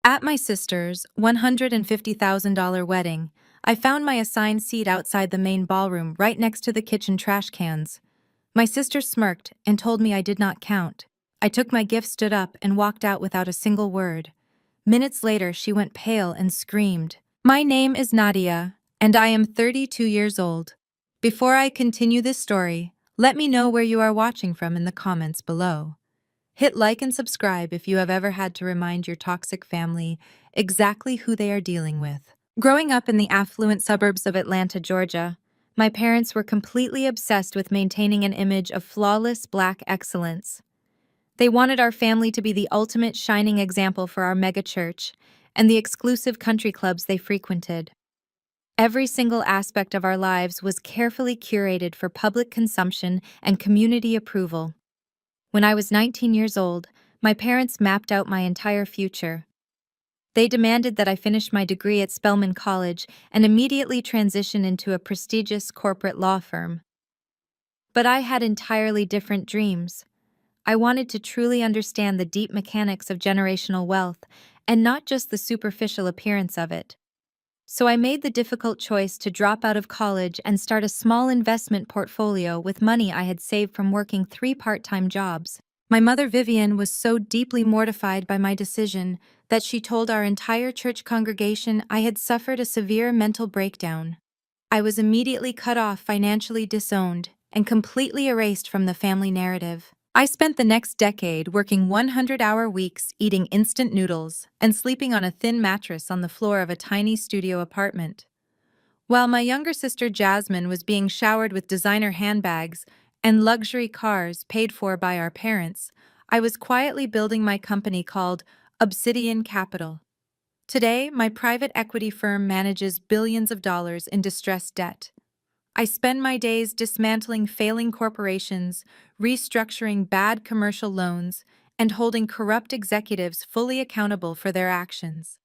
At my sister's $150,000 wedding, I found my assigned seat outside the main ballroom right next to the kitchen trash cans. My sister smirked and told me I did not count. I took my gift, stood up, and walked out without a single word. Minutes later, she went pale and screamed, "My name is Nadia, and I am 32 years old." Before I continue this story, let me know where you are watching from in the comments below. Hit like and subscribe if you have ever had to remind your toxic family exactly who they are dealing with. Growing up in the affluent suburbs of Atlanta, Georgia, my parents were completely obsessed with maintaining an image of flawless Black excellence. They wanted our family to be the ultimate shining example for our megachurch and the exclusive country clubs they frequented. Every single aspect of our lives was carefully curated for public consumption and community approval. When I was 19 years old, my parents mapped out my entire future. They demanded that I finish my degree at Spelman College and immediately transition into a prestigious corporate law firm. But I had entirely different dreams. I wanted to truly understand the deep mechanics of generational wealth and not just the superficial appearance of it. So I made the difficult choice to drop out of college and start a small investment portfolio with money I had saved from working 3 part-time jobs. My mother Vivian was so deeply mortified by my decision that she told our entire church congregation I had suffered a severe mental breakdown. I was immediately cut off, financially disowned, and completely erased from the family narrative. I spent the next decade working 100-hour weeks, eating instant noodles, and sleeping on a thin mattress on the floor of a tiny studio apartment. While my younger sister Jasmine was being showered with designer handbags and luxury cars paid for by our parents, I was quietly building my company called Obsidian Capital. Today, my private equity firm manages billions of dollars in distressed debt. I spend my days dismantling failing corporations, restructuring bad commercial loans, and holding corrupt executives fully accountable for their actions.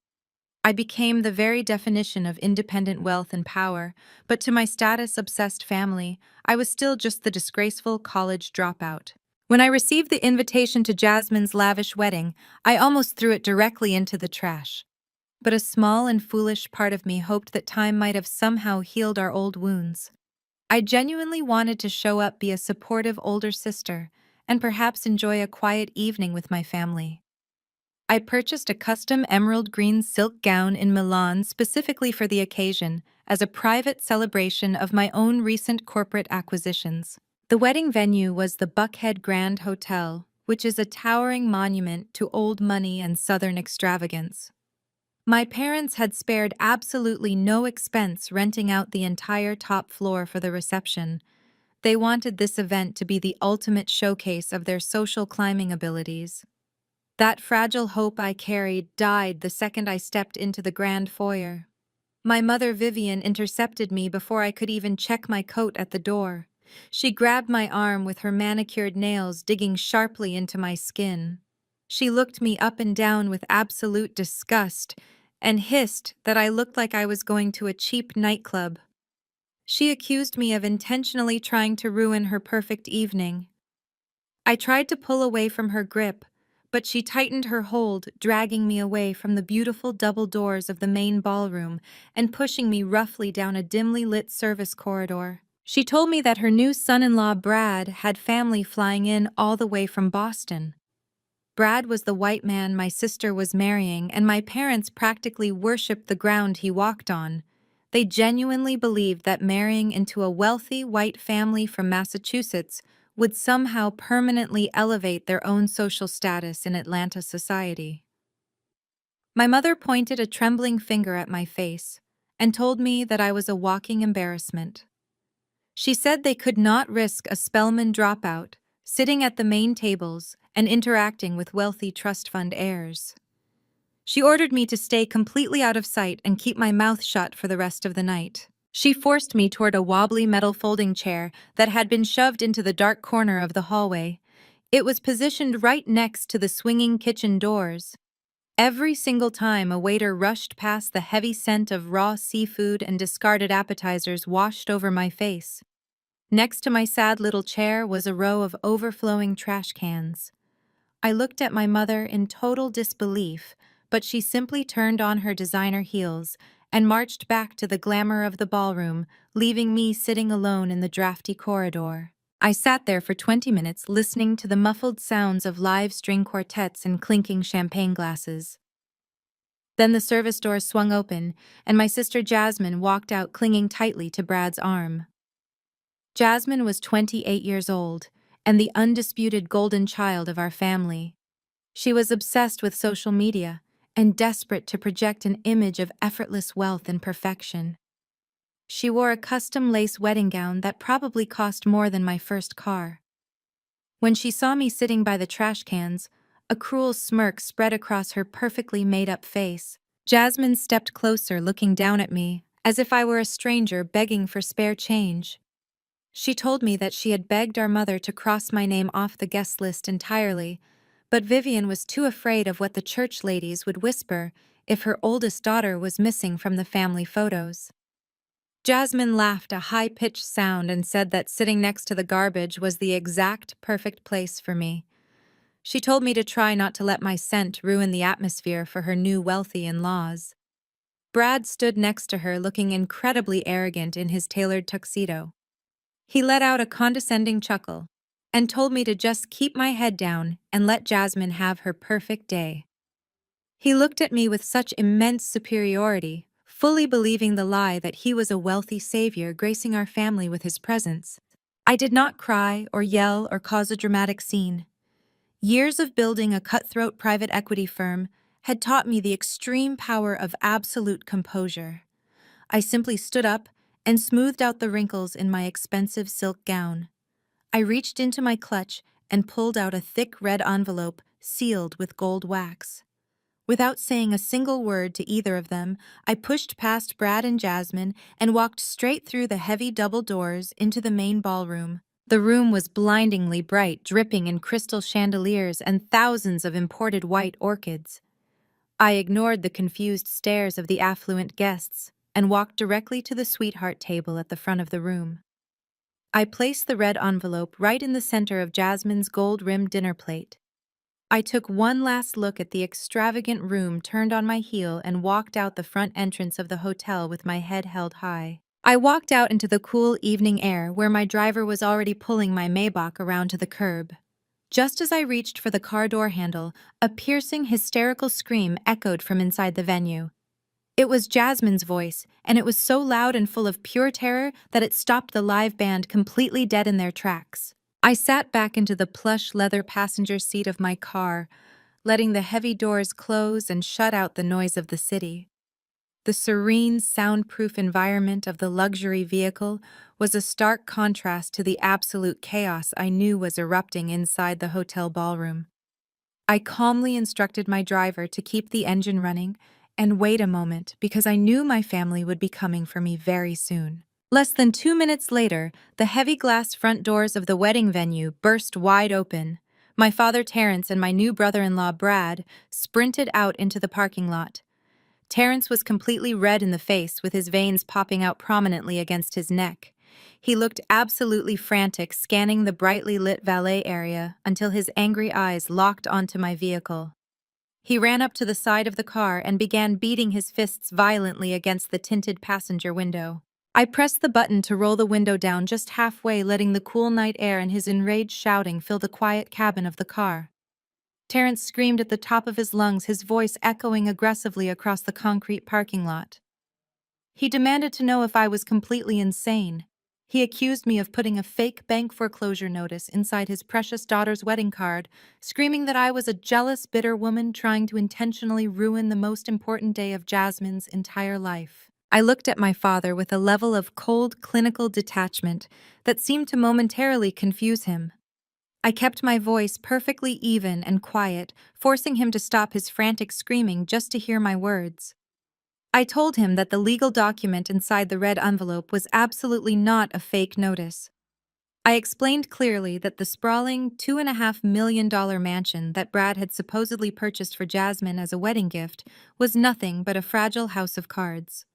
I became the very definition of independent wealth and power, but to my status-obsessed family, I was still just the disgraceful college dropout. When I received the invitation to Jasmine's lavish wedding, I almost threw it directly into the trash. But a small and foolish part of me hoped that time might have somehow healed our old wounds. I genuinely wanted to show up, be a supportive older sister, and perhaps enjoy a quiet evening with my family. I purchased a custom emerald green silk gown in Milan specifically for the occasion, as a private celebration of my own recent corporate acquisitions. The wedding venue was the Buckhead Grand Hotel, which is a towering monument to old money and Southern extravagance. My parents had spared absolutely no expense renting out the entire top floor for the reception. They wanted this event to be the ultimate showcase of their social climbing abilities. That fragile hope I carried died the second I stepped into the grand foyer. My mother Vivian intercepted me before I could even check my coat at the door. She grabbed my arm with her manicured nails digging sharply into my skin. She looked me up and down with absolute disgust and hissed that I looked like I was going to a cheap nightclub. She accused me of intentionally trying to ruin her perfect evening. I tried to pull away from her grip, but she tightened her hold, dragging me away from the beautiful double doors of the main ballroom and pushing me roughly down a dimly lit service corridor. She told me that her new son-in-law Brad had family flying in all the way from Boston. Brad was the white man my sister was marrying, and my parents practically worshipped the ground he walked on. They genuinely believed that marrying into a wealthy white family from Massachusetts would somehow permanently elevate their own social status in Atlanta society. My mother pointed a trembling finger at my face and told me that I was a walking embarrassment. She said they could not risk a Spelman dropout, sitting at the main tables and interacting with wealthy trust fund heirs. She ordered me to stay completely out of sight and keep my mouth shut for the rest of the night. She forced me toward a wobbly metal folding chair that had been shoved into the dark corner of the hallway. It was positioned right next to the swinging kitchen doors. Every single time a waiter rushed past, the heavy scent of raw seafood and discarded appetizers washed over my face. Next to my sad little chair was a row of overflowing trash cans. I looked at my mother in total disbelief, but she simply turned on her designer heels and marched back to the glamour of the ballroom, leaving me sitting alone in the drafty corridor. I sat there for 20 minutes listening to the muffled sounds of live string quartets and clinking champagne glasses. Then the service doors swung open, and my sister Jasmine walked out clinging tightly to Brad's arm. Jasmine was 28 years old, and the undisputed golden child of our family. She was obsessed with social media and desperate to project an image of effortless wealth and perfection. She wore a custom lace wedding gown that probably cost more than my first car. When she saw me sitting by the trash cans, a cruel smirk spread across her perfectly made-up face. Jasmine stepped closer, looking down at me, as if I were a stranger begging for spare change. She told me that she had begged our mother to cross my name off the guest list entirely, but Vivian was too afraid of what the church ladies would whisper if her oldest daughter was missing from the family photos. Jasmine laughed a high-pitched sound and said that sitting next to the garbage was the exact perfect place for me. She told me to try not to let my scent ruin the atmosphere for her new wealthy in-laws. Brad stood next to her looking incredibly arrogant in his tailored tuxedo. He let out a condescending chuckle and told me to just keep my head down and let Jasmine have her perfect day. He looked at me with such immense superiority, fully believing the lie that he was a wealthy savior gracing our family with his presence. I did not cry or yell or cause a dramatic scene. Years of building a cutthroat private equity firm had taught me the extreme power of absolute composure. I simply stood up and smoothed out the wrinkles in my expensive silk gown. I reached into my clutch and pulled out a thick red envelope sealed with gold wax. Without saying a single word to either of them, I pushed past Brad and Jasmine and walked straight through the heavy double doors into the main ballroom. The room was blindingly bright, dripping in crystal chandeliers and thousands of imported white orchids. I ignored the confused stares of the affluent guests and walked directly to the sweetheart table at the front of the room. I placed the red envelope right in the center of Jasmine's gold-rimmed dinner plate. I took one last look at the extravagant room, turned on my heel, and walked out the front entrance of the hotel with my head held high. I walked out into the cool evening air where my driver was already pulling my Maybach around to the curb. Just as I reached for the car door handle, a piercing, hysterical scream echoed from inside the venue. It was Jasmine's voice, and it was so loud and full of pure terror that it stopped the live band completely dead in their tracks. I sat back into the plush leather passenger seat of my car, letting the heavy doors close and shut out the noise of the city. The serene, soundproof environment of the luxury vehicle was a stark contrast to the absolute chaos I knew was erupting inside the hotel ballroom. I calmly instructed my driver to keep the engine running and wait a moment because I knew my family would be coming for me very soon. Less than 2 minutes later, the heavy glass front doors of the wedding venue burst wide open. My father Terrence and my new brother-in-law Brad sprinted out into the parking lot. Terrence was completely red in the face, with his veins popping out prominently against his neck. He looked absolutely frantic, scanning the brightly lit valet area until his angry eyes locked onto my vehicle. He ran up to the side of the car and began beating his fists violently against the tinted passenger window. I pressed the button to roll the window down just halfway, letting the cool night air and his enraged shouting fill the quiet cabin of the car. Terrence screamed at the top of his lungs, his voice echoing aggressively across the concrete parking lot. He demanded to know if I was completely insane. He accused me of putting a fake bank foreclosure notice inside his precious daughter's wedding card, screaming that I was a jealous, bitter woman trying to intentionally ruin the most important day of Jasmine's entire life. I looked at my father with a level of cold, clinical detachment that seemed to momentarily confuse him. I kept my voice perfectly even and quiet, forcing him to stop his frantic screaming just to hear my words. I told him that the legal document inside the red envelope was absolutely not a fake notice. I explained clearly that the sprawling $2.5 million mansion that Brad had supposedly purchased for Jasmine as a wedding gift was nothing but a fragile house of cards.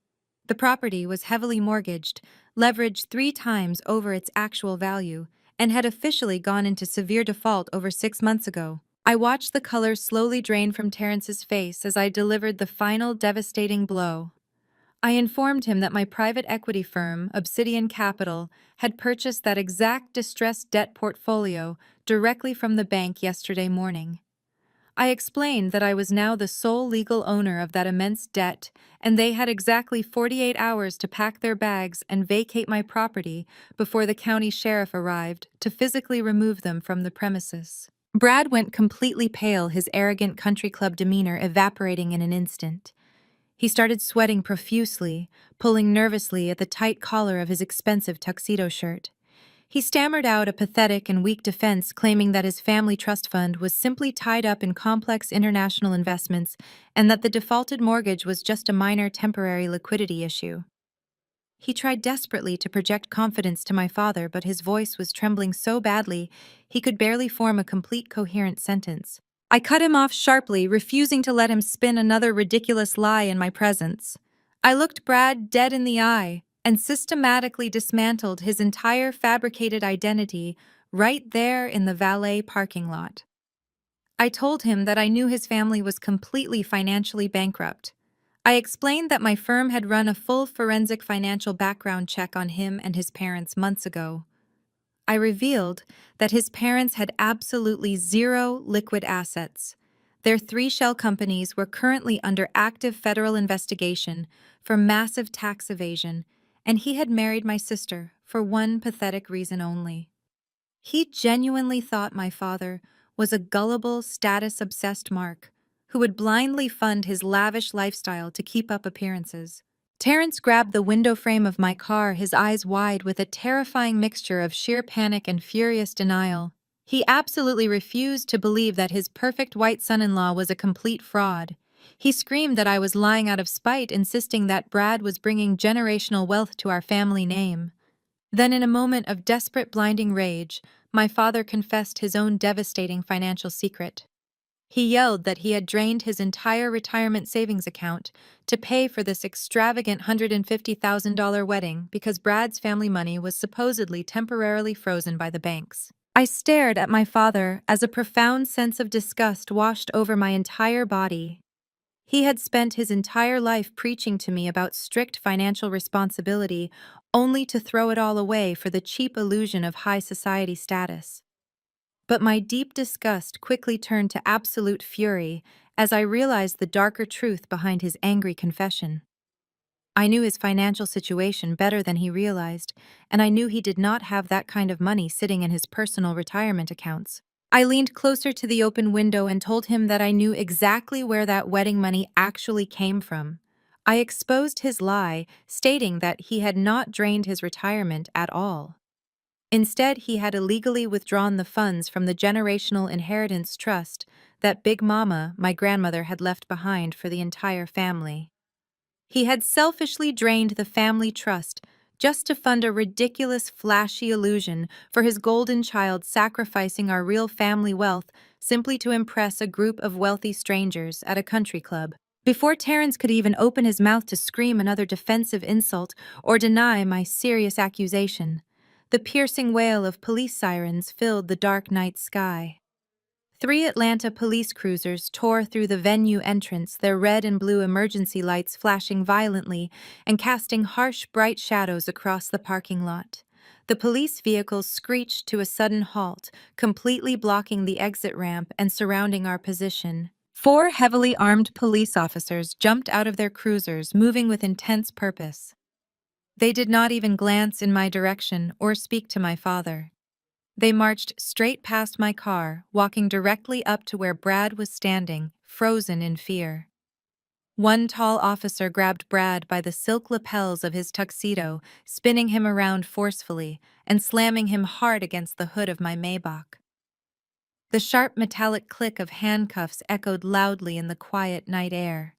The property was heavily mortgaged, leveraged 3 times over its actual value, and had officially gone into severe default over 6 months ago. I watched the color slowly drain from Terrence's face as I delivered the final devastating blow. I informed him that my private equity firm, Obsidian Capital, had purchased that exact distressed debt portfolio directly from the bank yesterday morning. I explained that I was now the sole legal owner of that immense debt, and they had exactly 48 hours to pack their bags and vacate my property before the county sheriff arrived to physically remove them from the premises. Brad went completely pale, his arrogant country club demeanor evaporating in an instant. He started sweating profusely, pulling nervously at the tight collar of his expensive tuxedo shirt. He stammered out a pathetic and weak defense, claiming that his family trust fund was simply tied up in complex international investments and that the defaulted mortgage was just a minor temporary liquidity issue. He tried desperately to project confidence to my father, but his voice was trembling so badly he could barely form a complete coherent sentence. I cut him off sharply, refusing to let him spin another ridiculous lie in my presence. I looked Brad dead in the eye and systematically dismantled his entire fabricated identity right there in the valet parking lot. I told him that I knew his family was completely financially bankrupt. I explained that my firm had run a full forensic financial background check on him and his parents months ago. I revealed that his parents had absolutely zero liquid assets. Their three shell companies were currently under active federal investigation for massive tax evasion, and he had married my sister for one pathetic reason only. He genuinely thought my father was a gullible, status-obsessed mark who would blindly fund his lavish lifestyle to keep up appearances. Terrence grabbed the window frame of my car, his eyes wide with a terrifying mixture of sheer panic and furious denial. He absolutely refused to believe that his perfect white son-in-law was a complete fraud. He screamed that I was lying out of spite, insisting that Brad was bringing generational wealth to our family name. Then, in a moment of desperate, blinding rage, my father confessed his own devastating financial secret. He yelled that he had drained his entire retirement savings account to pay for this extravagant $150,000 wedding because Brad's family money was supposedly temporarily frozen by the banks. I stared at my father as a profound sense of disgust washed over my entire body. He had spent his entire life preaching to me about strict financial responsibility, only to throw it all away for the cheap illusion of high society status. But my deep disgust quickly turned to absolute fury as I realized the darker truth behind his angry confession. I knew his financial situation better than he realized, and I knew he did not have that kind of money sitting in his personal retirement accounts. I leaned closer to the open window and told him that I knew exactly where that wedding money actually came from. I exposed his lie, stating that he had not drained his retirement at all. Instead, he had illegally withdrawn the funds from the generational inheritance trust that Big Mama, my grandmother, had left behind for the entire family. He had selfishly drained the family trust just to fund a ridiculous, flashy illusion for his golden child, sacrificing our real family wealth simply to impress a group of wealthy strangers at a country club. Before Terrence could even open his mouth to scream another defensive insult or deny my serious accusation, the piercing wail of police sirens filled the dark night sky. 3 Atlanta police cruisers tore through the venue entrance, their red and blue emergency lights flashing violently and casting harsh, bright shadows across the parking lot. The police vehicles screeched to a sudden halt, completely blocking the exit ramp and surrounding our position. 4 heavily armed police officers jumped out of their cruisers, moving with intense purpose. They did not even glance in my direction or speak to my father. They marched straight past my car, walking directly up to where Brad was standing, frozen in fear. One tall officer grabbed Brad by the silk lapels of his tuxedo, spinning him around forcefully and slamming him hard against the hood of my Maybach. The sharp metallic click of handcuffs echoed loudly in the quiet night air.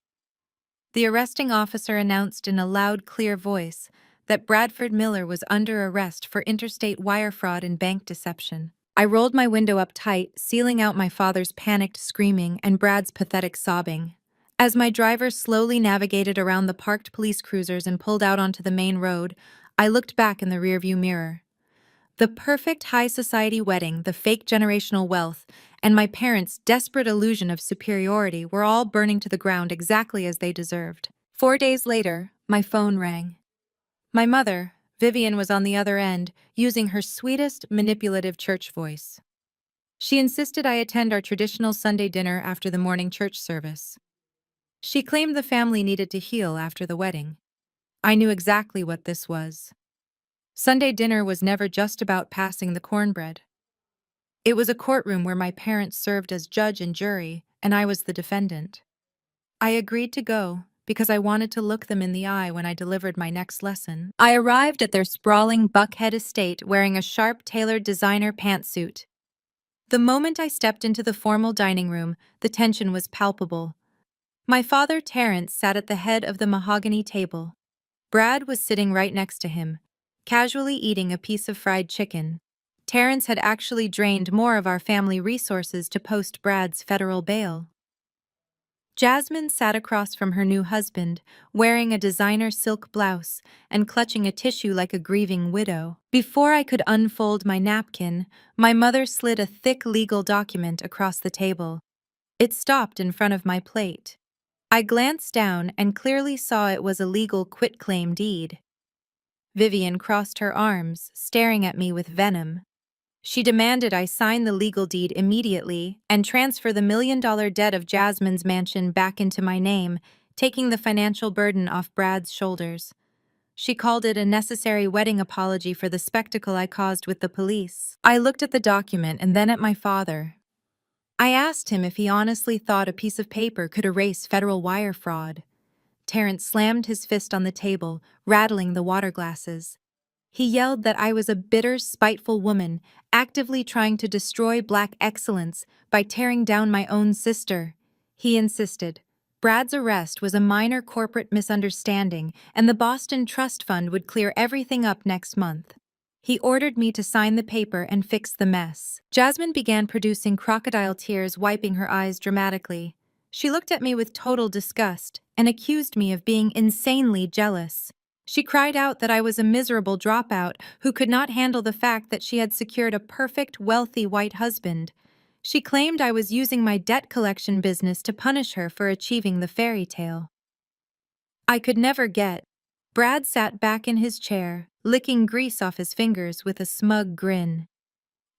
The arresting officer announced in a loud, clear voice that Bradford Miller was under arrest for interstate wire fraud and bank deception. I rolled my window up tight, sealing out my father's panicked screaming and Brad's pathetic sobbing. As my driver slowly navigated around the parked police cruisers and pulled out onto the main road, I looked back in the rearview mirror. The perfect high society wedding, the fake generational wealth, and my parents' desperate illusion of superiority were all burning to the ground exactly as they deserved. 4 days later, my phone rang. My mother, Vivian, was on the other end, using her sweetest, manipulative church voice. She insisted I attend our traditional Sunday dinner after the morning church service. She claimed the family needed to heal after the wedding. I knew exactly what this was. Sunday dinner was never just about passing the cornbread. It was a courtroom where my parents served as judge and jury, and I was the defendant. I agreed to go because I wanted to look them in the eye when I delivered my next lesson. I arrived at their sprawling Buckhead estate wearing a sharp, tailored designer pantsuit. The moment I stepped into the formal dining room, the tension was palpable. My father, Terrence, sat at the head of the mahogany table. Brad was sitting right next to him, casually eating a piece of fried chicken. Terrence had actually drained more of our family resources to post Brad's federal bail. Jasmine sat across from her new husband, wearing a designer silk blouse and clutching a tissue like a grieving widow. Before I could unfold my napkin, my mother slid a thick legal document across the table. It stopped in front of my plate. I glanced down and clearly saw it was a legal quitclaim deed. Vivian crossed her arms, staring at me with venom. She demanded I sign the legal deed immediately and transfer the $1 million debt of Jasmine's mansion back into my name, taking the financial burden off Brad's shoulders. She called it a necessary wedding apology for the spectacle I caused with the police. I looked at the document and then at my father. I asked him if he honestly thought a piece of paper could erase federal wire fraud. Terrence slammed his fist on the table, rattling the water glasses. He yelled that I was a bitter, spiteful woman, actively trying to destroy Black excellence by tearing down my own sister. He insisted Brad's arrest was a minor corporate misunderstanding and the Boston Trust Fund would clear everything up next month. He ordered me to sign the paper and fix the mess. Jasmine began producing crocodile tears, wiping her eyes dramatically. She looked at me with total disgust and accused me of being insanely jealous. She cried out that I was a miserable dropout who could not handle the fact that she had secured a perfect, wealthy white husband. She claimed I was using my debt collection business to punish her for achieving the fairy tale. I could never get. Brad sat back in his chair, licking grease off his fingers with a smug grin.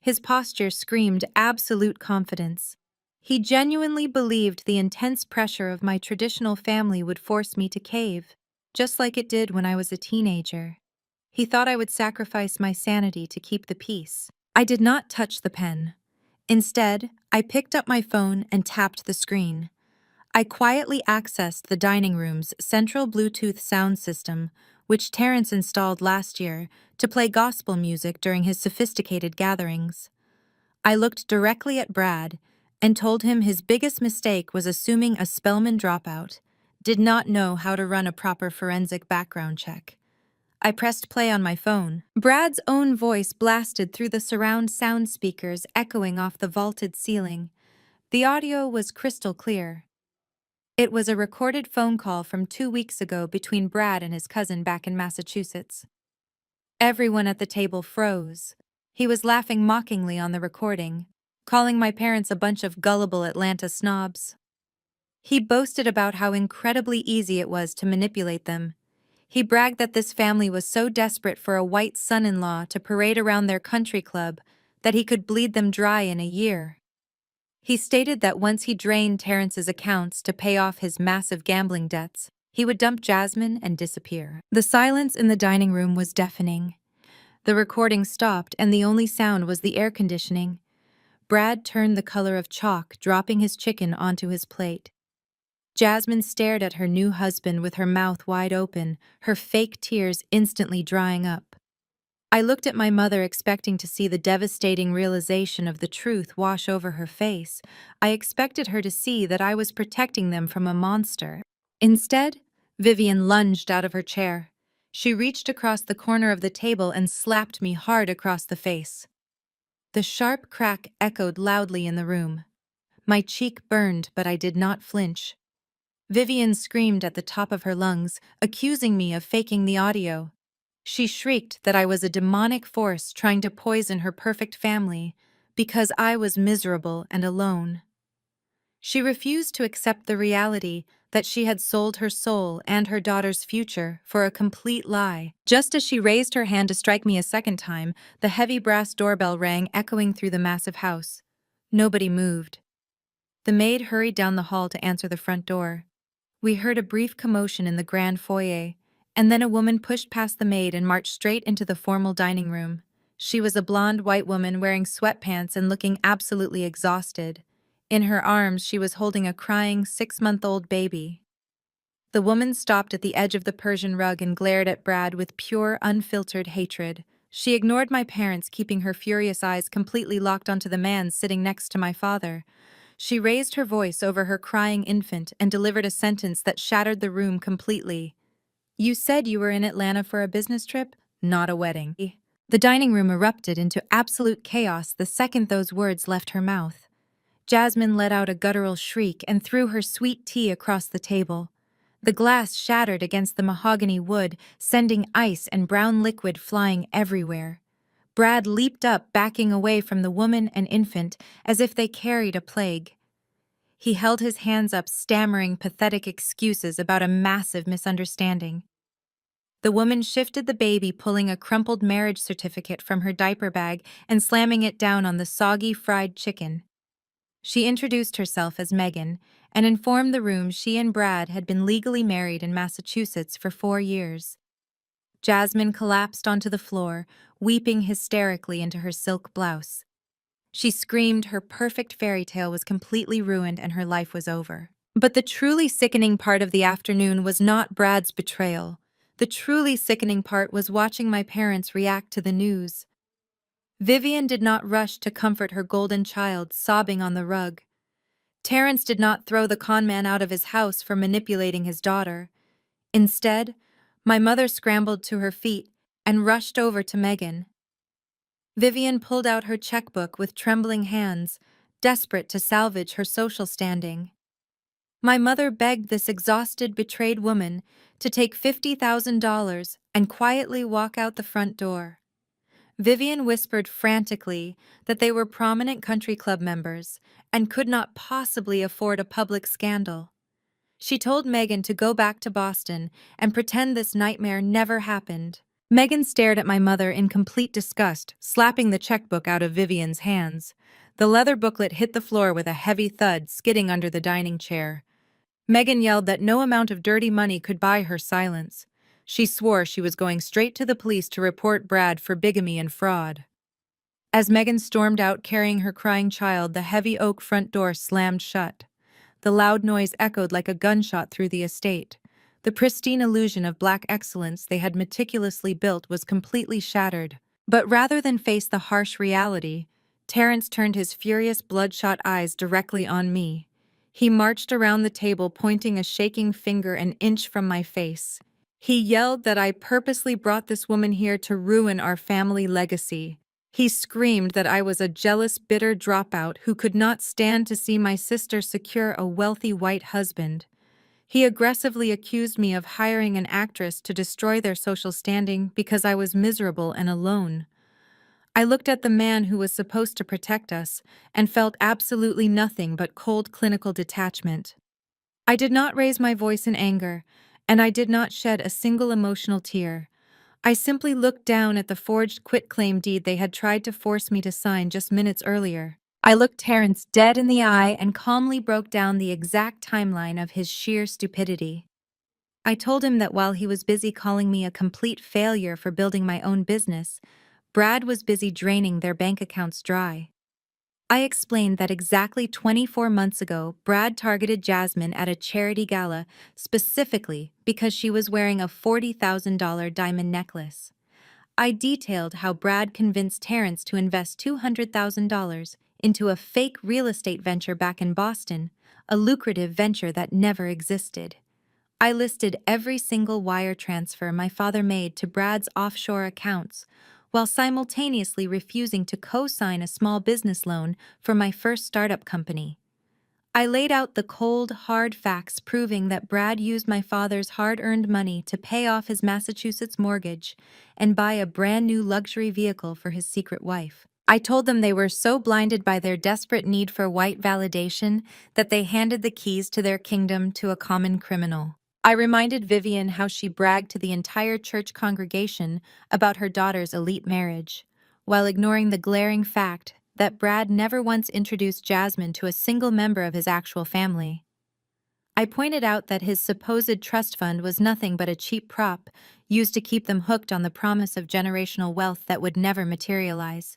His posture screamed absolute confidence. He genuinely believed the intense pressure of my traditional family would force me to cave, just like it did when I was a teenager. He thought I would sacrifice my sanity to keep the peace. I did not touch the pen. Instead, I picked up my phone and tapped the screen. I quietly accessed the dining room's central Bluetooth sound system, which Terrence installed last year to play gospel music during his sophisticated gatherings. I looked directly at Brad and told him his biggest mistake was assuming a Spelman dropout, did not know how to run a proper forensic background check. I pressed play on my phone. Brad's own voice blasted through the surround sound speakers echoing off the vaulted ceiling. The audio was crystal clear. It was a recorded phone call from 2 weeks ago between Brad and his cousin back in Massachusetts. Everyone at the table froze. He was laughing mockingly on the recording, calling my parents a bunch of gullible Atlanta snobs. He boasted about how incredibly easy it was to manipulate them. He bragged that this family was so desperate for a white son-in-law to parade around their country club that he could bleed them dry in a year. He stated that once he drained Terrence's accounts to pay off his massive gambling debts, he would dump Jasmine and disappear. The silence in the dining room was deafening. The recording stopped and the only sound was the air conditioning. Brad turned the color of chalk, dropping his chicken onto his plate. Jasmine stared at her new husband with her mouth wide open, her fake tears instantly drying up. I looked at my mother expecting to see the devastating realization of the truth wash over her face. I expected her to see that I was protecting them from a monster. Instead, Vivian lunged out of her chair. She reached across the corner of the table and slapped me hard across the face. The sharp crack echoed loudly in the room. My cheek burned, but I did not flinch. Vivian screamed at the top of her lungs, accusing me of faking the audio. She shrieked that I was a demonic force trying to poison her perfect family, because I was miserable and alone. She refused to accept the reality that she had sold her soul and her daughter's future for a complete lie. Just as she raised her hand to strike me a second time, the heavy brass doorbell rang, echoing through the massive house. Nobody moved. The maid hurried down the hall to answer the front door. We heard a brief commotion in the grand foyer, and then a woman pushed past the maid and marched straight into the formal dining room. She was a blonde white woman wearing sweatpants and looking absolutely exhausted. In her arms, she was holding a crying 6-month-old baby. The woman stopped at the edge of the Persian rug and glared at Brad with pure, unfiltered hatred. She ignored my parents, keeping her furious eyes completely locked onto the man sitting next to my father. She raised her voice over her crying infant and delivered a sentence that shattered the room completely. "You said you were in Atlanta for a business trip, not a wedding." The dining room erupted into absolute chaos the second those words left her mouth. Jasmine let out a guttural shriek and threw her sweet tea across the table. The glass shattered against the mahogany wood, sending ice and brown liquid flying everywhere. Brad leaped up, backing away from the woman and infant as if they carried a plague. He held his hands up, stammering pathetic excuses about a massive misunderstanding. The woman shifted the baby, pulling a crumpled marriage certificate from her diaper bag and slamming it down on the soggy fried chicken. She introduced herself as Megan and informed the room she and Brad had been legally married in Massachusetts for 4 years. Jasmine collapsed onto the floor, weeping hysterically into her silk blouse. She screamed her perfect fairy tale was completely ruined and her life was over. But the truly sickening part of the afternoon was not Brad's betrayal. The truly sickening part was watching my parents react to the news. Vivian did not rush to comfort her golden child sobbing on the rug. Terrence did not throw the con man out of his house for manipulating his daughter. Instead, my mother scrambled to her feet and rushed over to Megan. Vivian pulled out her checkbook with trembling hands, desperate to salvage her social standing. My mother begged this exhausted, betrayed woman to take $50,000 and quietly walk out the front door. Vivian whispered frantically that they were prominent country club members and could not possibly afford a public scandal. She told Megan to go back to Boston and pretend this nightmare never happened. Megan stared at my mother in complete disgust, slapping the checkbook out of Vivian's hands. The leather booklet hit the floor with a heavy thud, skidding under the dining chair. Megan yelled that no amount of dirty money could buy her silence. She swore she was going straight to the police to report Brad for bigamy and fraud. As Megan stormed out carrying her crying child, the heavy oak front door slammed shut. The loud noise echoed like a gunshot through the estate. The pristine illusion of black excellence they had meticulously built was completely shattered. But rather than face the harsh reality, Terrence turned his furious, bloodshot eyes directly on me. He marched around the table, pointing a shaking finger an inch from my face. He yelled that I purposely brought this woman here to ruin our family legacy. He screamed that I was a jealous, bitter dropout who could not stand to see my sister secure a wealthy white husband. He aggressively accused me of hiring an actress to destroy their social standing because I was miserable and alone. I looked at the man who was supposed to protect us and felt absolutely nothing but cold clinical detachment. I did not raise my voice in anger, and I did not shed a single emotional tear. I simply looked down at the forged quitclaim deed they had tried to force me to sign just minutes earlier. I looked Terrence dead in the eye and calmly broke down the exact timeline of his sheer stupidity. I told him that while he was busy calling me a complete failure for building my own business, Brad was busy draining their bank accounts dry. I explained that exactly 24 months ago, Brad targeted Jasmine at a charity gala specifically because she was wearing a $40,000 diamond necklace. I detailed how Brad convinced Terrence to invest $200,000 into a fake real estate venture back in Boston, a lucrative venture that never existed. I listed every single wire transfer my father made to Brad's offshore accounts, while simultaneously refusing to co-sign a small business loan for my first startup company. I laid out the cold, hard facts proving that Brad used my father's hard-earned money to pay off his Massachusetts mortgage and buy a brand new luxury vehicle for his secret wife. I told them they were so blinded by their desperate need for white validation that they handed the keys to their kingdom to a common criminal. I reminded Vivian how she bragged to the entire church congregation about her daughter's elite marriage, while ignoring the glaring fact that Brad never once introduced Jasmine to a single member of his actual family. I pointed out that his supposed trust fund was nothing but a cheap prop used to keep them hooked on the promise of generational wealth that would never materialize.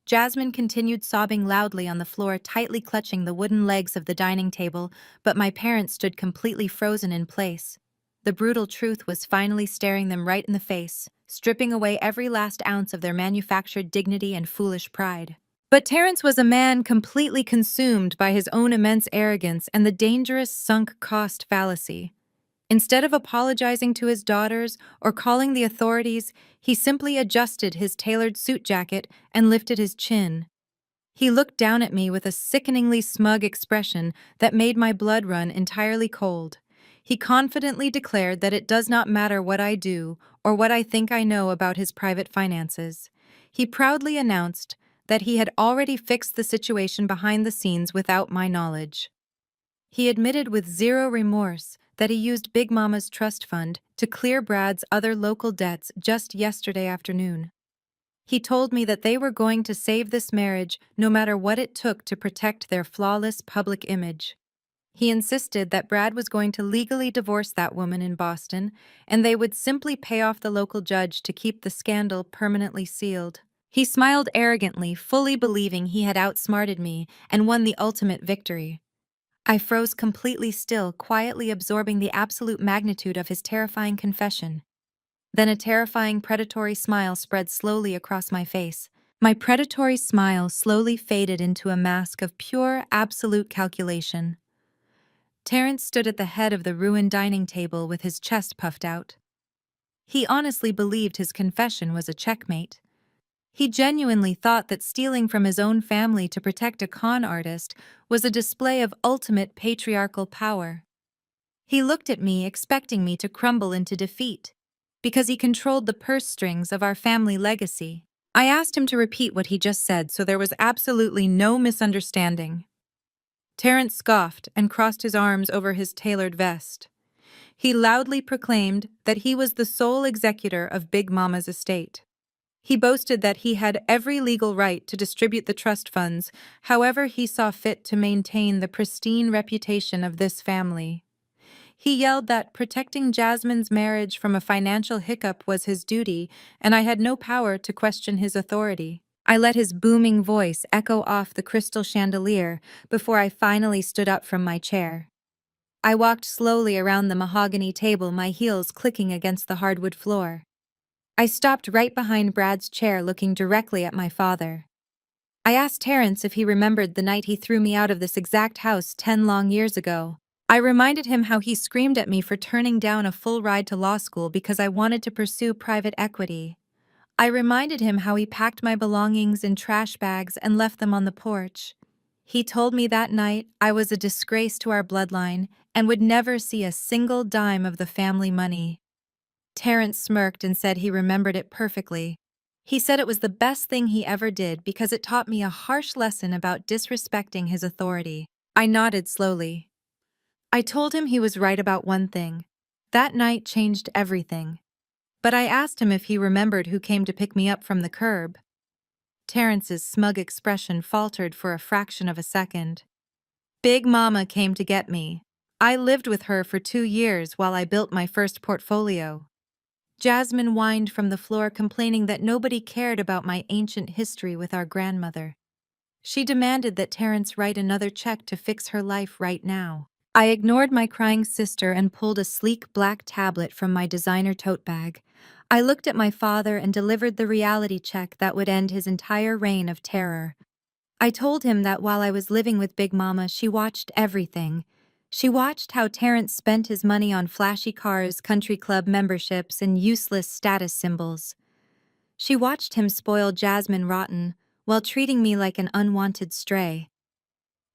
Jasmine continued sobbing loudly on the floor, tightly clutching the wooden legs of the dining table, but my parents stood completely frozen in place. The brutal truth was finally staring them right in the face, stripping away every last ounce of their manufactured dignity and foolish pride. But Terence was a man completely consumed by his own immense arrogance and the dangerous sunk cost fallacy. Instead of apologizing to his daughters or calling the authorities, he simply adjusted his tailored suit jacket and lifted his chin. He looked down at me with a sickeningly smug expression that made my blood run entirely cold. He confidently declared that it does not matter what I do or what I think I know about his private finances. He proudly announced that he had already fixed the situation behind the scenes without my knowledge. He admitted with zero remorse that he used Big Mama's trust fund to clear Brad's other local debts just yesterday afternoon. He told me that they were going to save this marriage no matter what it took to protect their flawless public image. He insisted that Brad was going to legally divorce that woman in Boston, and they would simply pay off the local judge to keep the scandal permanently sealed. He smiled arrogantly, fully believing he had outsmarted me and won the ultimate victory. I froze completely still, quietly absorbing the absolute magnitude of his terrifying confession. Then a terrifying predatory smile spread slowly across my face. My predatory smile slowly faded into a mask of pure, absolute calculation. Terence stood at the head of the ruined dining table with his chest puffed out. He honestly believed his confession was a checkmate. He genuinely thought that stealing from his own family to protect a con artist was a display of ultimate patriarchal power. He looked at me, expecting me to crumble into defeat, because he controlled the purse strings of our family legacy. I asked him to repeat what he just said so there was absolutely no misunderstanding. Terence scoffed and crossed his arms over his tailored vest. He loudly proclaimed that he was the sole executor of Big Mama's estate. He boasted that he had every legal right to distribute the trust funds however he saw fit to maintain the pristine reputation of this family. He yelled that protecting Jasmine's marriage from a financial hiccup was his duty, and I had no power to question his authority. I let his booming voice echo off the crystal chandelier before I finally stood up from my chair. I walked slowly around the mahogany table, my heels clicking against the hardwood floor. I stopped right behind Brad's chair, looking directly at my father. I asked Terence if he remembered the night he threw me out of this exact house 10 long years ago. I reminded him how he screamed at me for turning down a full ride to law school because I wanted to pursue private equity. I reminded him how he packed my belongings in trash bags and left them on the porch. He told me that night I was a disgrace to our bloodline and would never see a single dime of the family money. Terence smirked and said he remembered it perfectly. He said it was the best thing he ever did because it taught me a harsh lesson about disrespecting his authority. I nodded slowly. I told him he was right about one thing. That night changed everything. But I asked him if he remembered who came to pick me up from the curb. Terence's smug expression faltered for a fraction of a second. Big Mama came to get me. I lived with her for 2 years while I built my first portfolio. Jasmine whined from the floor, complaining that nobody cared about my ancient history with our grandmother. She demanded that Terence write another check to fix her life right now. I ignored my crying sister and pulled a sleek black tablet from my designer tote bag. I looked at my father and delivered the reality check that would end his entire reign of terror. I told him that while I was living with Big Mama, she watched everything. She watched how Terence spent his money on flashy cars, country club memberships, and useless status symbols. She watched him spoil Jasmine rotten while treating me like an unwanted stray.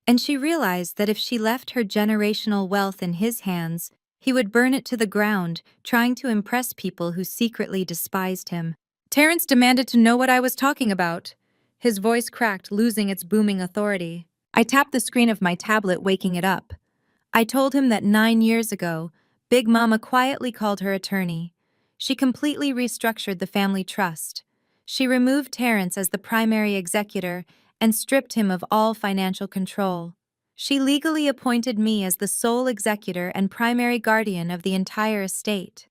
And she realized that if she left her generational wealth in his hands, he would burn it to the ground, trying to impress people who secretly despised him. Terence demanded to know what I was talking about. His voice cracked, losing its booming authority. I tapped the screen of my tablet, waking it up. I told him that 9 years ago, Big Mama quietly called her attorney. She completely restructured the family trust. She removed Terrence as the primary executor and stripped him of all financial control. She legally appointed me as the sole executor and primary guardian of the entire estate.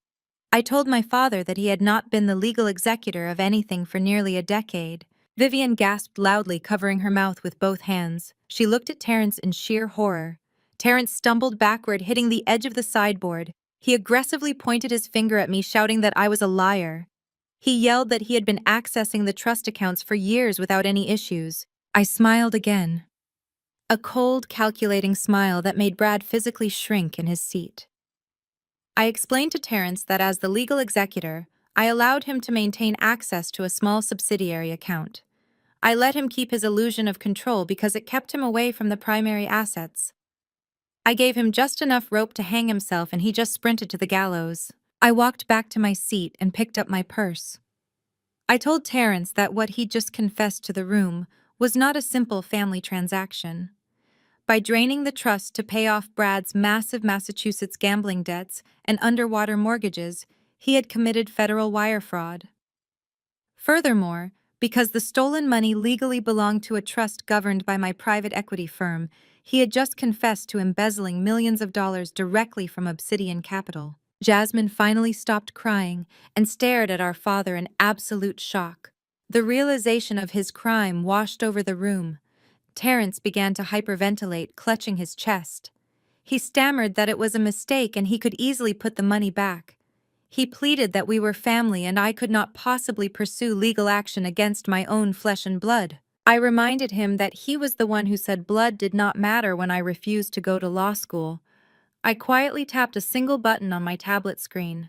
I told my father that he had not been the legal executor of anything for nearly a decade. Vivian gasped loudly, covering her mouth with both hands. She looked at Terrence in sheer horror. Terrence stumbled backward, hitting the edge of the sideboard. He aggressively pointed his finger at me, shouting that I was a liar. He yelled that he had been accessing the trust accounts for years without any issues. I smiled again. A cold, calculating smile that made Brad physically shrink in his seat. I explained to Terrence that as the legal executor, I allowed him to maintain access to a small subsidiary account. I let him keep his illusion of control because it kept him away from the primary assets. I gave him just enough rope to hang himself and he just sprinted to the gallows. I walked back to my seat and picked up my purse. I told Terrence that what he'd just confessed to the room was not a simple family transaction. By draining the trust to pay off Brad's massive Massachusetts gambling debts and underwater mortgages, he had committed federal wire fraud. Furthermore, because the stolen money legally belonged to a trust governed by my private equity firm, he had just confessed to embezzling millions of dollars directly from Obsidian Capital. Jasmine finally stopped crying and stared at our father in absolute shock. The realization of his crime washed over the room. Terrence began to hyperventilate, clutching his chest. He stammered that it was a mistake and he could easily put the money back. He pleaded that we were family and I could not possibly pursue legal action against my own flesh and blood. I reminded him that he was the one who said blood did not matter when I refused to go to law school. I quietly tapped a single button on my tablet screen.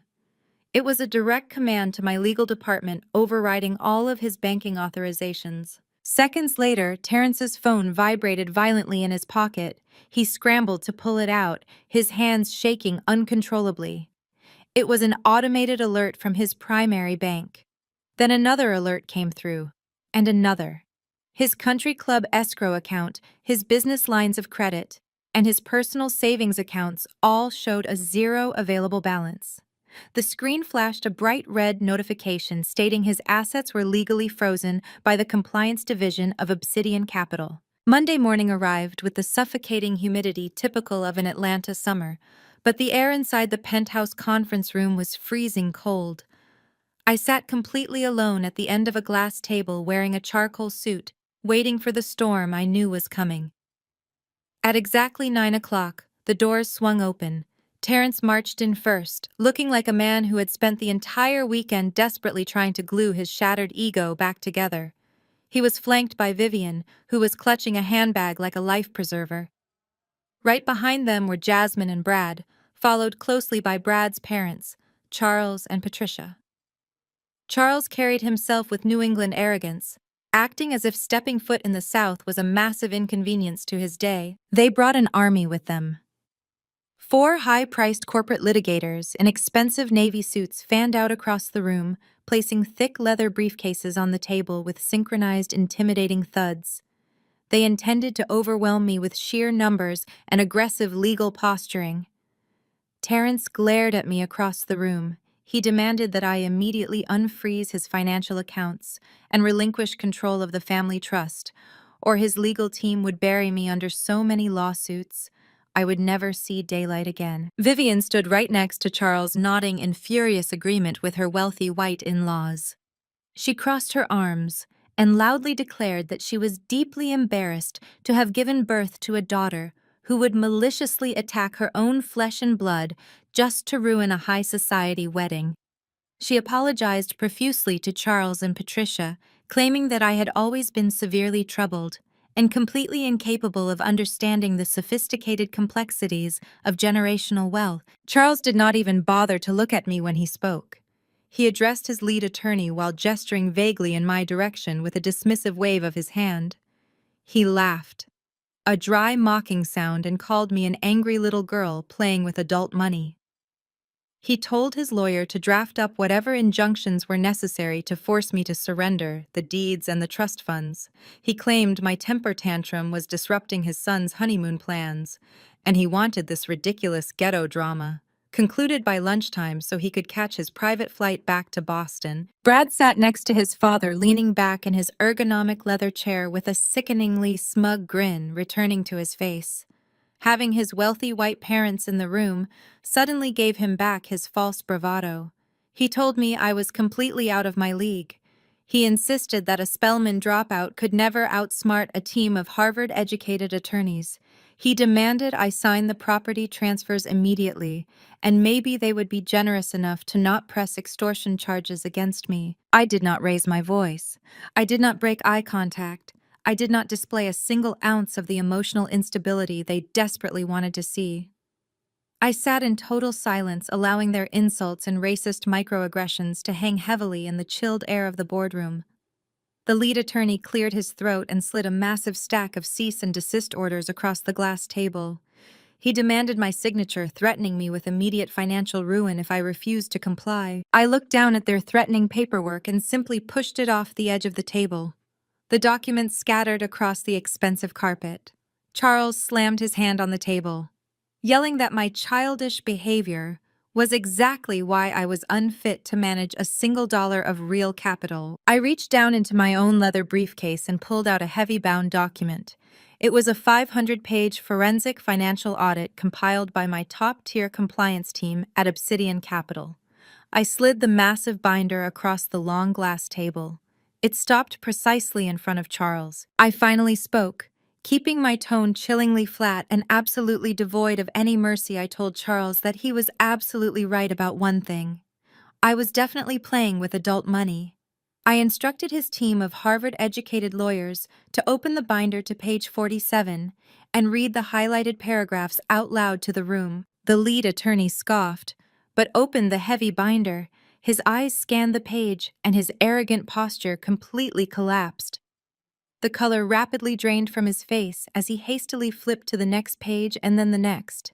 It was a direct command to my legal department, overriding all of his banking authorizations. Seconds later, Terrence's phone vibrated violently in his pocket. He scrambled to pull it out, his hands shaking uncontrollably. It was an automated alert from his primary bank. Then another alert came through, and another. His country club escrow account, his business lines of credit, and his personal savings accounts all showed a zero available balance. The screen flashed a bright red notification stating his assets were legally frozen by the Compliance Division of Obsidian Capital. Monday morning arrived with the suffocating humidity typical of an Atlanta summer, but the air inside the penthouse conference room was freezing cold. I sat completely alone at the end of a glass table wearing a charcoal suit, waiting for the storm I knew was coming. At exactly 9 o'clock, the doors swung open. Terrence marched in first, looking like a man who had spent the entire weekend desperately trying to glue his shattered ego back together. He was flanked by Vivian, who was clutching a handbag like a life preserver. Right behind them were Jasmine and Brad, followed closely by Brad's parents, Charles and Patricia. Charles carried himself with New England arrogance, acting as if stepping foot in the South was a massive inconvenience to his day. They brought an army with them. 4 high-priced corporate litigators in expensive navy suits fanned out across the room, placing thick leather briefcases on the table with synchronized, intimidating thuds. They intended to overwhelm me with sheer numbers and aggressive legal posturing. Terrence glared at me across the room. He demanded that I immediately unfreeze his financial accounts and relinquish control of the family trust, or his legal team would bury me under so many lawsuits I would never see daylight again. Vivian stood right next to Charles, nodding in furious agreement with her wealthy white in-laws. She crossed her arms and loudly declared that she was deeply embarrassed to have given birth to a daughter who would maliciously attack her own flesh and blood just to ruin a high society wedding. She apologized profusely to Charles and Patricia, claiming that I had always been severely troubled and completely incapable of understanding the sophisticated complexities of generational wealth. Charles did not even bother to look at me when he spoke. He addressed his lead attorney while gesturing vaguely in my direction with a dismissive wave of his hand. He laughed, a dry, mocking sound, and called me an angry little girl playing with adult money. He told his lawyer to draft up whatever injunctions were necessary to force me to surrender the deeds and the trust funds. He claimed my temper tantrum was disrupting his son's honeymoon plans, and he wanted this ridiculous ghetto drama concluded by lunchtime so he could catch his private flight back to Boston. Brad sat next to his father, leaning back in his ergonomic leather chair with a sickeningly smug grin returning to his face. Having his wealthy white parents in the room suddenly gave him back his false bravado. He told me I was completely out of my league. He insisted that a Spelman dropout could never outsmart a team of Harvard-educated attorneys. He demanded I sign the property transfers immediately, and maybe they would be generous enough to not press extortion charges against me. I did not raise my voice. I did not break eye contact. I did not display a single ounce of the emotional instability they desperately wanted to see. I sat in total silence, allowing their insults and racist microaggressions to hang heavily in the chilled air of the boardroom. The lead attorney cleared his throat and slid a massive stack of cease and desist orders across the glass table. He demanded my signature, threatening me with immediate financial ruin if I refused to comply. I looked down at their threatening paperwork and simply pushed it off the edge of the table. The documents scattered across the expensive carpet. Charles slammed his hand on the table, yelling that my childish behavior was exactly why I was unfit to manage a single dollar of real capital. I reached down into my own leather briefcase and pulled out a heavy-bound document. It was a 500-page forensic financial audit compiled by my top-tier compliance team at Obsidian Capital. I slid the massive binder across the long glass table. It stopped precisely in front of Charles. I finally spoke. Keeping my tone chillingly flat and absolutely devoid of any mercy, I told Charles that he was absolutely right about one thing. I was definitely playing with adult money. I instructed his team of Harvard-educated lawyers to open the binder to page 47 and read the highlighted paragraphs out loud to the room. The lead attorney scoffed, but opened the heavy binder. His eyes scanned the page, and his arrogant posture completely collapsed. The color rapidly drained from his face as he hastily flipped to the next page and then the next.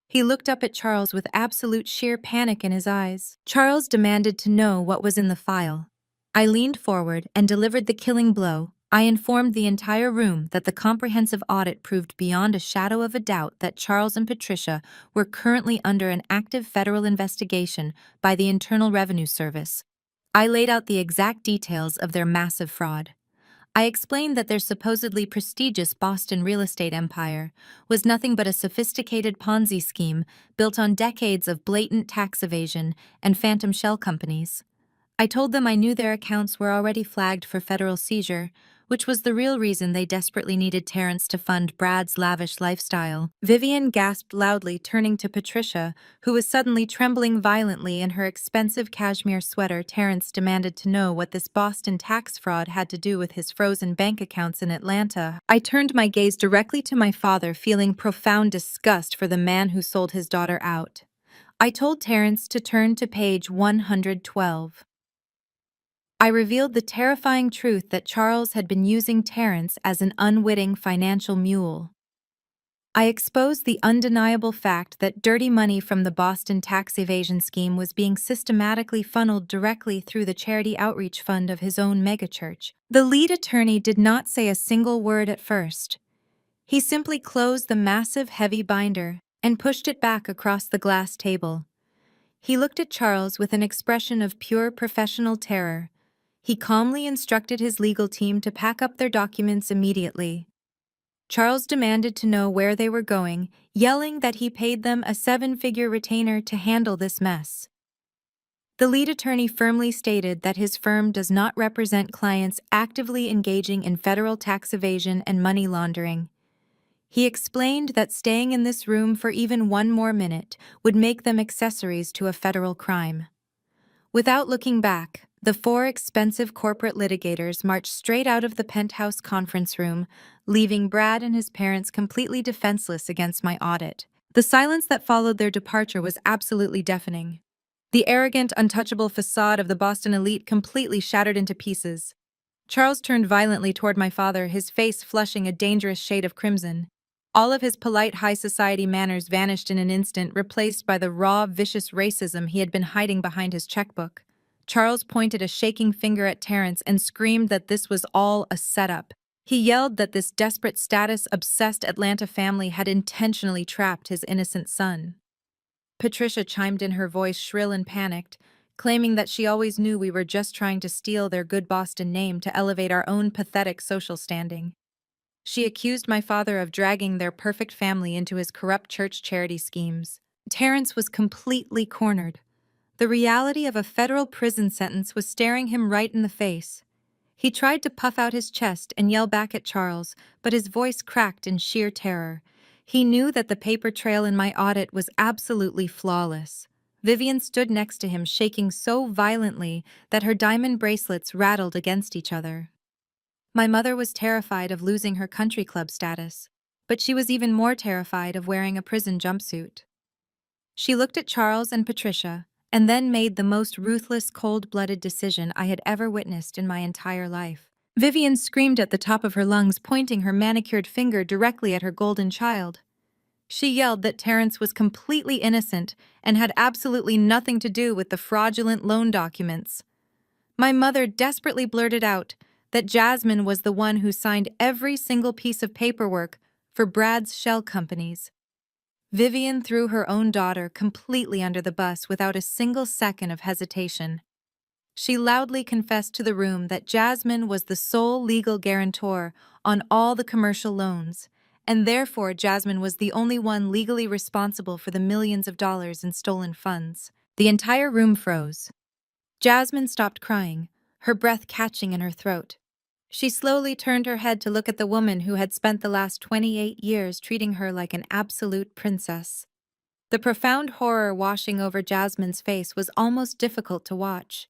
He looked up at Charles with absolute sheer panic in his eyes. Charles demanded to know what was in the file. I leaned forward and delivered the killing blow. I informed the entire room that the comprehensive audit proved beyond a shadow of a doubt that Charles and Patricia were currently under an active federal investigation by the Internal Revenue Service. I laid out the exact details of their massive fraud. I explained that their supposedly prestigious Boston real estate empire was nothing but a sophisticated Ponzi scheme built on decades of blatant tax evasion and phantom shell companies. I told them I knew their accounts were already flagged for federal seizure, which was the real reason they desperately needed Terrence to fund Brad's lavish lifestyle. Vivian gasped loudly, turning to Patricia, who was suddenly trembling violently in her expensive cashmere sweater. Terrence demanded to know what this Boston tax fraud had to do with his frozen bank accounts in Atlanta. I turned my gaze directly to my father, feeling profound disgust for the man who sold his daughter out. I told Terrence to turn to page 112. I revealed the terrifying truth that Charles had been using Terrence as an unwitting financial mule. I exposed the undeniable fact that dirty money from the Boston tax evasion scheme was being systematically funneled directly through the charity outreach fund of his own megachurch. The lead attorney did not say a single word at first. He simply closed the massive, heavy binder and pushed it back across the glass table. He looked at Charles with an expression of pure professional terror. He calmly instructed his legal team to pack up their documents immediately. Charles demanded to know where they were going, yelling that he paid them a 7-figure retainer to handle this mess. The lead attorney firmly stated that his firm does not represent clients actively engaging in federal tax evasion and money laundering. He explained that staying in this room for even one more minute would make them accessories to a federal crime. Without looking back, the 4 expensive corporate litigators marched straight out of the penthouse conference room, leaving Brad and his parents completely defenseless against my audit. The silence that followed their departure was absolutely deafening. The arrogant, untouchable facade of the Boston elite completely shattered into pieces. Charles turned violently toward my father, his face flushing a dangerous shade of crimson. All of his polite high society manners vanished in an instant, replaced by the raw, vicious racism he had been hiding behind his checkbook. Charles pointed a shaking finger at Terence and screamed that this was all a setup. He yelled that this desperate status-obsessed Atlanta family had intentionally trapped his innocent son. Patricia chimed in, her voice shrill and panicked, claiming that she always knew we were just trying to steal their good Boston name to elevate our own pathetic social standing. She accused my father of dragging their perfect family into his corrupt church charity schemes. Terence was completely cornered. The reality of a federal prison sentence was staring him right in the face. He tried to puff out his chest and yell back at Charles, but his voice cracked in sheer terror. He knew that the paper trail in my audit was absolutely flawless. Vivian stood next to him, shaking so violently that her diamond bracelets rattled against each other. My mother was terrified of losing her country club status, but she was even more terrified of wearing a prison jumpsuit. She looked at Charles and Patricia, and then made the most ruthless, cold-blooded decision I had ever witnessed in my entire life. Vivian screamed at the top of her lungs, pointing her manicured finger directly at her golden child. She yelled that Terence was completely innocent and had absolutely nothing to do with the fraudulent loan documents. My mother desperately blurted out that Jasmine was the one who signed every single piece of paperwork for Brad's shell companies. Vivian threw her own daughter completely under the bus without a single second of hesitation. She loudly confessed to the room that Jasmine was the sole legal guarantor on all the commercial loans, and therefore Jasmine was the only one legally responsible for the millions of dollars in stolen funds. The entire room froze. Jasmine stopped crying, her breath catching in her throat. She slowly turned her head to look at the woman who had spent the last 28 years treating her like an absolute princess. The profound horror washing over Jasmine's face was almost difficult to watch.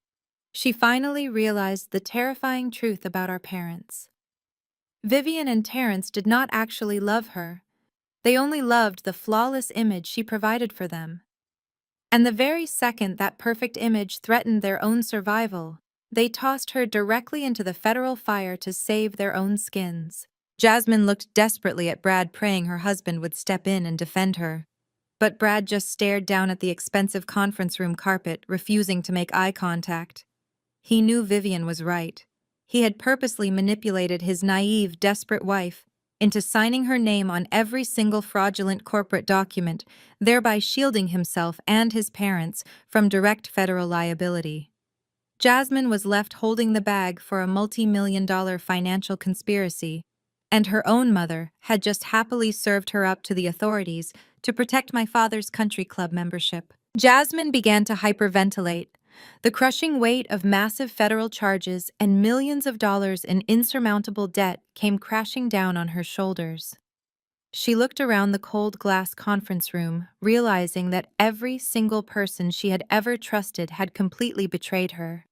She finally realized the terrifying truth about our parents. Vivian and Terence did not actually love her. They only loved the flawless image she provided for them. And the very second that perfect image threatened their own survival, they tossed her directly into the federal fire to save their own skins. Jasmine looked desperately at Brad, praying her husband would step in and defend her. But Brad just stared down at the expensive conference room carpet, refusing to make eye contact. He knew Vivian was right. He had purposely manipulated his naive, desperate wife into signing her name on every single fraudulent corporate document, thereby shielding himself and his parents from direct federal liability. Jasmine was left holding the bag for a multi-million-dollar financial conspiracy, and her own mother had just happily served her up to the authorities to protect my father's country club membership. Jasmine began to hyperventilate. The crushing weight of massive federal charges and millions of dollars in insurmountable debt came crashing down on her shoulders. She looked around the cold glass conference room, realizing that every single person she had ever trusted had completely betrayed her.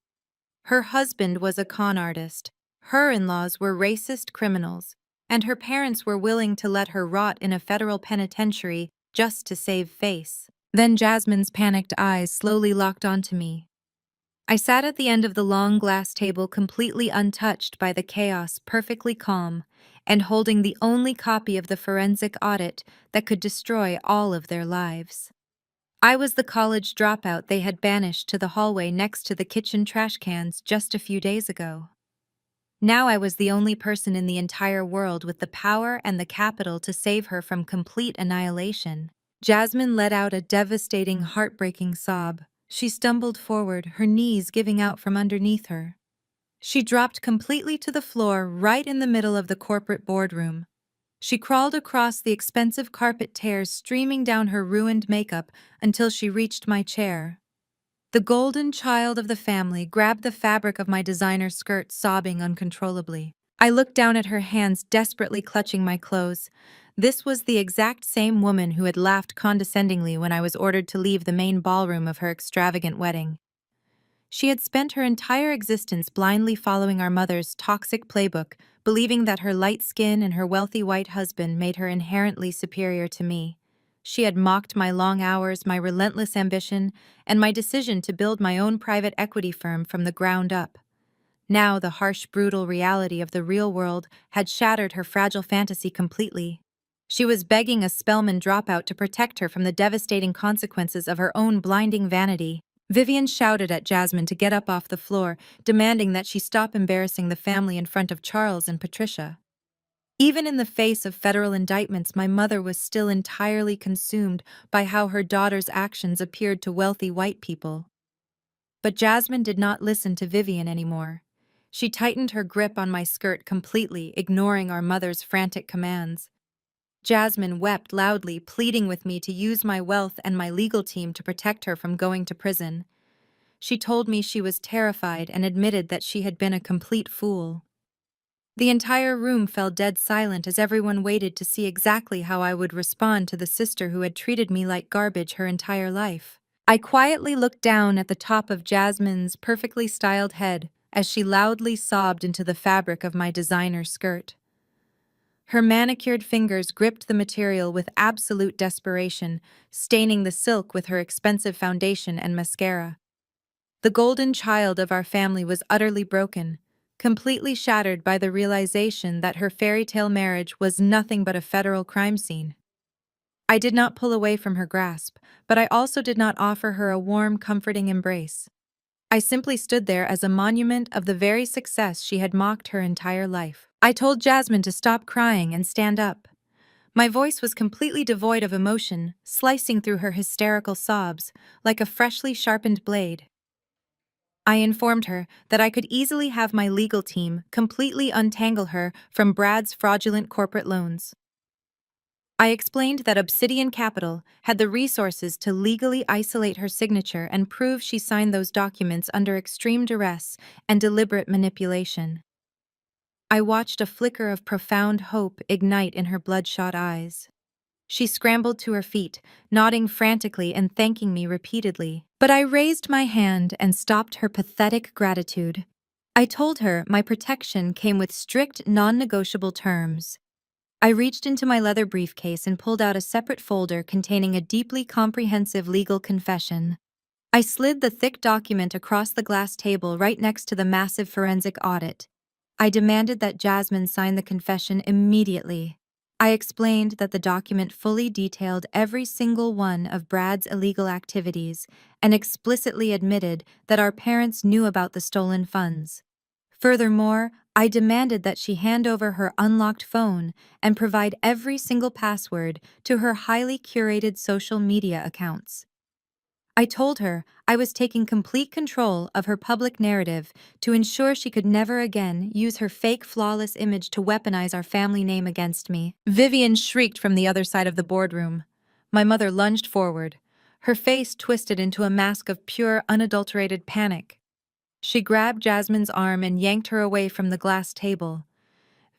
Her husband was a con artist, her in-laws were racist criminals, and her parents were willing to let her rot in a federal penitentiary just to save face. Then Jasmine's panicked eyes slowly locked onto me. I sat at the end of the long glass table, completely untouched by the chaos, perfectly calm, and holding the only copy of the forensic audit that could destroy all of their lives. I was the college dropout they had banished to the hallway next to the kitchen trash cans just a few days ago. Now I was the only person in the entire world with the power and the capital to save her from complete annihilation. Jasmine let out a devastating, heartbreaking sob. She stumbled forward, her knees giving out from underneath her. She dropped completely to the floor right in the middle of the corporate boardroom. She crawled across the expensive carpet, tears streaming down her ruined makeup until she reached my chair. The golden child of the family grabbed the fabric of my designer skirt, sobbing uncontrollably. I looked down at her hands, desperately clutching my clothes. This was the exact same woman who had laughed condescendingly when I was ordered to leave the main ballroom of her extravagant wedding. She had spent her entire existence blindly following our mother's toxic playbook, believing that her light skin and her wealthy white husband made her inherently superior to me. She had mocked my long hours, my relentless ambition, and my decision to build my own private equity firm from the ground up. Now the harsh, brutal reality of the real world had shattered her fragile fantasy completely. She was begging a Spelman dropout to protect her from the devastating consequences of her own blinding vanity. Vivian shouted at Jasmine to get up off the floor, demanding that she stop embarrassing the family in front of Charles and Patricia. Even in the face of federal indictments, my mother was still entirely consumed by how her daughter's actions appeared to wealthy white people. But Jasmine did not listen to Vivian anymore. She tightened her grip on my skirt completely, ignoring our mother's frantic commands. Jasmine wept loudly, pleading with me to use my wealth and my legal team to protect her from going to prison. She told me she was terrified and admitted that she had been a complete fool. The entire room fell dead silent as everyone waited to see exactly how I would respond to the sister who had treated me like garbage her entire life. I quietly looked down at the top of Jasmine's perfectly styled head as she loudly sobbed into the fabric of my designer skirt. Her manicured fingers gripped the material with absolute desperation, staining the silk with her expensive foundation and mascara. The golden child of our family was utterly broken, completely shattered by the realization that her fairy tale marriage was nothing but a federal crime scene. I did not pull away from her grasp, but I also did not offer her a warm, comforting embrace. I simply stood there as a monument of the very success she had mocked her entire life. I told Jasmine to stop crying and stand up. My voice was completely devoid of emotion, slicing through her hysterical sobs like a freshly sharpened blade. I informed her that I could easily have my legal team completely untangle her from Brad's fraudulent corporate loans. I explained that Obsidian Capital had the resources to legally isolate her signature and prove she signed those documents under extreme duress and deliberate manipulation. I watched a flicker of profound hope ignite in her bloodshot eyes. She scrambled to her feet, nodding frantically and thanking me repeatedly. But I raised my hand and stopped her pathetic gratitude. I told her my protection came with strict, non-negotiable terms. I reached into my leather briefcase and pulled out a separate folder containing a deeply comprehensive legal confession. I slid the thick document across the glass table right next to the massive forensic audit. I demanded that Jasmine sign the confession immediately. I explained that the document fully detailed every single one of Brad's illegal activities and explicitly admitted that our parents knew about the stolen funds. Furthermore, I demanded that she hand over her unlocked phone and provide every single password to her highly curated social media accounts. I told her I was taking complete control of her public narrative to ensure she could never again use her fake, flawless image to weaponize our family name against me. Vivian shrieked from the other side of the boardroom. My mother lunged forward, her face twisted into a mask of pure, unadulterated panic. She grabbed Jasmine's arm and yanked her away from the glass table.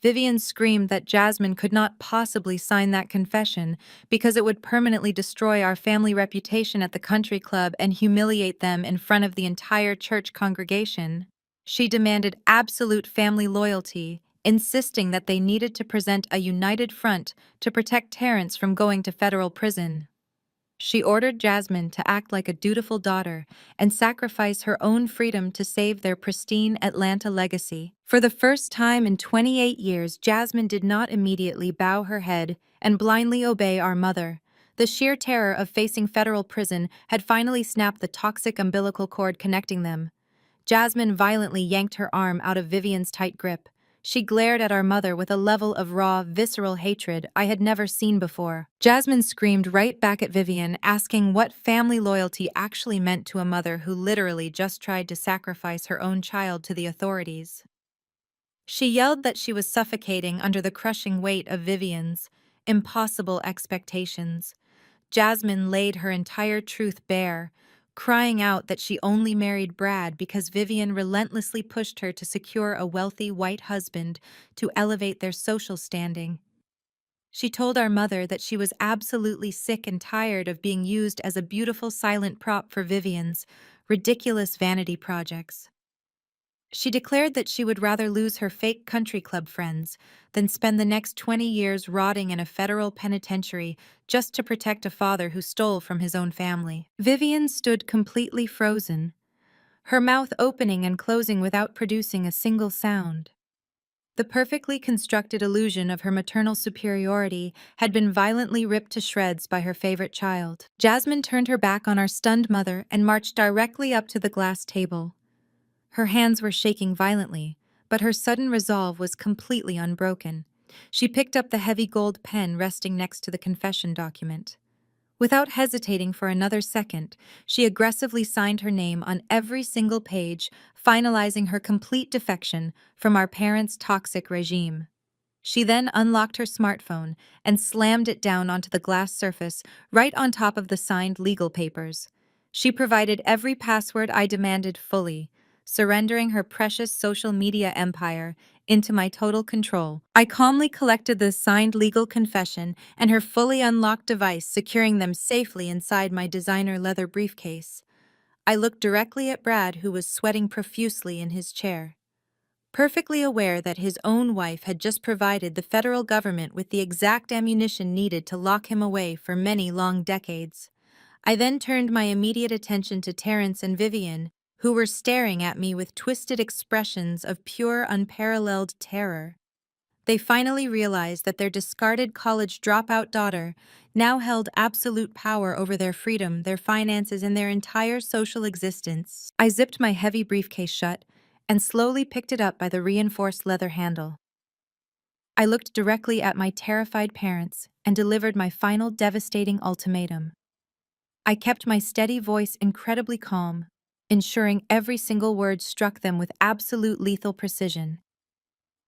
Vivian screamed that Jasmine could not possibly sign that confession because it would permanently destroy our family reputation at the country club and humiliate them in front of the entire church congregation. She demanded absolute family loyalty, insisting that they needed to present a united front to protect Terrence from going to federal prison. She ordered Jasmine to act like a dutiful daughter and sacrifice her own freedom to save their pristine Atlanta legacy. For the first time in 28 years, Jasmine did not immediately bow her head and blindly obey our mother. The sheer terror of facing federal prison had finally snapped the toxic umbilical cord connecting them. Jasmine violently yanked her arm out of Vivian's tight grip. She glared at our mother with a level of raw, visceral hatred I had never seen before. Jasmine screamed right back at Vivian, asking what family loyalty actually meant to a mother who literally just tried to sacrifice her own child to the authorities. She yelled that she was suffocating under the crushing weight of Vivian's impossible expectations. Jasmine laid her entire truth bare, crying out that she only married Brad because Vivian relentlessly pushed her to secure a wealthy white husband to elevate their social standing. She told our mother that she was absolutely sick and tired of being used as a beautiful silent prop for Vivian's ridiculous vanity projects. She declared that she would rather lose her fake country club friends than spend the next 20 years rotting in a federal penitentiary just to protect a father who stole from his own family. Vivian stood completely frozen, her mouth opening and closing without producing a single sound. The perfectly constructed illusion of her maternal superiority had been violently ripped to shreds by her favorite child. Jasmine turned her back on our stunned mother and marched directly up to the glass table. Her hands were shaking violently, but her sudden resolve was completely unbroken. She picked up the heavy gold pen resting next to the confession document. Without hesitating for another second, she aggressively signed her name on every single page, finalizing her complete defection from our parents' toxic regime. She then unlocked her smartphone and slammed it down onto the glass surface right on top of the signed legal papers. She provided every password I demanded fully, surrendering her precious social media empire into my total control. I calmly collected the signed legal confession and her fully unlocked device, securing them safely inside my designer leather briefcase. I looked directly at Brad, who was sweating profusely in his chair. Perfectly aware that his own wife had just provided the federal government with the exact ammunition needed to lock him away for many long decades. I then turned my immediate attention to Terrence and Vivian, who were staring at me with twisted expressions of pure, unparalleled terror. They finally realized that their discarded college dropout daughter now held absolute power over their freedom, their finances, and their entire social existence. I zipped my heavy briefcase shut and slowly picked it up by the reinforced leather handle. I looked directly at my terrified parents and delivered my final devastating ultimatum. I kept my steady voice incredibly calm, ensuring every single word struck them with absolute lethal precision.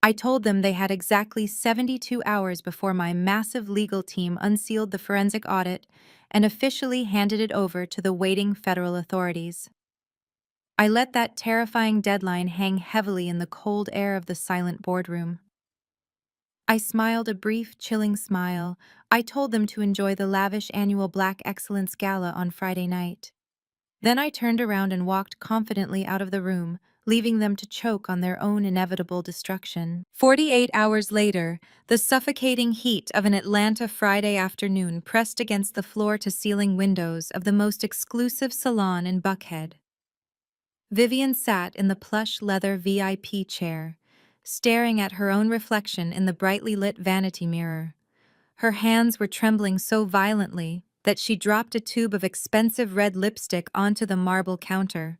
I told them they had exactly 72 hours before my massive legal team unsealed the forensic audit and officially handed it over to the waiting federal authorities. I let that terrifying deadline hang heavily in the cold air of the silent boardroom. I smiled a brief, chilling smile. I told them to enjoy the lavish annual Black Excellence Gala on Friday night. Then I turned around and walked confidently out of the room, leaving them to choke on their own inevitable destruction. 48 hours later, the suffocating heat of an Atlanta Friday afternoon pressed against the floor-to-ceiling windows of the most exclusive salon in Buckhead. Vivian sat in the plush leather VIP chair, staring at her own reflection in the brightly lit vanity mirror. Her hands were trembling so violently that she dropped a tube of expensive red lipstick onto the marble counter.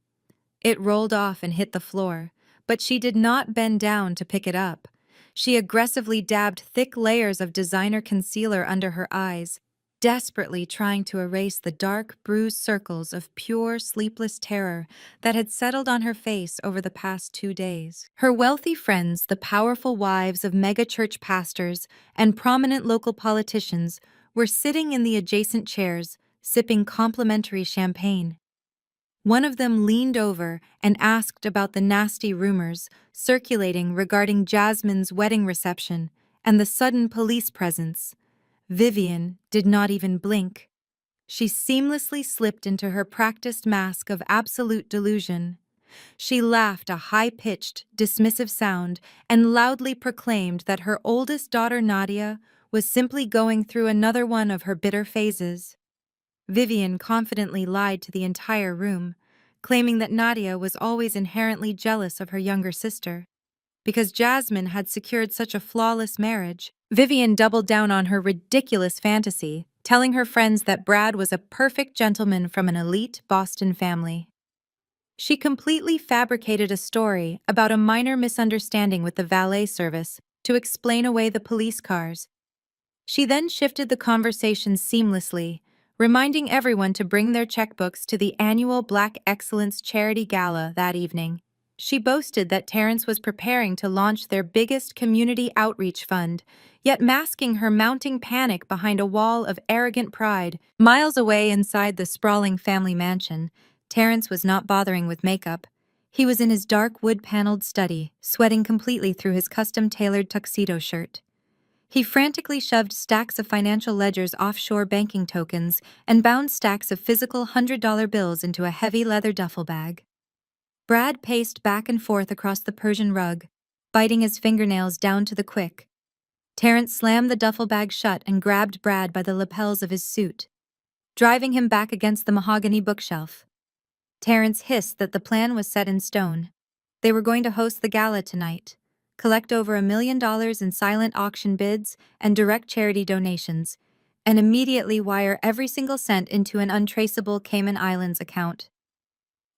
It rolled off and hit the floor, but she did not bend down to pick it up. She aggressively dabbed thick layers of designer concealer under her eyes, desperately trying to erase the dark, bruised circles of pure, sleepless terror that had settled on her face over the past 2 days. Her wealthy friends, the powerful wives of mega-church pastors and prominent local politicians, were sitting in the adjacent chairs, sipping complimentary champagne. One of them leaned over and asked about the nasty rumors circulating regarding Jasmine's wedding reception and the sudden police presence. Vivian did not even blink. She seamlessly slipped into her practiced mask of absolute delusion. She laughed a high-pitched, dismissive sound and loudly proclaimed that her oldest daughter Nadia was simply going through another one of her bitter phases. Vivian confidently lied to the entire room, claiming that Nadia was always inherently jealous of her younger sister. Because Jasmine had secured such a flawless marriage, Vivian doubled down on her ridiculous fantasy, telling her friends that Brad was a perfect gentleman from an elite Boston family. She completely fabricated a story about a minor misunderstanding with the valet service to explain away the police cars. She then shifted the conversation seamlessly, reminding everyone to bring their checkbooks to the annual Black Excellence Charity Gala that evening. She boasted that Terrence was preparing to launch their biggest community outreach fund, yet masking her mounting panic behind a wall of arrogant pride. Miles away inside the sprawling family mansion, Terrence was not bothering with makeup. He was in his dark wood-paneled study, sweating completely through his custom-tailored tuxedo shirt. He frantically shoved stacks of financial ledgers, offshore banking tokens, and bound stacks of physical $100 bills into a heavy leather duffel bag. Brad paced back and forth across the Persian rug, biting his fingernails down to the quick. Terrence slammed the duffel bag shut and grabbed Brad by the lapels of his suit, driving him back against the mahogany bookshelf. Terrence hissed that the plan was set in stone. They were going to host the gala tonight, collect over $1 million in silent auction bids and direct charity donations, and immediately wire every single cent into an untraceable Cayman Islands account.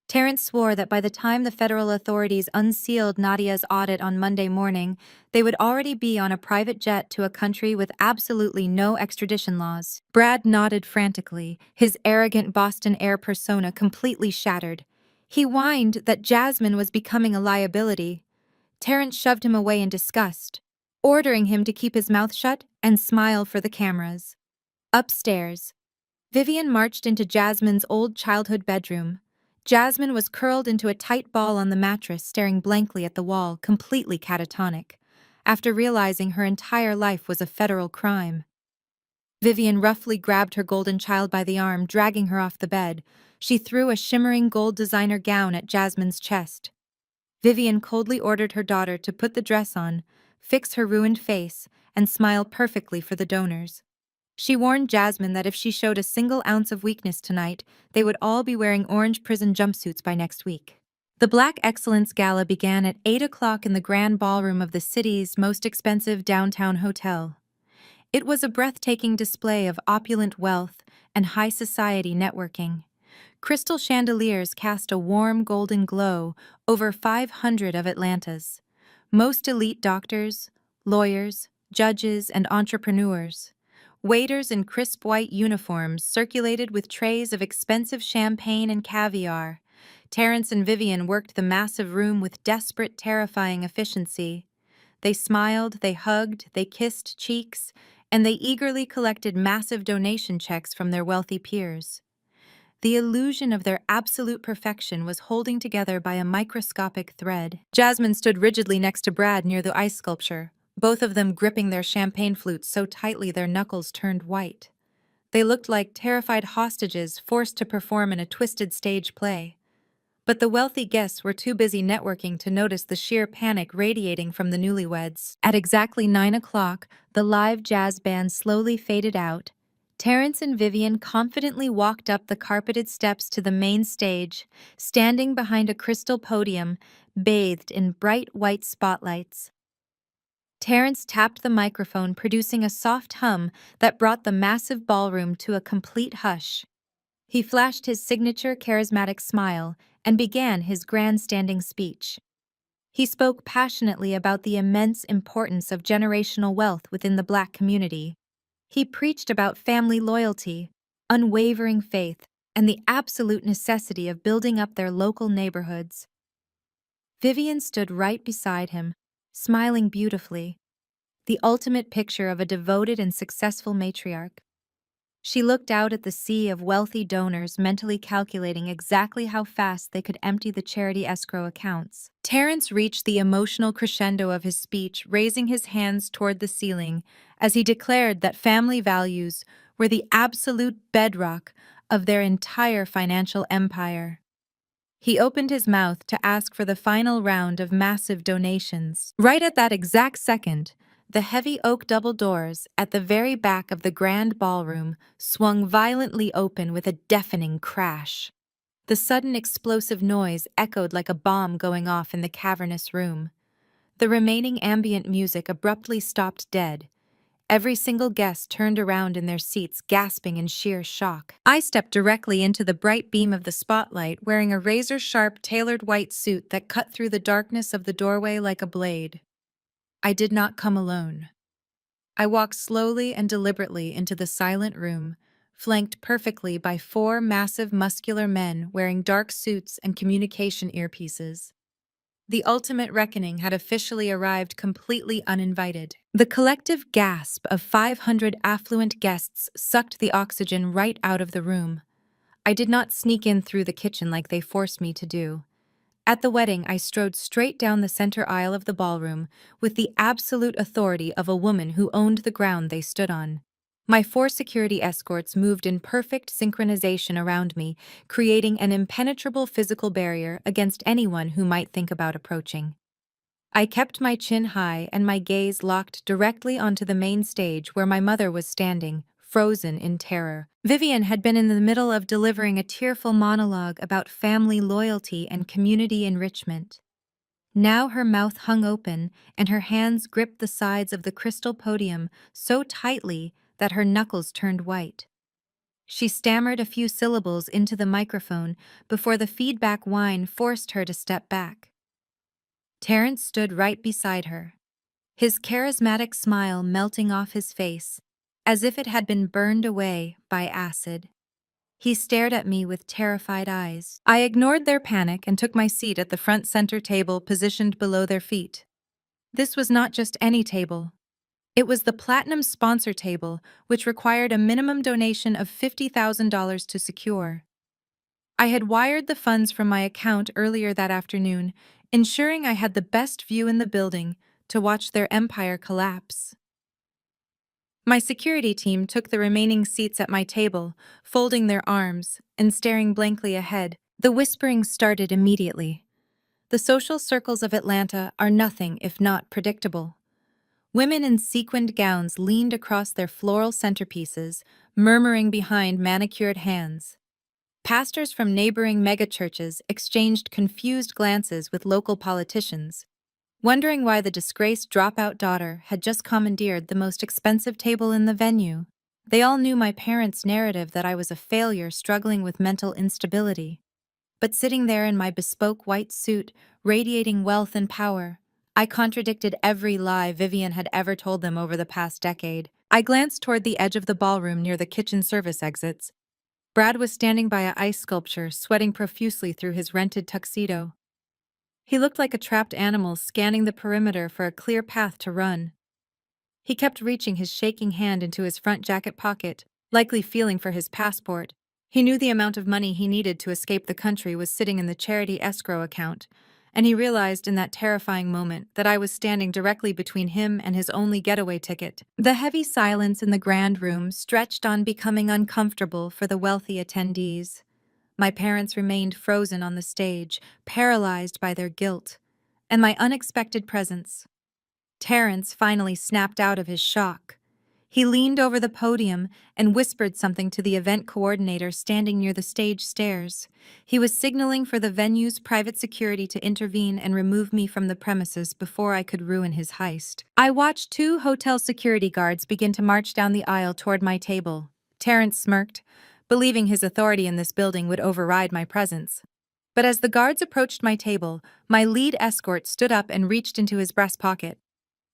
Terrence swore that by the time the federal authorities unsealed Nadia's audit on Monday morning, they would already be on a private jet to a country with absolutely no extradition laws. Brad nodded frantically, his arrogant Boston air persona completely shattered. He whined that Jasmine was becoming a liability. Terrence shoved him away in disgust, ordering him to keep his mouth shut and smile for the cameras. Upstairs, Vivian marched into Jasmine's old childhood bedroom. Jasmine was curled into a tight ball on the mattress, staring blankly at the wall, completely catatonic, after realizing her entire life was a federal crime. Vivian roughly grabbed her golden child by the arm, dragging her off the bed. She threw a shimmering gold designer gown at Jasmine's chest. Vivian coldly ordered her daughter to put the dress on, fix her ruined face, and smile perfectly for the donors. She warned Jasmine that if she showed a single ounce of weakness tonight, they would all be wearing orange prison jumpsuits by next week. The Black Excellence Gala began at 8 o'clock in the grand ballroom of the city's most expensive downtown hotel. It was a breathtaking display of opulent wealth and high society networking. Crystal chandeliers cast a warm golden glow over 500 of Atlanta's most elite doctors, lawyers, judges, and entrepreneurs. Waiters in crisp white uniforms circulated with trays of expensive champagne and caviar. Terrence and Vivian worked the massive room with desperate, terrifying efficiency. They smiled, they hugged, they kissed cheeks, and they eagerly collected massive donation checks from their wealthy peers. The illusion of their absolute perfection was holding together by a microscopic thread. Jasmine stood rigidly next to Brad near the ice sculpture, both of them gripping their champagne flutes so tightly their knuckles turned white. They looked like terrified hostages forced to perform in a twisted stage play. But the wealthy guests were too busy networking to notice the sheer panic radiating from the newlyweds. At exactly 9 o'clock, the live jazz band slowly faded out. Terrence and Vivian confidently walked up the carpeted steps to the main stage, standing behind a crystal podium bathed in bright white spotlights. Terrence tapped the microphone, producing a soft hum that brought the massive ballroom to a complete hush. He flashed his signature charismatic smile and began his grandstanding speech. He spoke passionately about the immense importance of generational wealth within the Black community. He preached about family loyalty, unwavering faith, and the absolute necessity of building up their local neighborhoods. Vivian stood right beside him, smiling beautifully, the ultimate picture of a devoted and successful matriarch. She looked out at the sea of wealthy donors, mentally calculating exactly how fast they could empty the charity escrow accounts. Terrence reached the emotional crescendo of his speech, raising his hands toward the ceiling as he declared that family values were the absolute bedrock of their entire financial empire. He opened his mouth to ask for the final round of massive donations. Right at that exact second, the heavy oak double doors at the very back of the grand ballroom swung violently open with a deafening crash. The sudden explosive noise echoed like a bomb going off in the cavernous room. The remaining ambient music abruptly stopped dead. Every single guest turned around in their seats, gasping in sheer shock. I stepped directly into the bright beam of the spotlight, wearing a razor-sharp, tailored white suit that cut through the darkness of the doorway like a blade. I did not come alone. I walked slowly and deliberately into the silent room, flanked perfectly by 4 massive muscular men wearing dark suits and communication earpieces. The ultimate reckoning had officially arrived completely uninvited. The collective gasp of 500 affluent guests sucked the oxygen right out of the room. I did not sneak in through the kitchen like they forced me to do. At the wedding, I strode straight down the center aisle of the ballroom with the absolute authority of a woman who owned the ground they stood on. My 4 security escorts moved in perfect synchronization around me, creating an impenetrable physical barrier against anyone who might think about approaching. I kept my chin high and my gaze locked directly onto the main stage where my mother was standing, frozen in terror. Vivian had been in the middle of delivering a tearful monologue about family loyalty and community enrichment. Now her mouth hung open, and her hands gripped the sides of the crystal podium so tightly that her knuckles turned white. She stammered a few syllables into the microphone before the feedback whine forced her to step back. Terrence stood right beside her, his charismatic smile melting off his face, as if it had been burned away by acid. He stared at me with terrified eyes. I ignored their panic and took my seat at the front center table positioned below their feet. This was not just any table. It was the Platinum Sponsor Table, which required a minimum donation of $50,000 to secure. I had wired the funds from my account earlier that afternoon, ensuring I had the best view in the building to watch their empire collapse. My security team took the remaining seats at my table, folding their arms and staring blankly ahead. The whispering started immediately. The social circles of Atlanta are nothing if not predictable. Women in sequined gowns leaned across their floral centerpieces, murmuring behind manicured hands. Pastors from neighboring megachurches exchanged confused glances with local politicians, wondering why the disgraced dropout daughter had just commandeered the most expensive table in the venue. They all knew my parents' narrative that I was a failure struggling with mental instability. But sitting there in my bespoke white suit, radiating wealth and power, I contradicted every lie Vivian had ever told them over the past decade. I glanced toward the edge of the ballroom near the kitchen service exits. Brad was standing by a ice sculpture, sweating profusely through his rented tuxedo. He looked like a trapped animal scanning the perimeter for a clear path to run. He kept reaching his shaking hand into his front jacket pocket, likely feeling for his passport. He knew the amount of money he needed to escape the country was sitting in the charity escrow account, and he realized in that terrifying moment that I was standing directly between him and his only getaway ticket. The heavy silence in the grand room stretched on, becoming uncomfortable for the wealthy attendees. My parents remained frozen on the stage, paralyzed by their guilt and my unexpected presence. Terrence finally snapped out of his shock. He leaned over the podium and whispered something to the event coordinator standing near the stage stairs. He was signaling for the venue's private security to intervene and remove me from the premises before I could ruin his heist. I watched two hotel security guards begin to march down the aisle toward my table. Terrence smirked, believing his authority in this building would override my presence. But as the guards approached my table, my lead escort stood up and reached into his breast pocket.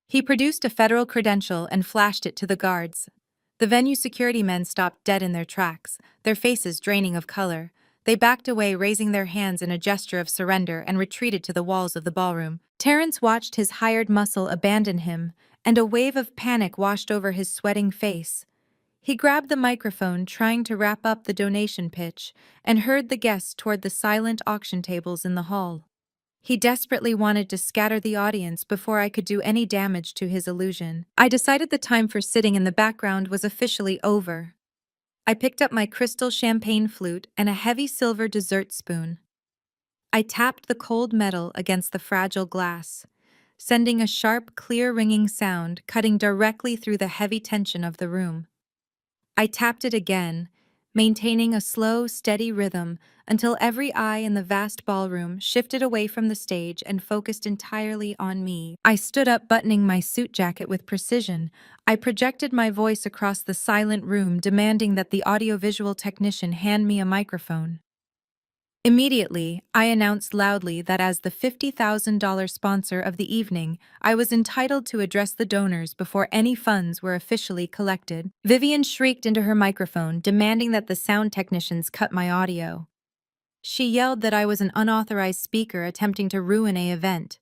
He produced a federal credential and flashed it to the guards. The venue security men stopped dead in their tracks, their faces draining of color. They backed away, raising their hands in a gesture of surrender, and retreated to the walls of the ballroom. Terrence watched his hired muscle abandon him, and a wave of panic washed over his sweating face. He grabbed the microphone, trying to wrap up the donation pitch, and hurried the guests toward the silent auction tables in the hall. He desperately wanted to scatter the audience before I could do any damage to his illusion. I decided the time for sitting in the background was officially over. I picked up my crystal champagne flute and a heavy silver dessert spoon. I tapped the cold metal against the fragile glass, sending a sharp, clear ringing sound cutting directly through the heavy tension of the room. I tapped it again, maintaining a slow, steady rhythm until every eye in the vast ballroom shifted away from the stage and focused entirely on me. I stood up, buttoning my suit jacket with precision. I projected my voice across the silent room, demanding that the audiovisual technician hand me a microphone. Immediately, I announced loudly that as the $50,000 sponsor of the evening, I was entitled to address the donors before any funds were officially collected. Vivian shrieked into her microphone, demanding that the sound technicians cut my audio. She yelled that I was an unauthorized speaker attempting to ruin an event.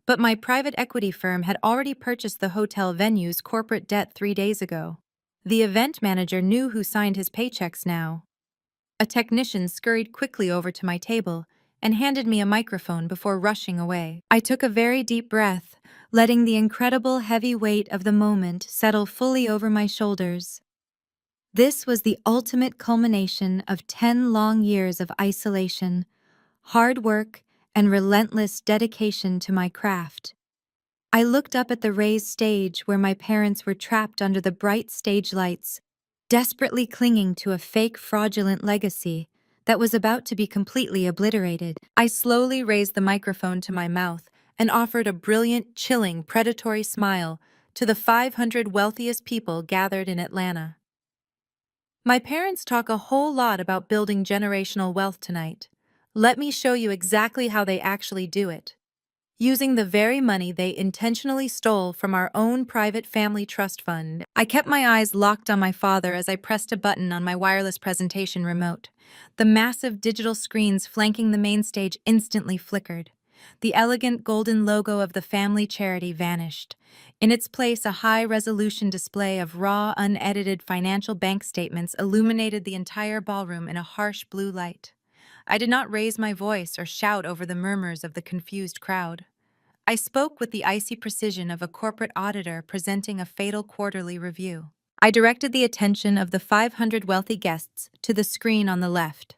But my private equity firm had already purchased the hotel venue's corporate debt 3 days ago. The event manager knew who signed his paychecks now. A technician scurried quickly over to my table and handed me a microphone before rushing away. I took a very deep breath, letting the incredible heavy weight of the moment settle fully over my shoulders. This was the ultimate culmination of 10 long years of isolation, hard work, and relentless dedication to my craft. I looked up at the raised stage where my parents were trapped under the bright stage lights, desperately clinging to a fake, fraudulent legacy that was about to be completely obliterated. I slowly raised the microphone to my mouth and offered a brilliant, chilling, predatory smile to the 500 wealthiest people gathered in Atlanta. My parents talk a whole lot about building generational wealth tonight. Let me show you exactly how they actually do it. Using the very money they intentionally stole from our own private family trust fund. I kept my eyes locked on my father as I pressed a button on my wireless presentation remote. The massive digital screens flanking the main stage instantly flickered. The elegant golden logo of the family charity vanished. In its place, a high-resolution display of raw, unedited financial bank statements illuminated the entire ballroom in a harsh blue light. I did not raise my voice or shout over the murmurs of the confused crowd. I spoke with the icy precision of a corporate auditor presenting a fatal quarterly review. I directed the attention of the 500 wealthy guests to the screen on the left.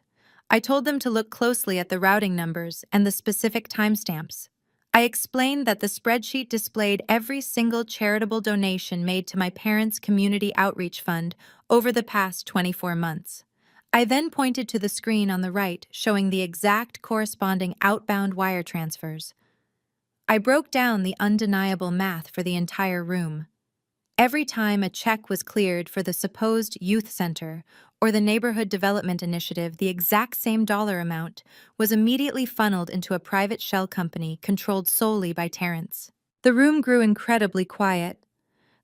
I told them to look closely at the routing numbers and the specific timestamps. I explained that the spreadsheet displayed every single charitable donation made to my parents' community outreach fund over the past 24 months. I then pointed to the screen on the right showing the exact corresponding outbound wire transfers. I broke down the undeniable math for the entire room. Every time a check was cleared for the supposed youth center or the neighborhood development initiative, the exact same dollar amount was immediately funneled into a private shell company controlled solely by Terrence. The room grew incredibly quiet.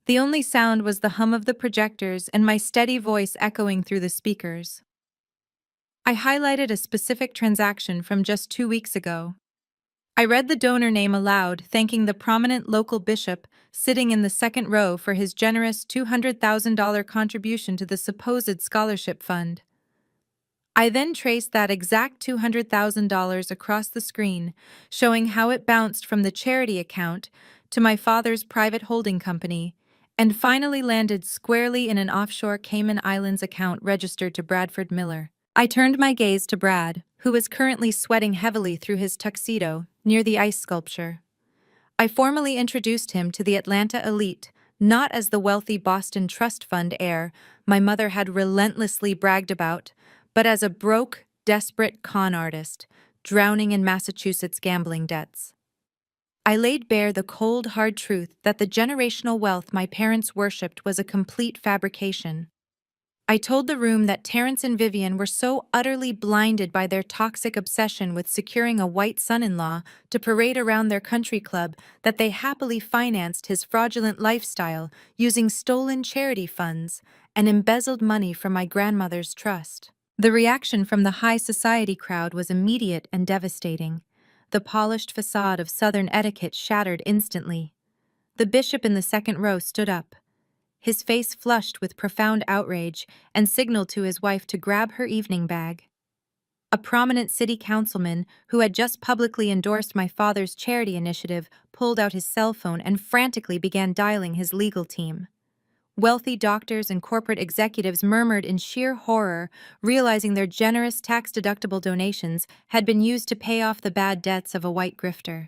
The only sound was the hum of the projectors and my steady voice echoing through the speakers. I highlighted a specific transaction from just 2 weeks ago. I read the donor name aloud, thanking the prominent local bishop sitting in the second row for his generous $200,000 contribution to the supposed scholarship fund. I then traced that exact $200,000 across the screen, showing how it bounced from the charity account to my father's private holding company, and finally landed squarely in an offshore Cayman Islands account registered to Bradford Miller. I turned my gaze to Brad, who was currently sweating heavily through his tuxedo near the ice sculpture. I formally introduced him to the Atlanta elite, not as the wealthy Boston Trust Fund heir my mother had relentlessly bragged about, but as a broke, desperate con artist, drowning in Massachusetts gambling debts. I laid bare the cold, hard truth that the generational wealth my parents worshipped was a complete fabrication. I told the room that Terrence and Vivian were so utterly blinded by their toxic obsession with securing a white son-in-law to parade around their country club that they happily financed his fraudulent lifestyle using stolen charity funds and embezzled money from my grandmother's trust. The reaction from the high society crowd was immediate and devastating. The polished facade of Southern etiquette shattered instantly. The bishop in the second row stood up, his face flushed with profound outrage, and signaled to his wife to grab her evening bag. A prominent city councilman who had just publicly endorsed my father's charity initiative pulled out his cell phone and frantically began dialing his legal team. Wealthy doctors and corporate executives murmured in sheer horror, realizing their generous tax-deductible donations had been used to pay off the bad debts of a white grifter.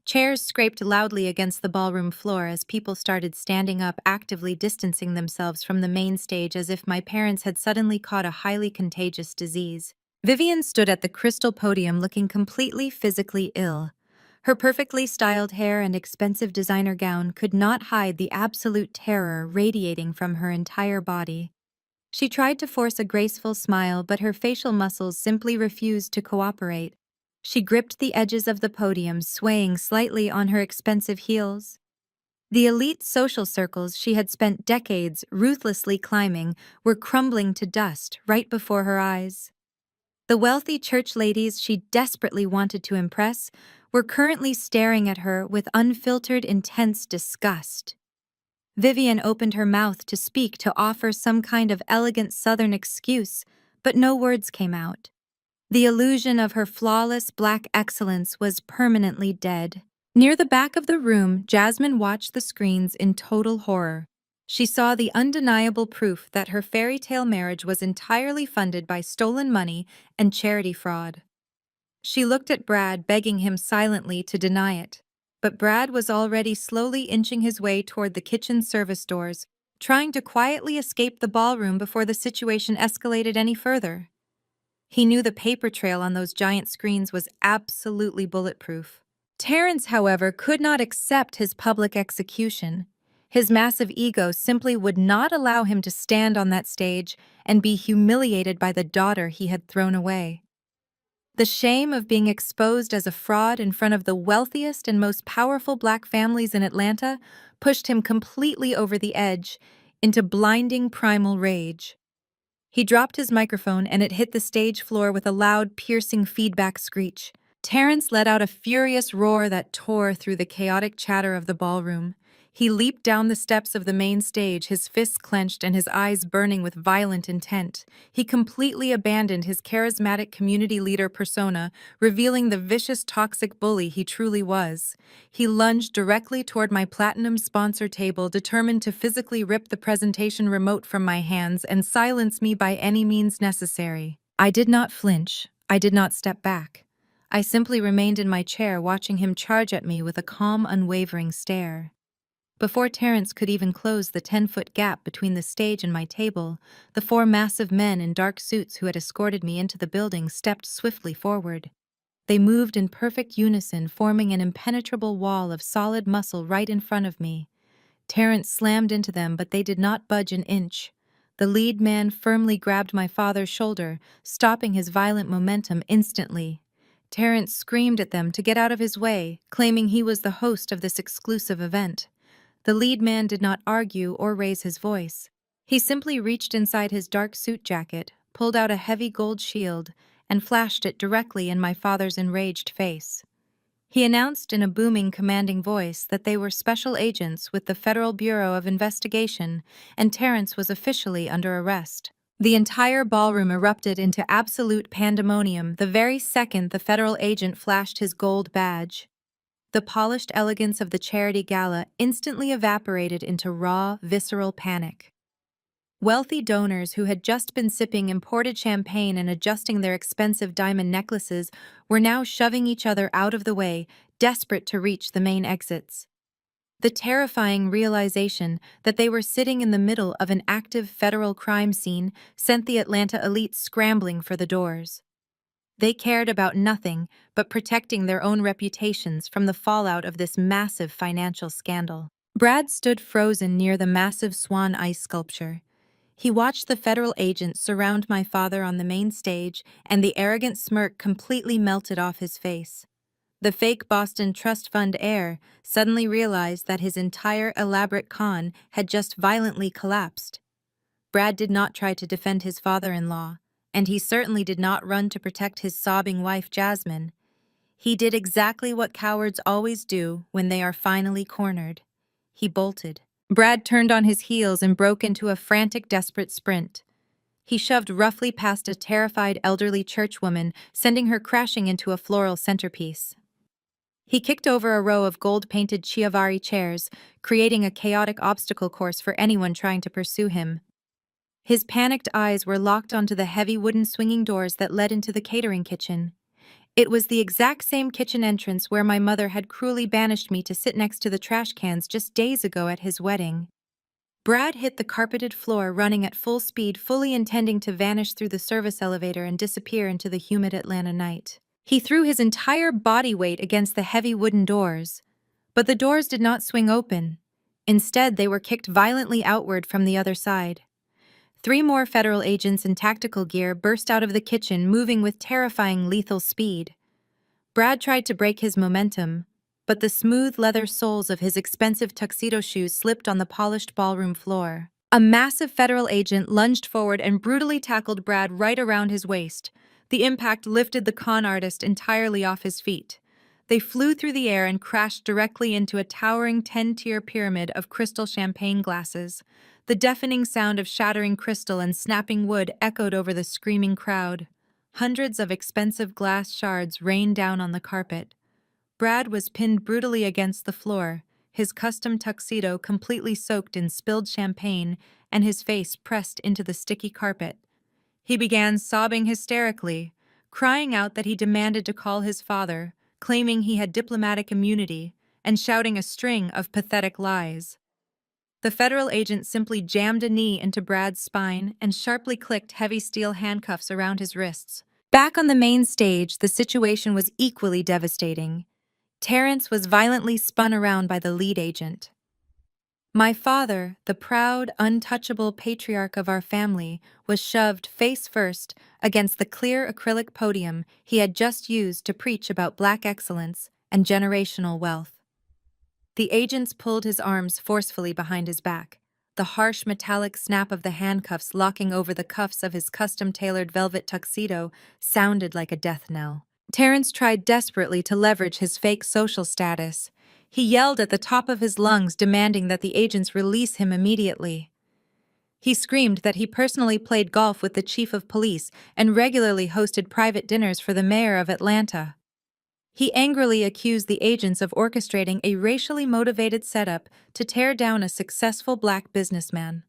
Chairs scraped loudly against the ballroom floor as people started standing up, actively distancing themselves from the main stage as if my parents had suddenly caught a highly contagious disease. Vivian stood at the crystal podium looking completely physically ill. Her perfectly styled hair and expensive designer gown could not hide the absolute terror radiating from her entire body. She tried to force a graceful smile, but her facial muscles simply refused to cooperate. She gripped the edges of the podium, swaying slightly on her expensive heels. The elite social circles she had spent decades ruthlessly climbing were crumbling to dust right before her eyes. The wealthy church ladies she desperately wanted to impress were currently staring at her with unfiltered, intense disgust. Vivian opened her mouth to speak, to offer some kind of elegant Southern excuse, but no words came out. The illusion of her flawless black excellence was permanently dead. Near the back of the room, Jasmine watched the screens in total horror. She saw the undeniable proof that her fairy tale marriage was entirely funded by stolen money and charity fraud. She looked at Brad, begging him silently to deny it. But Brad was already slowly inching his way toward the kitchen service doors, trying to quietly escape the ballroom before the situation escalated any further. He knew the paper trail on those giant screens was absolutely bulletproof. Terrence, however, could not accept his public execution. His massive ego simply would not allow him to stand on that stage and be humiliated by the daughter he had thrown away. The shame of being exposed as a fraud in front of the wealthiest and most powerful black families in Atlanta pushed him completely over the edge into blinding primal rage. He dropped his microphone and it hit the stage floor with a loud, piercing feedback screech. Terrence let out a furious roar that tore through the chaotic chatter of the ballroom. He leaped down the steps of the main stage, his fists clenched and his eyes burning with violent intent. He completely abandoned his charismatic community leader persona, revealing the vicious, toxic bully he truly was. He lunged directly toward my platinum sponsor table, determined to physically rip the presentation remote from my hands and silence me by any means necessary. I did not flinch. I did not step back. I simply remained in my chair, watching him charge at me with a calm, unwavering stare. Before Terrence could even close the 10-foot gap between the stage and my table, the four massive men in dark suits who had escorted me into the building stepped swiftly forward. They moved in perfect unison, forming an impenetrable wall of solid muscle right in front of me. Terrence slammed into them, but they did not budge an inch. The lead man firmly grabbed my father's shoulder, stopping his violent momentum instantly. Terrence screamed at them to get out of his way, claiming he was the host of this exclusive event. The lead man did not argue or raise his voice. He simply reached inside his dark suit jacket, pulled out a heavy gold shield, and flashed it directly in my father's enraged face. He announced in a booming, commanding voice that they were special agents with the Federal Bureau of Investigation, and Terrence was officially under arrest. The entire ballroom erupted into absolute pandemonium the very second the federal agent flashed his gold badge. The polished elegance of the charity gala instantly evaporated into raw, visceral panic. Wealthy donors who had just been sipping imported champagne and adjusting their expensive diamond necklaces were now shoving each other out of the way, desperate to reach the main exits. The terrifying realization that they were sitting in the middle of an active federal crime scene sent the Atlanta elite scrambling for the doors. They cared about nothing but protecting their own reputations from the fallout of this massive financial scandal. Brad stood frozen near the massive swan ice sculpture. He watched the federal agents surround my father on the main stage, and the arrogant smirk completely melted off his face. The fake Boston Trust Fund heir suddenly realized that his entire elaborate con had just violently collapsed. Brad did not try to defend his father-in-law, and he certainly did not run to protect his sobbing wife Jasmine. He did exactly what cowards always do when they are finally cornered. He bolted. Brad turned on his heels and broke into a frantic, desperate sprint. He shoved roughly past a terrified elderly churchwoman, sending her crashing into a floral centerpiece. He kicked over a row of gold-painted Chiavari chairs, creating a chaotic obstacle course for anyone trying to pursue him. His panicked eyes were locked onto the heavy wooden swinging doors that led into the catering kitchen. It was the exact same kitchen entrance where my mother had cruelly banished me to sit next to the trash cans just days ago at his wedding. Brad hit the carpeted floor, running at full speed, fully intending to vanish through the service elevator and disappear into the humid Atlanta night. He threw his entire body weight against the heavy wooden doors, but the doors did not swing open. Instead, they were kicked violently outward from the other side. 3 more federal agents in tactical gear burst out of the kitchen, moving with terrifying, lethal speed. Brad tried to break his momentum, but the smooth leather soles of his expensive tuxedo shoes slipped on the polished ballroom floor. A massive federal agent lunged forward and brutally tackled Brad right around his waist. The impact lifted the con artist entirely off his feet. They flew through the air and crashed directly into a towering 10-tier pyramid of crystal champagne glasses. The deafening sound of shattering crystal and snapping wood echoed over the screaming crowd. Hundreds of expensive glass shards rained down on the carpet. Brad was pinned brutally against the floor, his custom tuxedo completely soaked in spilled champagne and his face pressed into the sticky carpet. He began sobbing hysterically, crying out that he demanded to call his father, claiming he had diplomatic immunity, and shouting a string of pathetic lies. The federal agent simply jammed a knee into Brad's spine and sharply clicked heavy steel handcuffs around his wrists. Back on the main stage, the situation was equally devastating. Terrence was violently spun around by the lead agent. My father, the proud, untouchable patriarch of our family, was shoved face first against the clear acrylic podium he had just used to preach about black excellence and generational wealth. The agents pulled his arms forcefully behind his back, the harsh metallic snap of the handcuffs locking over the cuffs of his custom-tailored velvet tuxedo sounded like a death knell. Terrence tried desperately to leverage his fake social status. He yelled at the top of his lungs, demanding that the agents release him immediately. He screamed that he personally played golf with the chief of police and regularly hosted private dinners for the mayor of Atlanta. He angrily accused the agents of orchestrating a racially motivated setup to tear down a successful black businessman.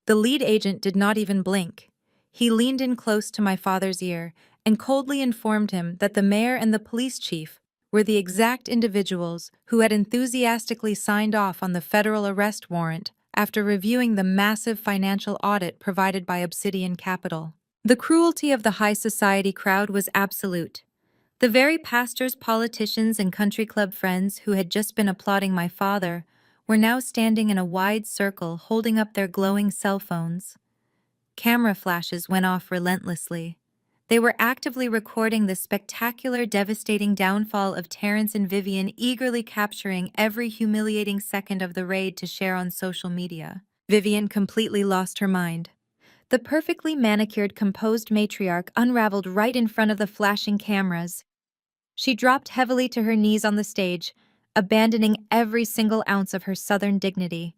The lead agent did not even blink. He leaned in close to my father's ear and coldly informed him that the mayor and the police chief were the exact individuals who had enthusiastically signed off on the federal arrest warrant after reviewing the massive financial audit provided by Obsidian Capital. The cruelty of the high society crowd was absolute. The very pastors, politicians, and country club friends who had just been applauding my father were now standing in a wide circle holding up their glowing cell phones. Camera flashes went off relentlessly. They were actively recording the spectacular, devastating downfall of Terrence and Vivian, eagerly capturing every humiliating second of the raid to share on social media. Vivian completely lost her mind. The perfectly manicured, composed matriarch unraveled right in front of the flashing cameras. She dropped heavily to her knees on the stage, abandoning every single ounce of her Southern dignity.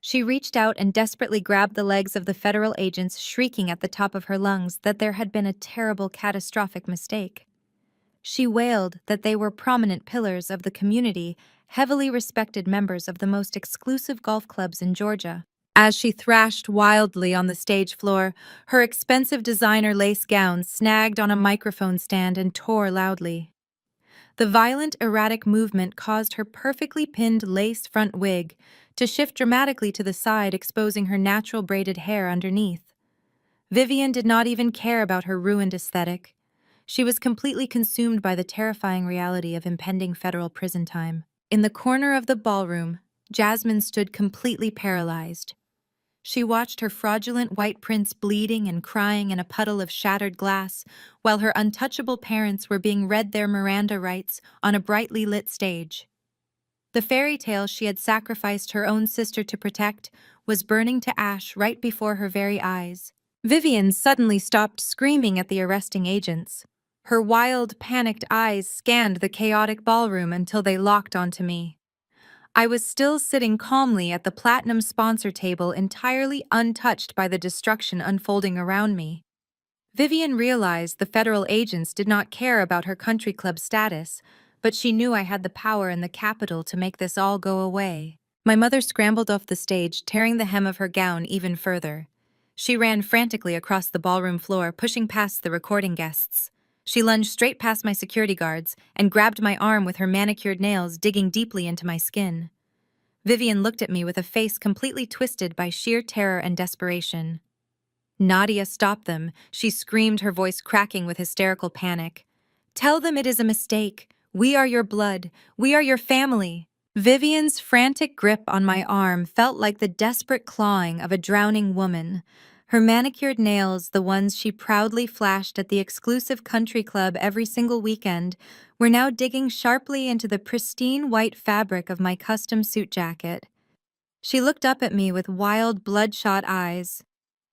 She reached out and desperately grabbed the legs of the federal agents, shrieking at the top of her lungs that there had been a terrible, catastrophic mistake. She wailed that they were prominent pillars of the community, heavily respected members of the most exclusive golf clubs in Georgia. As she thrashed wildly on the stage floor, her expensive designer lace gown snagged on a microphone stand and tore loudly. The violent, erratic movement caused her perfectly pinned lace front wig to shift dramatically to the side, exposing her natural braided hair underneath. Vivian did not even care about her ruined aesthetic. She was completely consumed by the terrifying reality of impending federal prison time. In the corner of the ballroom, Jasmine stood completely paralyzed. She watched her fraudulent white prince bleeding and crying in a puddle of shattered glass, while her untouchable parents were being read their Miranda rights on a brightly lit stage. The fairy tale she had sacrificed her own sister to protect was burning to ash right before her very eyes. Vivian suddenly stopped screaming at the arresting agents. Her wild, panicked eyes scanned the chaotic ballroom until they locked onto me. I was still sitting calmly at the platinum sponsor table, entirely untouched by the destruction unfolding around me. Vivian realized the federal agents did not care about her country club status, but she knew I had the power and the capital to make this all go away. My mother scrambled off the stage, tearing the hem of her gown even further. She ran frantically across the ballroom floor, pushing past the recording guests. She lunged straight past my security guards and grabbed my arm with her manicured nails, digging deeply into my skin. Vivian looked at me with a face completely twisted by sheer terror and desperation. "Nadia, stop them," she screamed, her voice cracking with hysterical panic. "Tell them it is a mistake. We are your blood. We are your family." Vivian's frantic grip on my arm felt like the desperate clawing of a drowning woman. Her manicured nails, the ones she proudly flashed at the exclusive country club every single weekend, were now digging sharply into the pristine white fabric of my custom suit jacket. She looked up at me with wild, bloodshot eyes.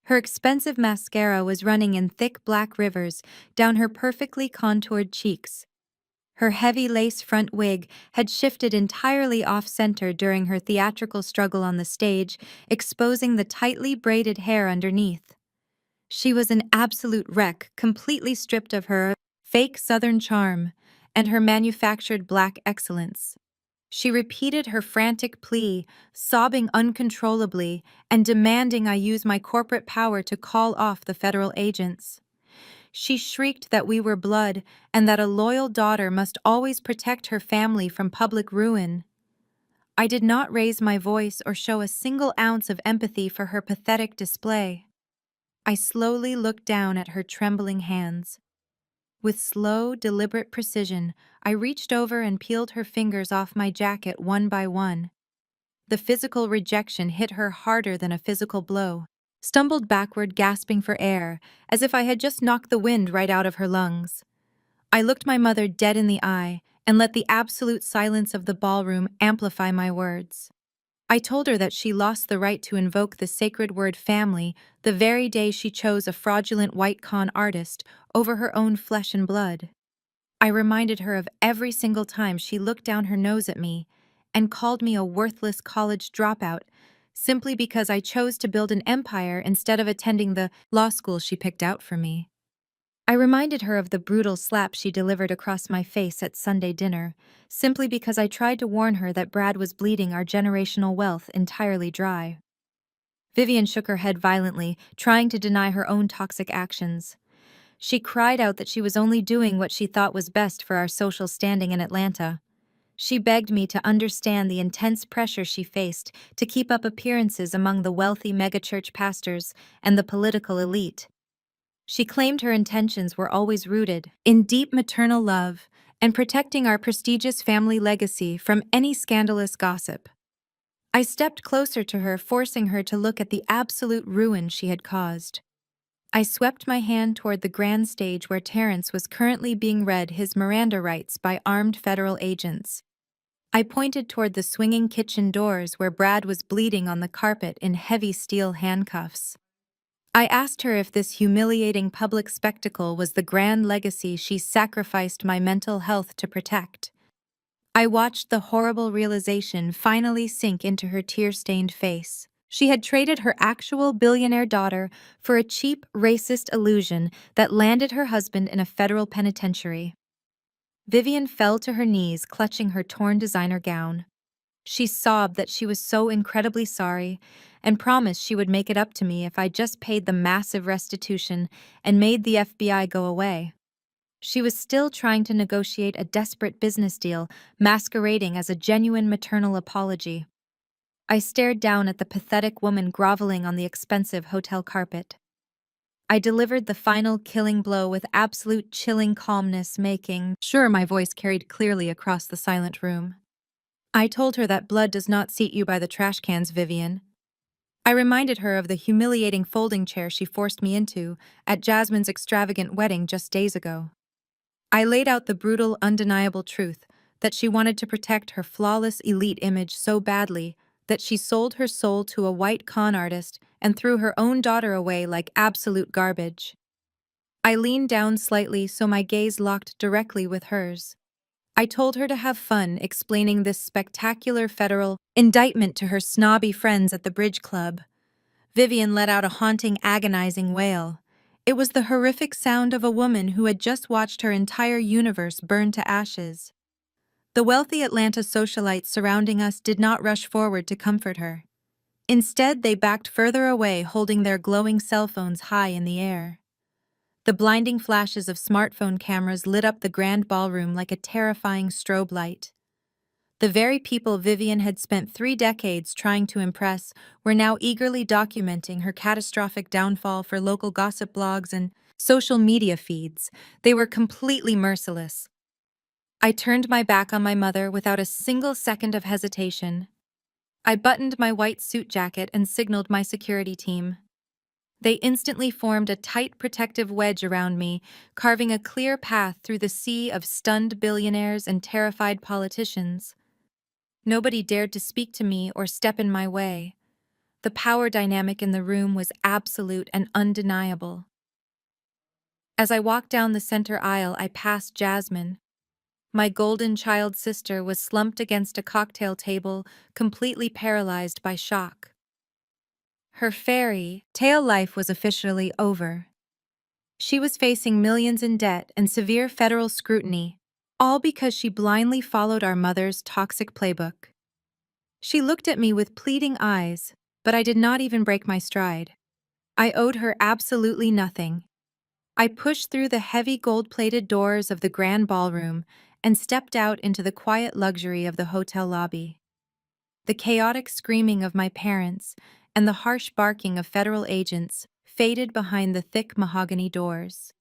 Her expensive mascara was running in thick black rivers down her perfectly contoured cheeks. Her heavy lace front wig had shifted entirely off-center during her theatrical struggle on the stage, exposing the tightly braided hair underneath. She was an absolute wreck, completely stripped of her fake Southern charm and her manufactured black excellence. She repeated her frantic plea, sobbing uncontrollably and demanding I use my corporate power to call off the federal agents. She shrieked that we were blood and that a loyal daughter must always protect her family from public ruin. I did not raise my voice or show a single ounce of empathy for her pathetic display. I slowly looked down at her trembling hands. With slow, deliberate precision, I reached over and peeled her fingers off my jacket one by one. The physical rejection hit her harder than a physical blow. Stumbled backward, gasping for air, as if I had just knocked the wind right out of her lungs. I looked my mother dead in the eye and let the absolute silence of the ballroom amplify my words. I told her that she lost the right to invoke the sacred word family the very day she chose a fraudulent white con artist over her own flesh and blood. I reminded her of every single time she looked down her nose at me and called me a worthless college dropout simply because I chose to build an empire instead of attending the law school she picked out for me. I reminded her of the brutal slap she delivered across my face at Sunday dinner, simply because I tried to warn her that Brad was bleeding our generational wealth entirely dry. Vivian shook her head violently, trying to deny her own toxic actions. She cried out that she was only doing what she thought was best for our social standing in Atlanta. She begged me to understand the intense pressure she faced to keep up appearances among the wealthy megachurch pastors and the political elite. She claimed her intentions were always rooted in deep maternal love and protecting our prestigious family legacy from any scandalous gossip. I stepped closer to her, forcing her to look at the absolute ruin she had caused. I swept my hand toward the grand stage where Terrence was currently being read his Miranda rights by armed federal agents. I pointed toward the swinging kitchen doors where Brad was bleeding on the carpet in heavy steel handcuffs. I asked her if this humiliating public spectacle was the grand legacy she sacrificed my mental health to protect. I watched the horrible realization finally sink into her tear-stained face. She had traded her actual billionaire daughter for a cheap, racist illusion that landed her husband in a federal penitentiary. Vivian fell to her knees, clutching her torn designer gown. She sobbed that she was so incredibly sorry and promised she would make it up to me if I just paid the massive restitution and made the FBI go away. She was still trying to negotiate a desperate business deal masquerading as a genuine maternal apology. I stared down at the pathetic woman groveling on the expensive hotel carpet. I delivered the final killing blow with absolute chilling calmness, making sure my voice carried clearly across the silent room. I told her that blood does not seat you by the trash cans, Vivian. I reminded her of the humiliating folding chair she forced me into at Jasmine's extravagant wedding just days ago. I laid out the brutal, undeniable truth that she wanted to protect her flawless elite image so badly that she sold her soul to a white con artist and threw her own daughter away like absolute garbage. I leaned down slightly so my gaze locked directly with hers. I told her to have fun explaining this spectacular federal indictment to her snobby friends at the bridge club. Vivian let out a haunting, agonizing wail. It was the horrific sound of a woman who had just watched her entire universe burn to ashes. The wealthy Atlanta socialites surrounding us did not rush forward to comfort her. Instead, they backed further away, holding their glowing cell phones high in the air. The blinding flashes of smartphone cameras lit up the grand ballroom like a terrifying strobe light. The very people Vivian had spent 3 decades trying to impress were now eagerly documenting her catastrophic downfall for local gossip blogs and social media feeds. They were completely merciless. I turned my back on my mother without a single second of hesitation. I buttoned my white suit jacket and signaled my security team. They instantly formed a tight protective wedge around me, carving a clear path through the sea of stunned billionaires and terrified politicians. Nobody dared to speak to me or step in my way. The power dynamic in the room was absolute and undeniable. As I walked down the center aisle, I passed Jasmine. My golden child sister was slumped against a cocktail table, completely paralyzed by shock. Her fairy tale life was officially over. She was facing millions in debt and severe federal scrutiny, all because she blindly followed our mother's toxic playbook. She looked at me with pleading eyes, but I did not even break my stride. I owed her absolutely nothing. I pushed through the heavy gold-plated doors of the grand ballroom and stepped out into the quiet luxury of the hotel lobby. The chaotic screaming of my parents and the harsh barking of federal agents faded behind the thick mahogany doors.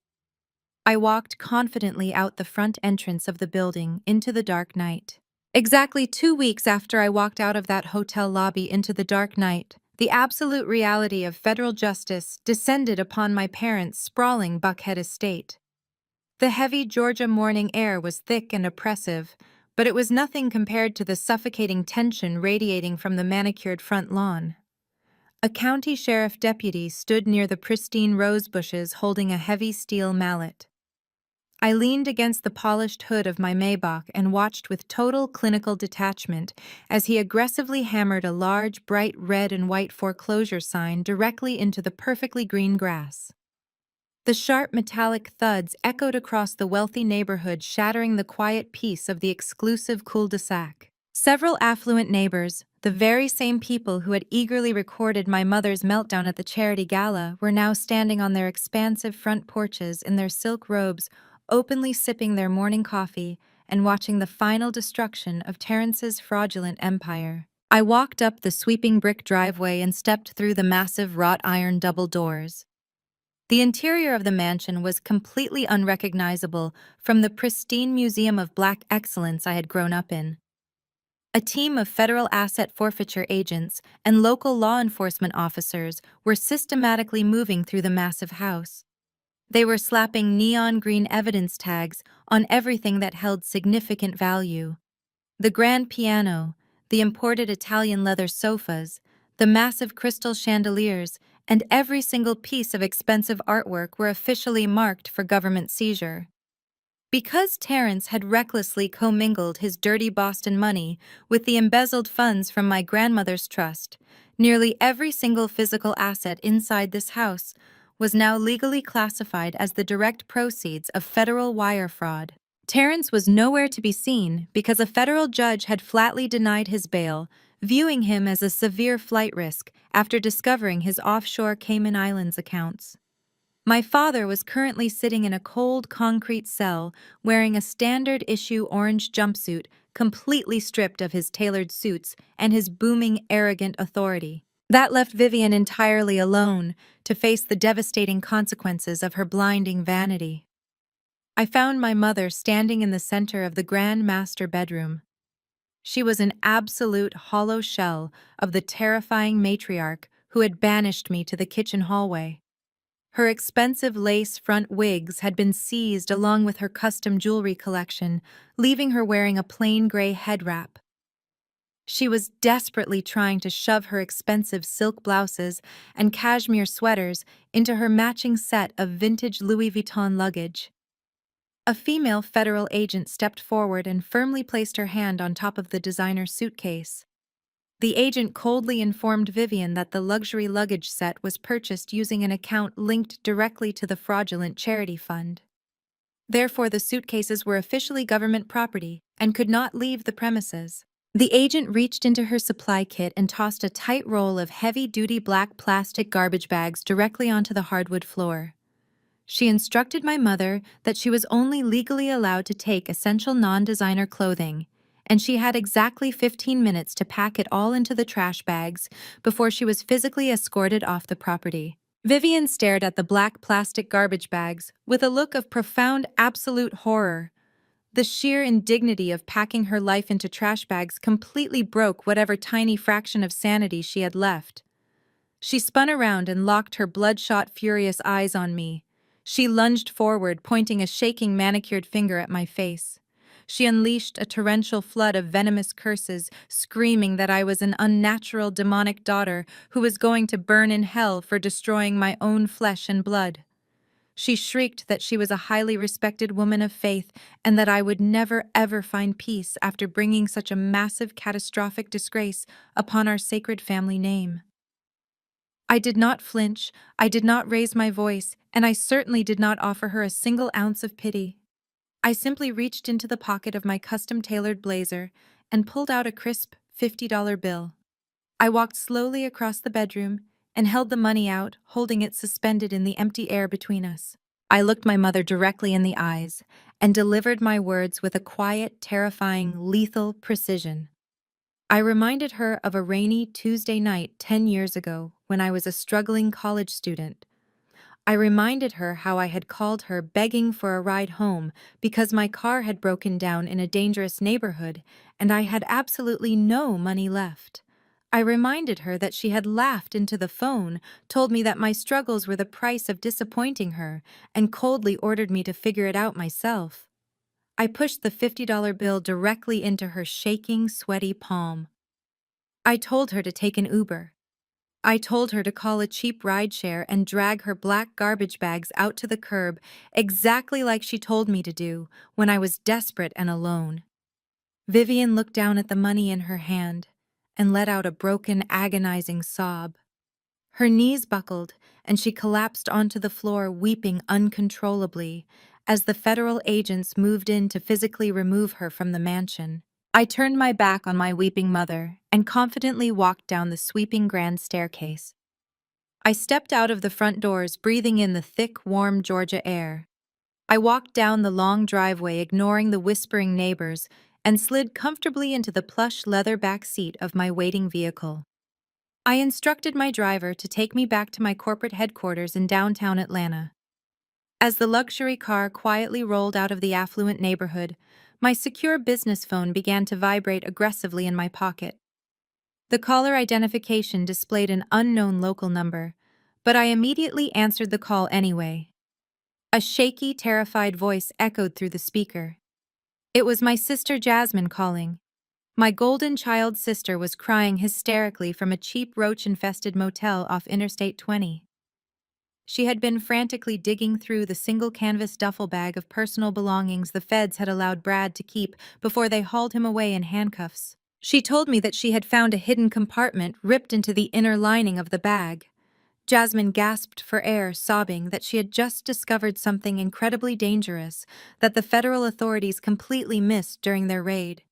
I walked confidently out the front entrance of the building into the dark night. Exactly 2 weeks after I walked out of that hotel lobby into the dark night, the absolute reality of federal justice descended upon my parents' sprawling Buckhead estate. The heavy Georgia morning air was thick and oppressive, but it was nothing compared to the suffocating tension radiating from the manicured front lawn. A county sheriff deputy stood near the pristine rose bushes holding a heavy steel mallet. I leaned against the polished hood of my Maybach and watched with total clinical detachment as he aggressively hammered a large, bright red and white foreclosure sign directly into the perfectly green grass. The sharp metallic thuds echoed across the wealthy neighborhood, shattering the quiet peace of the exclusive cul-de-sac. Several affluent neighbors, the very same people who had eagerly recorded my mother's meltdown at the charity gala, were now standing on their expansive front porches in their silk robes, openly sipping their morning coffee and watching the final destruction of Terrence's fraudulent empire. I walked up the sweeping brick driveway and stepped through the massive wrought iron double doors. The interior of the mansion was completely unrecognizable from the pristine museum of black excellence I had grown up in. A team of federal asset forfeiture agents and local law enforcement officers were systematically moving through the massive house. They were slapping neon green evidence tags on everything that held significant value. The grand piano, the imported Italian leather sofas, the massive crystal chandeliers, and every single piece of expensive artwork were officially marked for government seizure. Because Terrence had recklessly commingled his dirty Boston money with the embezzled funds from my grandmother's trust, nearly every single physical asset inside this house was now legally classified as the direct proceeds of federal wire fraud. Terrence was nowhere to be seen because a federal judge had flatly denied his bail, viewing him as a severe flight risk after discovering his offshore Cayman Islands accounts. My father was currently sitting in a cold concrete cell wearing a standard issue orange jumpsuit, completely stripped of his tailored suits and his booming, arrogant authority. That left Vivian entirely alone to face the devastating consequences of her blinding vanity. I found my mother standing in the center of the grand master bedroom. She was an absolute hollow shell of the terrifying matriarch who had banished me to the kitchen hallway. Her expensive lace front wigs had been seized along with her custom jewelry collection, leaving her wearing a plain gray head wrap. She was desperately trying to shove her expensive silk blouses and cashmere sweaters into her matching set of vintage Louis Vuitton luggage. A female federal agent stepped forward and firmly placed her hand on top of the designer suitcase. The agent coldly informed Vivian that the luxury luggage set was purchased using an account linked directly to the fraudulent charity fund. Therefore, the suitcases were officially government property and could not leave the premises. The agent reached into her supply kit and tossed a tight roll of heavy-duty black plastic garbage bags directly onto the hardwood floor. She instructed my mother that she was only legally allowed to take essential non-designer clothing, and she had exactly 15 minutes to pack it all into the trash bags before she was physically escorted off the property. Vivian stared at the black plastic garbage bags with a look of profound, absolute horror. The sheer indignity of packing her life into trash bags completely broke whatever tiny fraction of sanity she had left. She spun around and locked her bloodshot, furious eyes on me. She lunged forward, pointing a shaking, manicured finger at my face. She unleashed a torrential flood of venomous curses, screaming that I was an unnatural, demonic daughter who was going to burn in hell for destroying my own flesh and blood. She shrieked that she was a highly respected woman of faith and that I would never ever find peace after bringing such a massive, catastrophic disgrace upon our sacred family name. I did not flinch, I did not raise my voice, and I certainly did not offer her a single ounce of pity. I simply reached into the pocket of my custom-tailored blazer and pulled out a crisp $50 bill. I walked slowly across the bedroom and held the money out, holding it suspended in the empty air between us. I looked my mother directly in the eyes and delivered my words with a quiet, terrifying, lethal precision. I reminded her of a rainy Tuesday night 10 years ago when I was a struggling college student. I reminded her how I had called her begging for a ride home because my car had broken down in a dangerous neighborhood and I had absolutely no money left. I reminded her that she had laughed into the phone, told me that my struggles were the price of disappointing her, and coldly ordered me to figure it out myself. I pushed the $50 bill directly into her shaking, sweaty palm. I told her to take an Uber. I told her to call a cheap rideshare and drag her black garbage bags out to the curb exactly like she told me to do when I was desperate and alone. Vivian looked down at the money in her hand and let out a broken, agonizing sob. Her knees buckled and she collapsed onto the floor weeping uncontrollably as the federal agents moved in to physically remove her from the mansion. I turned my back on my weeping mother and confidently walked down the sweeping grand staircase. I stepped out of the front doors, breathing in the thick, warm Georgia air. I walked down the long driveway, ignoring the whispering neighbors, and slid comfortably into the plush leather back seat of my waiting vehicle. I instructed my driver to take me back to my corporate headquarters in downtown Atlanta. As the luxury car quietly rolled out of the affluent neighborhood, my secure business phone began to vibrate aggressively in my pocket. The caller identification displayed an unknown local number, but I immediately answered the call anyway. A shaky, terrified voice echoed through the speaker. It was my sister Jasmine calling. My golden child sister was crying hysterically from a cheap roach-infested motel off Interstate 20. She had been frantically digging through the single canvas duffel bag of personal belongings the feds had allowed Brad to keep before they hauled him away in handcuffs. She told me that she had found a hidden compartment ripped into the inner lining of the bag. Jasmine gasped for air, sobbing that she had just discovered something incredibly dangerous that the federal authorities completely missed during their raid.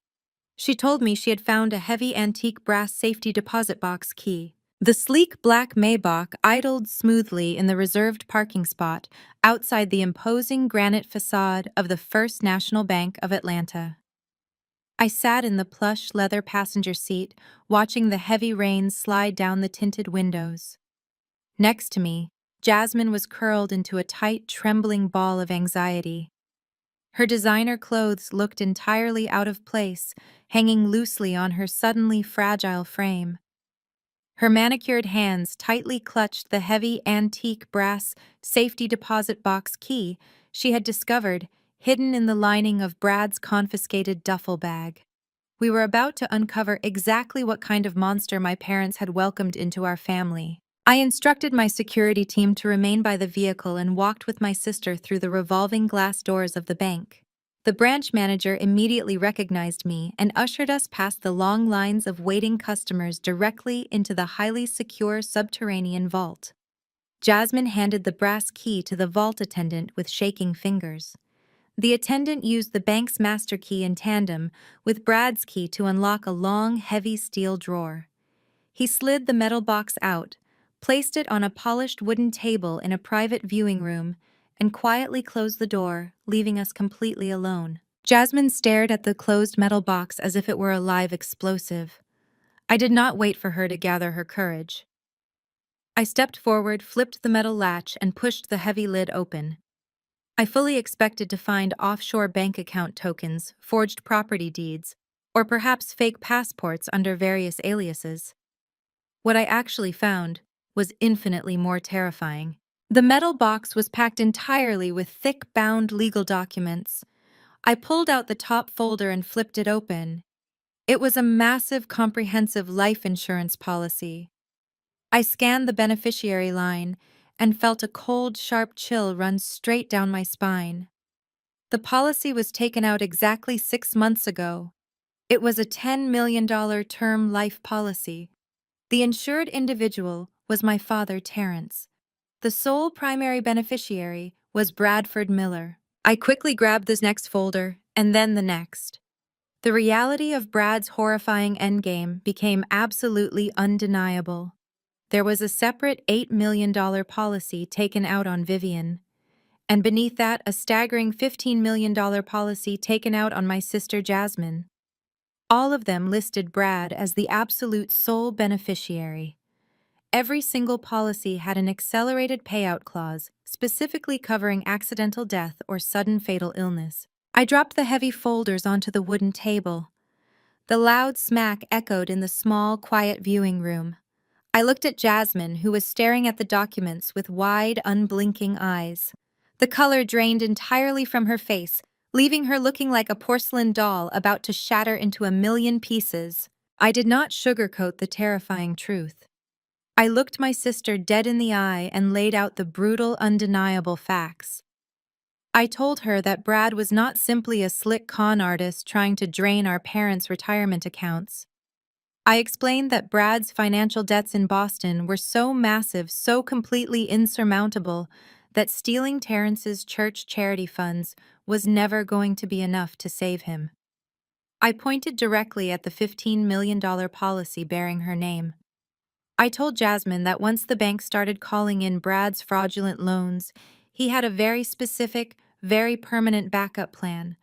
She told me she had found a heavy antique brass safety deposit box key. The sleek black Maybach idled smoothly in the reserved parking spot outside the imposing granite facade of the First National Bank of Atlanta. I sat in the plush leather passenger seat, watching the heavy rain slide down the tinted windows. Next to me, Jasmine was curled into a tight, trembling ball of anxiety. Her designer clothes looked entirely out of place, hanging loosely on her suddenly fragile frame. Her manicured hands tightly clutched the heavy antique brass safety deposit box key she had discovered hidden in the lining of Brad's confiscated duffel bag. We were about to uncover exactly what kind of monster my parents had welcomed into our family. I instructed my security team to remain by the vehicle and walked with my sister through the revolving glass doors of the bank. The branch manager immediately recognized me and ushered us past the long lines of waiting customers directly into the highly secure subterranean vault. Jasmine handed the brass key to the vault attendant with shaking fingers. The attendant used the bank's master key in tandem with Brad's key to unlock a long, heavy steel drawer. He slid the metal box out, placed it on a polished wooden table in a private viewing room, and quietly closed the door, leaving us completely alone. Jasmine stared at the closed metal box as if it were a live explosive. I did not wait for her to gather her courage. I stepped forward, flipped the metal latch, and pushed the heavy lid open. I fully expected to find offshore bank account tokens, forged property deeds, or perhaps fake passports under various aliases. What I actually found was infinitely more terrifying. The metal box was packed entirely with thick, bound legal documents. I pulled out the top folder and flipped it open. It was a massive, comprehensive life insurance policy. I scanned the beneficiary line and felt a cold, sharp chill run straight down my spine. The policy was taken out exactly 6 months ago. It was a $10 million term life policy. The insured individual was my father, Terrence. The sole primary beneficiary was Bradford Miller. I quickly grabbed this next folder, and then the next. The reality of Brad's horrifying endgame became absolutely undeniable. There was a separate $8 million policy taken out on Vivian, and beneath that a staggering $15 million policy taken out on my sister Jasmine. All of them listed Brad as the absolute sole beneficiary. Every single policy had an accelerated payout clause, specifically covering accidental death or sudden fatal illness. I dropped the heavy folders onto the wooden table. The loud smack echoed in the small, quiet viewing room. I looked at Jasmine, who was staring at the documents with wide, unblinking eyes. The color drained entirely from her face, leaving her looking like a porcelain doll about to shatter into a million pieces. I did not sugarcoat the terrifying truth. I looked my sister dead in the eye and laid out the brutal, undeniable facts. I told her that Brad was not simply a slick con artist trying to drain our parents' retirement accounts. I explained that Brad's financial debts in Boston were so massive, so completely insurmountable, that stealing Terrence's church charity funds was never going to be enough to save him. I pointed directly at the $15 million policy bearing her name. I told Jasmine that once the bank started calling in Brad's fraudulent loans, he had a very specific, very permanent backup plan.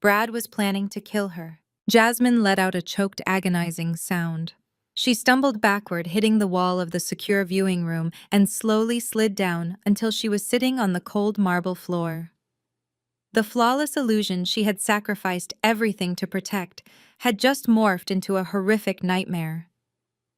Brad was planning to kill her. Jasmine let out a choked, agonizing sound. She stumbled backward, hitting the wall of the secure viewing room, and slowly slid down until she was sitting on the cold marble floor. The flawless illusion she had sacrificed everything to protect had just morphed into a horrific nightmare.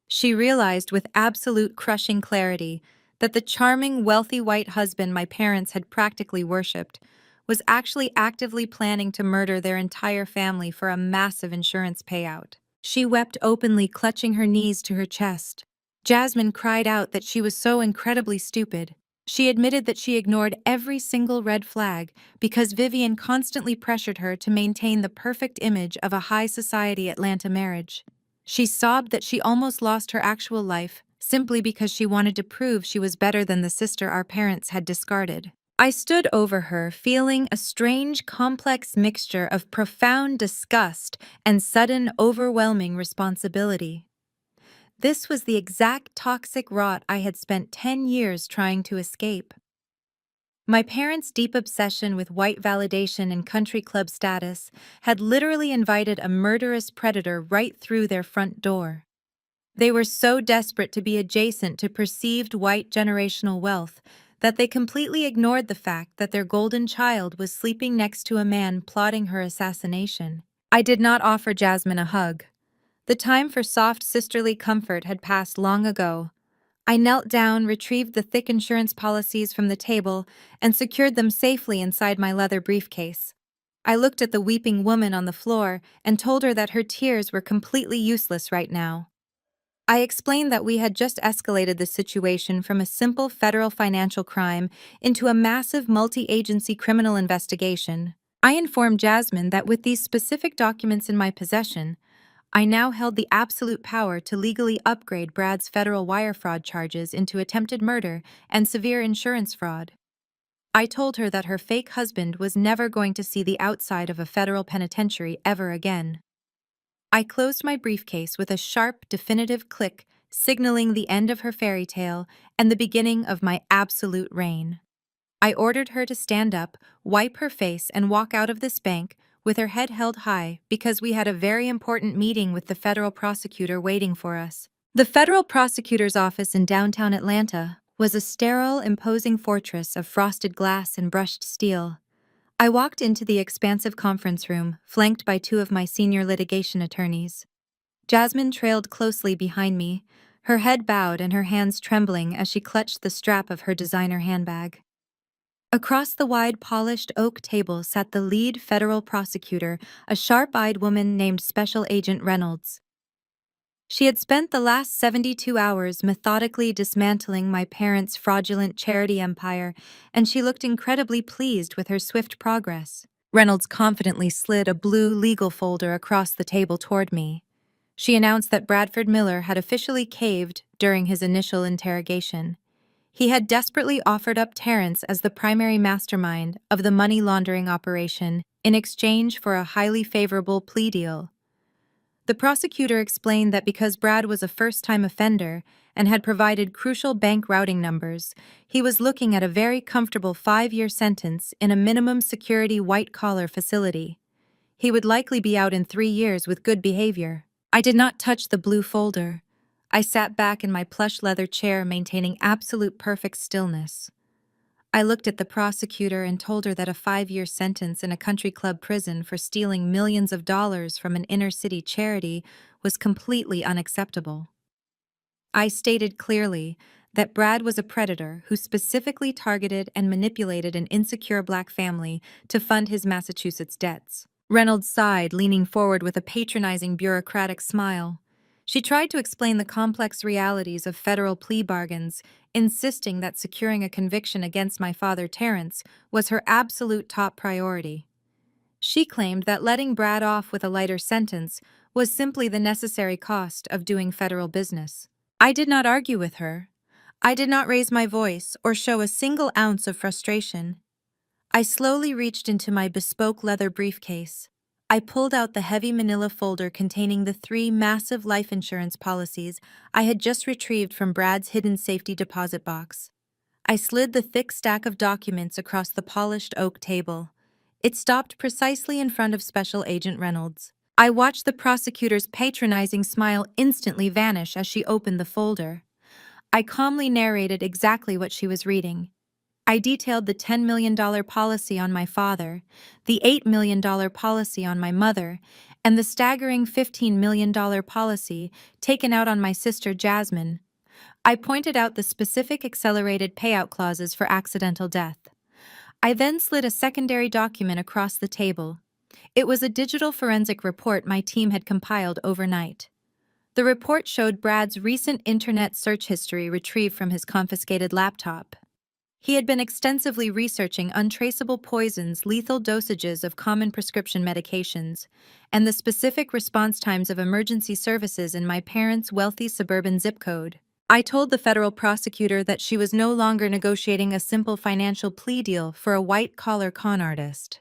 She realized with absolute crushing clarity that the charming, wealthy white husband my parents had practically worshipped was actually actively planning to murder their entire family for a massive insurance payout. She wept openly, clutching her knees to her chest. Jasmine cried out that she was so incredibly stupid. She admitted that she ignored every single red flag because Vivian constantly pressured her to maintain the perfect image of a high society Atlanta marriage. She sobbed that she almost lost her actual life simply because she wanted to prove she was better than the sister our parents had discarded. I stood over her, feeling a strange, complex mixture of profound disgust and sudden, overwhelming responsibility. This was the exact toxic rot I had spent 10 years trying to escape. My parents' deep obsession with white validation and country club status had literally invited a murderous predator right through their front door. They were so desperate to be adjacent to perceived white generational wealth that they completely ignored the fact that their golden child was sleeping next to a man plotting her assassination. I did not offer Jasmine a hug. The time for soft sisterly comfort had passed long ago. I knelt down, retrieved the thick insurance policies from the table, and secured them safely inside my leather briefcase. I looked at the weeping woman on the floor and told her that her tears were completely useless right now. I explained that we had just escalated the situation from a simple federal financial crime into a massive multi-agency criminal investigation. I informed Jasmine that with these specific documents in my possession, I now held the absolute power to legally upgrade Brad's federal wire fraud charges into attempted murder and severe insurance fraud. I told her that her fake husband was never going to see the outside of a federal penitentiary ever again. I closed my briefcase with a sharp, definitive click, signaling the end of her fairy tale and the beginning of my absolute reign. I ordered her to stand up, wipe her face, and walk out of this bank with her head held high because we had a very important meeting with the federal prosecutor waiting for us. The federal prosecutor's office in downtown Atlanta was a sterile, imposing fortress of frosted glass and brushed steel. I walked into the expansive conference room, flanked by two of my senior litigation attorneys. Jasmine trailed closely behind me, her head bowed and her hands trembling as she clutched the strap of her designer handbag. Across the wide, polished oak table sat the lead federal prosecutor, a sharp-eyed woman named Special Agent Reynolds. She had spent the last 72 hours methodically dismantling my parents' fraudulent charity empire, and she looked incredibly pleased with her swift progress. Reynolds confidently slid a blue legal folder across the table toward me. She announced that Bradford Miller had officially caved during his initial interrogation. He had desperately offered up Terrence as the primary mastermind of the money laundering operation in exchange for a highly favorable plea deal. The prosecutor explained that because Brad was a first-time offender and had provided crucial bank routing numbers, he was looking at a very comfortable 5-year sentence in a minimum security white-collar facility. He would likely be out in 3 years with good behavior. I did not touch the blue folder. I sat back in my plush leather chair, maintaining absolute perfect stillness. I looked at the prosecutor and told her that a 5-year sentence in a country club prison for stealing millions of dollars from an inner-city charity was completely unacceptable. I stated clearly that Brad was a predator who specifically targeted and manipulated an insecure black family to fund his Massachusetts debts. Reynolds sighed, leaning forward with a patronizing bureaucratic smile. She tried to explain the complex realities of federal plea bargains, insisting that securing a conviction against my father Terrence was her absolute top priority. She claimed that letting Brad off with a lighter sentence was simply the necessary cost of doing federal business. I did not argue with her. I did not raise my voice or show a single ounce of frustration. I slowly reached into my bespoke leather briefcase. I pulled out the heavy manila folder containing the 3 massive life insurance policies I had just retrieved from Brad's hidden safety deposit box. I slid the thick stack of documents across the polished oak table. It stopped precisely in front of Special Agent Reynolds. I watched the prosecutor's patronizing smile instantly vanish as she opened the folder. I calmly narrated exactly what she was reading. I detailed the $10 million policy on my father, the $8 million policy on my mother, and the staggering $15 million policy taken out on my sister Jasmine. I pointed out the specific accelerated payout clauses for accidental death. I then slid a secondary document across the table. It was a digital forensic report my team had compiled overnight. The report showed Brad's recent internet search history retrieved from his confiscated laptop. He had been extensively researching untraceable poisons, lethal dosages of common prescription medications, and the specific response times of emergency services in my parents' wealthy suburban zip code. I told the federal prosecutor that she was no longer negotiating a simple financial plea deal for a white-collar con artist.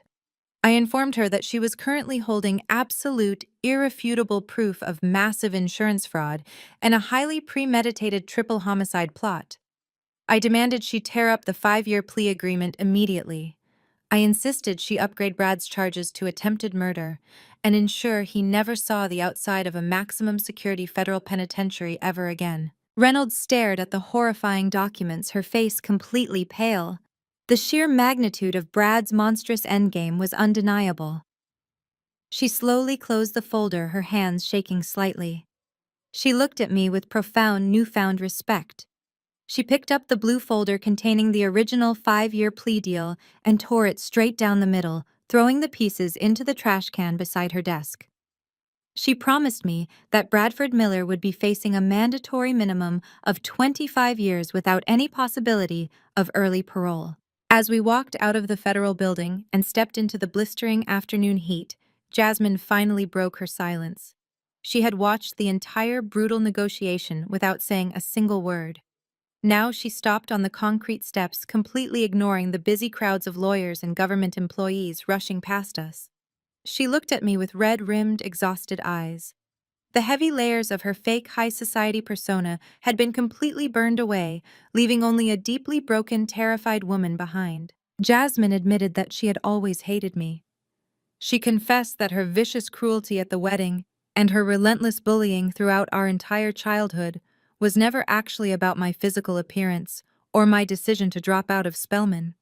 I informed her that she was currently holding absolute, irrefutable proof of massive insurance fraud and a highly premeditated triple homicide plot. I demanded she tear up the 5-year plea agreement immediately. I insisted she upgrade Brad's charges to attempted murder and ensure he never saw the outside of a maximum security federal penitentiary ever again. Reynolds stared at the horrifying documents, her face completely pale. The sheer magnitude of Brad's monstrous endgame was undeniable. She slowly closed the folder, her hands shaking slightly. She looked at me with profound newfound respect. She picked up the blue folder containing the original 5-year plea deal and tore it straight down the middle, throwing the pieces into the trash can beside her desk. She promised me that Bradford Miller would be facing a mandatory minimum of 25 years without any possibility of early parole. As we walked out of the federal building and stepped into the blistering afternoon heat, Jasmine finally broke her silence. She had watched the entire brutal negotiation without saying a single word. Now she stopped on the concrete steps, completely ignoring the busy crowds of lawyers and government employees rushing past us. She looked at me with red-rimmed, exhausted eyes. The heavy layers of her fake high society persona had been completely burned away, leaving only a deeply broken, terrified woman behind. Jasmine admitted that she had always hated me. She confessed that her vicious cruelty at the wedding and her relentless bullying throughout our entire childhood was never actually about my physical appearance or my decision to drop out of Spelman.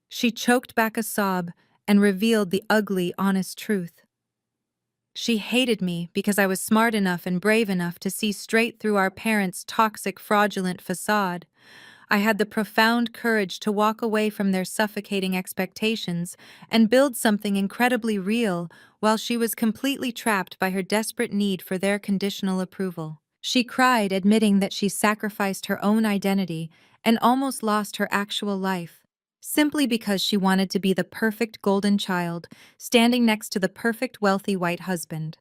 She choked back a sob and revealed the ugly, honest truth. She hated me because I was smart enough and brave enough to see straight through our parents' toxic, fraudulent facade. I had the profound courage to walk away from their suffocating expectations and build something incredibly real while she was completely trapped by her desperate need for their conditional approval. She cried, admitting that she sacrificed her own identity and almost lost her actual life, simply because she wanted to be the perfect golden child, standing next to the perfect wealthy white husband.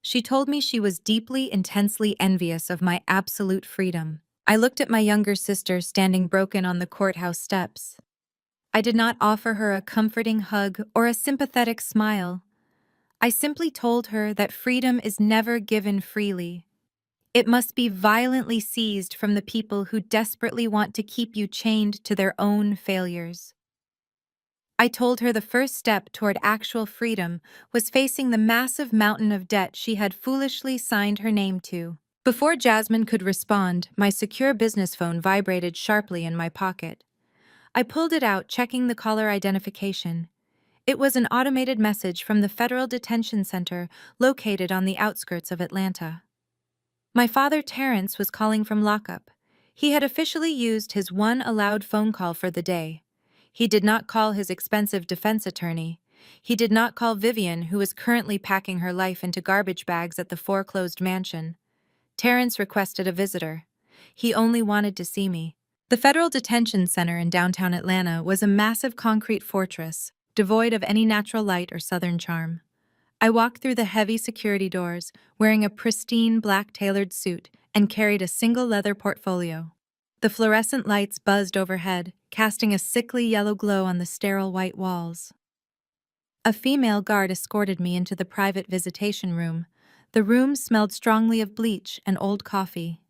She told me she was deeply, intensely envious of my absolute freedom. I looked at my younger sister standing broken on the courthouse steps. I did not offer her a comforting hug or a sympathetic smile. I simply told her that freedom is never given freely. It must be violently seized from the people who desperately want to keep you chained to their own failures. I told her the first step toward actual freedom was facing the massive mountain of debt she had foolishly signed her name to. Before Jasmine could respond, my secure business phone vibrated sharply in my pocket. I pulled it out, checking the caller identification. It was an automated message from the Federal Detention Center located on the outskirts of Atlanta. My father, Terrence, was calling from lockup. He had officially used his one allowed phone call for the day. He did not call his expensive defense attorney. He did not call Vivian, who was currently packing her life into garbage bags at the foreclosed mansion. Terrence requested a visitor. He only wanted to see me. The Federal Detention Center in downtown Atlanta was a massive concrete fortress, devoid of any natural light or southern charm. I walked through the heavy security doors, wearing a pristine black tailored suit, and carried a single leather portfolio. The fluorescent lights buzzed overhead, casting a sickly yellow glow on the sterile white walls. A female guard escorted me into the private visitation room. The room smelled strongly of bleach and old coffee.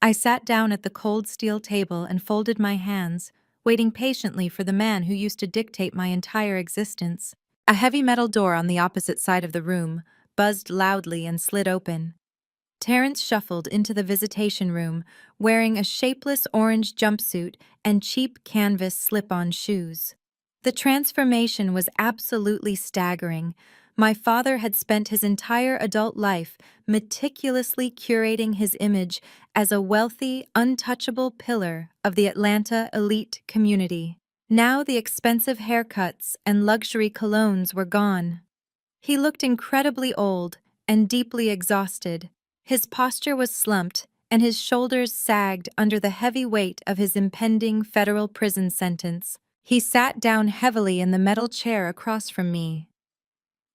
I sat down at the cold steel table and folded my hands, waiting patiently for the man who used to dictate my entire existence. A heavy metal door on the opposite side of the room buzzed loudly and slid open. Terrence shuffled into the visitation room, wearing a shapeless orange jumpsuit and cheap canvas slip-on shoes. The transformation was absolutely staggering. My father had spent his entire adult life meticulously curating his image as a wealthy, untouchable pillar of the Atlanta elite community. Now the expensive haircuts and luxury colognes were gone. He looked incredibly old and deeply exhausted. His posture was slumped, and his shoulders sagged under the heavy weight of his impending federal prison sentence. He sat down heavily in the metal chair across from me.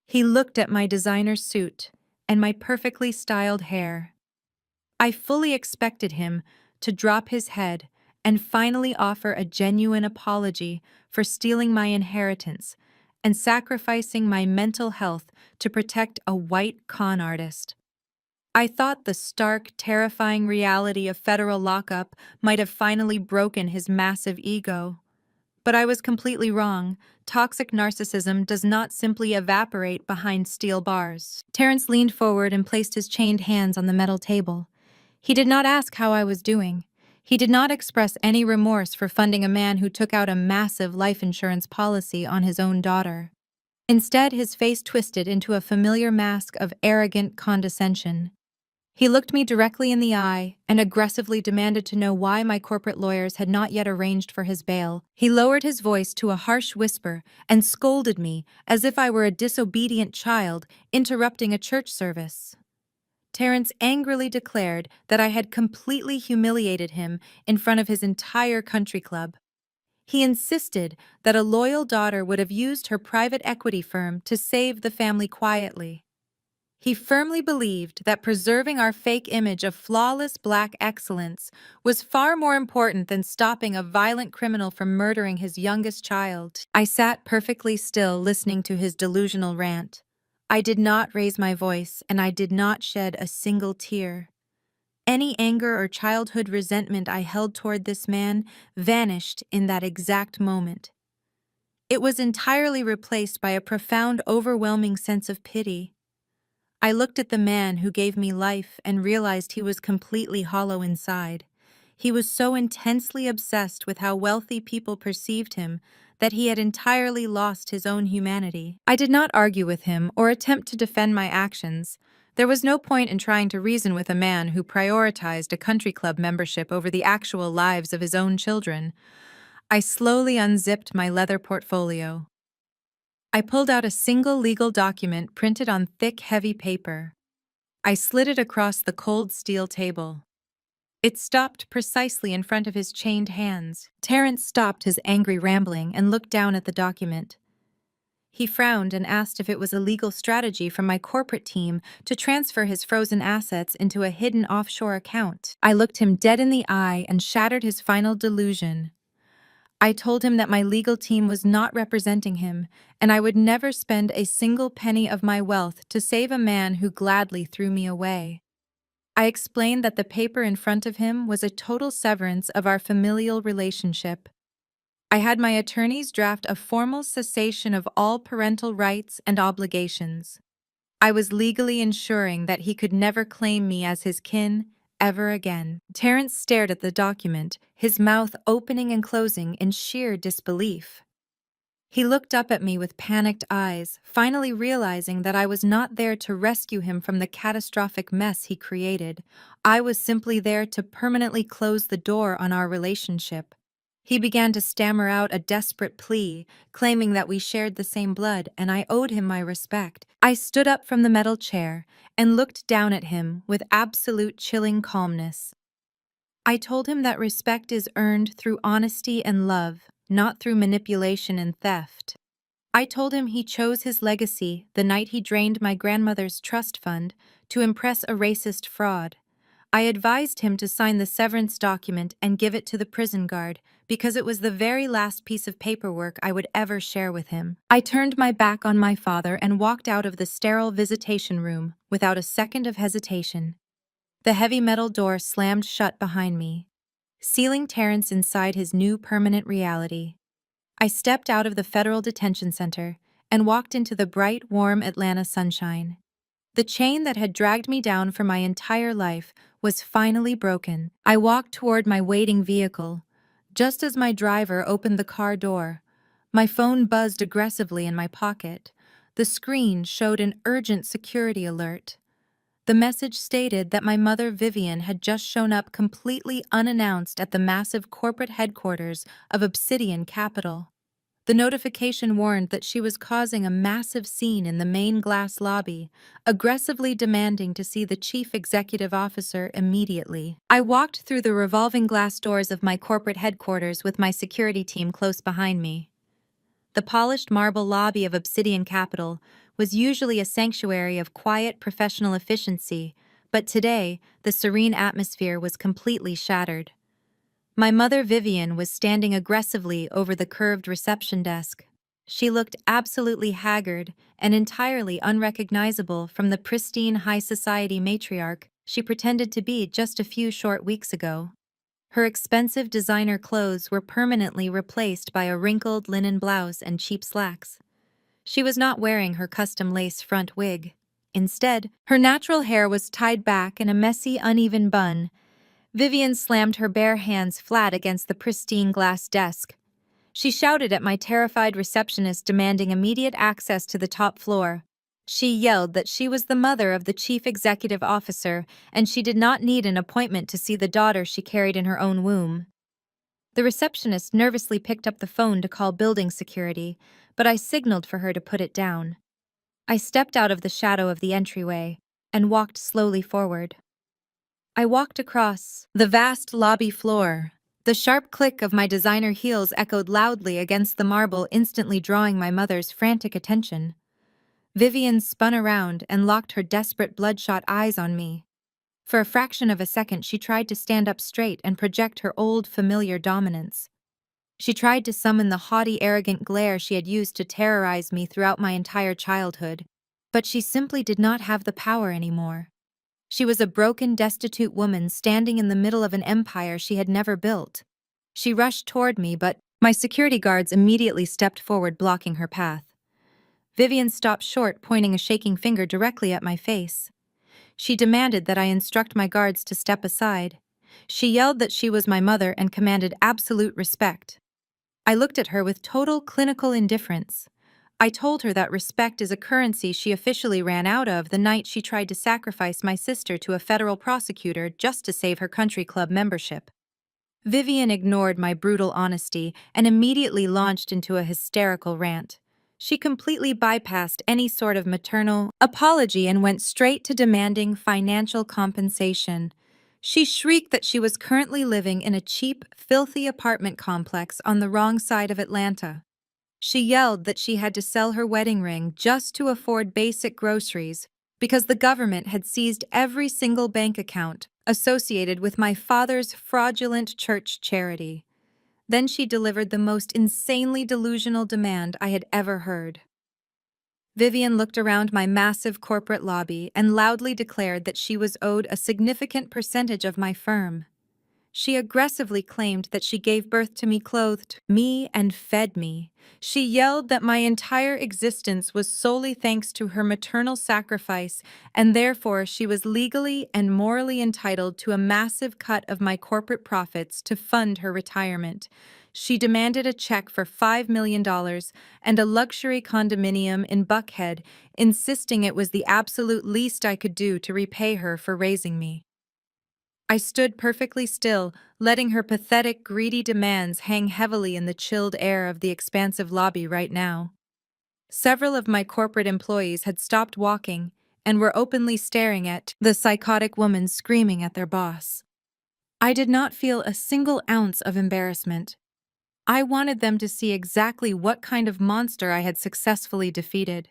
He looked at my designer suit and my perfectly styled hair. I fully expected him to drop his head and finally offer a genuine apology for stealing my inheritance and sacrificing my mental health to protect a white con artist. I thought the stark, terrifying reality of federal lockup might have finally broken his massive ego. But I was completely wrong. Toxic narcissism does not simply evaporate behind steel bars. Terrence leaned forward and placed his chained hands on the metal table. He did not ask how I was doing. He did not express any remorse for funding a man who took out a massive life insurance policy on his own daughter. Instead, his face twisted into a familiar mask of arrogant condescension. He looked me directly in the eye and aggressively demanded to know why my corporate lawyers had not yet arranged for his bail. He lowered his voice to a harsh whisper and scolded me as if I were a disobedient child interrupting a church service. Terrence angrily declared that I had completely humiliated him in front of his entire country club. He insisted that a loyal daughter would have used her private equity firm to save the family quietly. He firmly believed that preserving our fake image of flawless black excellence was far more important than stopping a violent criminal from murdering his youngest child. I sat perfectly still, listening to his delusional rant. I did not raise my voice, and I did not shed a single tear. Any anger or childhood resentment I held toward this man vanished in that exact moment. It was entirely replaced by a profound, overwhelming sense of pity. I looked at the man who gave me life and realized he was completely hollow inside. He was so intensely obsessed with how wealthy people perceived him that he had entirely lost his own humanity. I did not argue with him or attempt to defend my actions. There was no point in trying to reason with a man who prioritized a country club membership over the actual lives of his own children. I slowly unzipped my leather portfolio. I pulled out a single legal document printed on thick, heavy paper. I slid it across the cold steel table. It stopped precisely in front of his chained hands. Terrence stopped his angry rambling and looked down at the document. He frowned and asked if it was a legal strategy from my corporate team to transfer his frozen assets into a hidden offshore account. I looked him dead in the eye and shattered his final delusion. I told him that my legal team was not representing him, and I would never spend a single penny of my wealth to save a man who gladly threw me away. I explained that the paper in front of him was a total severance of our familial relationship. I had my attorneys draft a formal cessation of all parental rights and obligations. I was legally ensuring that he could never claim me as his kin ever again. Terrence stared at the document, his mouth opening and closing in sheer disbelief. He looked up at me with panicked eyes, finally realizing that I was not there to rescue him from the catastrophic mess he created. I was simply there to permanently close the door on our relationship. He began to stammer out a desperate plea, claiming that we shared the same blood and I owed him my respect. I stood up from the metal chair and looked down at him with absolute chilling calmness. I told him that respect is earned through honesty and love, not through manipulation and theft. I told him he chose his legacy the night he drained my grandmother's trust fund to impress a racist fraud. I advised him to sign the severance document and give it to the prison guard because it was the very last piece of paperwork I would ever share with him. I turned my back on my father and walked out of the sterile visitation room without a second of hesitation. The heavy metal door slammed shut behind me, sealing Terrence inside his new permanent reality. I stepped out of the federal detention center and walked into the bright, warm Atlanta sunshine. The chain that had dragged me down for my entire life was finally broken. I walked toward my waiting vehicle. Just as my driver opened the car door, my phone buzzed aggressively in my pocket. The screen showed an urgent security alert. The message stated that my mother Vivian had just shown up completely unannounced at the massive corporate headquarters of Obsidian Capital. The notification warned that she was causing a massive scene in the main glass lobby, aggressively demanding to see the chief executive officer immediately. I walked through the revolving glass doors of my corporate headquarters with my security team close behind me. The polished marble lobby of Obsidian Capital was usually a sanctuary of quiet professional efficiency, but today the serene atmosphere was completely shattered. My mother Vivian was standing aggressively over the curved reception desk. She looked absolutely haggard and entirely unrecognizable from the pristine high society matriarch she pretended to be just a few short weeks ago. Her expensive designer clothes were permanently replaced by a wrinkled linen blouse and cheap slacks. She was not wearing her custom lace front wig. Instead, her natural hair was tied back in a messy, uneven bun. Vivian slammed her bare hands flat against the pristine glass desk. She shouted at my terrified receptionist demanding immediate access to the top floor. She yelled that she was the mother of the chief executive officer and she did not need an appointment to see the daughter she carried in her own womb. The receptionist nervously picked up the phone to call building security, but I signaled for her to put it down. I stepped out of the shadow of the entryway and walked slowly forward. I walked across the vast lobby floor. The sharp click of my designer heels echoed loudly against the marble, instantly drawing my mother's frantic attention. Vivian spun around and locked her desperate bloodshot eyes on me. For a fraction of a second, she tried to stand up straight and project her old, familiar dominance. She tried to summon the haughty, arrogant glare she had used to terrorize me throughout my entire childhood, but she simply did not have the power anymore. She was a broken, destitute woman standing in the middle of an empire she had never built. She rushed toward me, but my security guards immediately stepped forward, blocking her path. Vivian stopped short, pointing a shaking finger directly at my face. She demanded that I instruct my guards to step aside. She yelled that she was my mother and commanded absolute respect. I looked at her with total clinical indifference. I told her that respect is a currency she officially ran out of the night she tried to sacrifice my sister to a federal prosecutor just to save her country club membership. Vivian ignored my brutal honesty and immediately launched into a hysterical rant. She completely bypassed any sort of maternal apology and went straight to demanding financial compensation. She shrieked that she was currently living in a cheap, filthy apartment complex on the wrong side of Atlanta. She yelled that she had to sell her wedding ring just to afford basic groceries because the government had seized every single bank account associated with my father's fraudulent church charity. Then she delivered the most insanely delusional demand I had ever heard. Vivian looked around my massive corporate lobby and loudly declared that she was owed a significant percentage of my firm. She aggressively claimed that she gave birth to me, clothed me, and fed me. She yelled that my entire existence was solely thanks to her maternal sacrifice, and therefore she was legally and morally entitled to a massive cut of my corporate profits to fund her retirement. She demanded a check for $5 million and a luxury condominium in Buckhead, insisting it was the absolute least I could do to repay her for raising me. I stood perfectly still, letting her pathetic, greedy demands hang heavily in the chilled air of the expansive lobby right now. Several of my corporate employees had stopped walking and were openly staring at the psychotic woman screaming at their boss. I did not feel a single ounce of embarrassment. I wanted them to see exactly what kind of monster I had successfully defeated.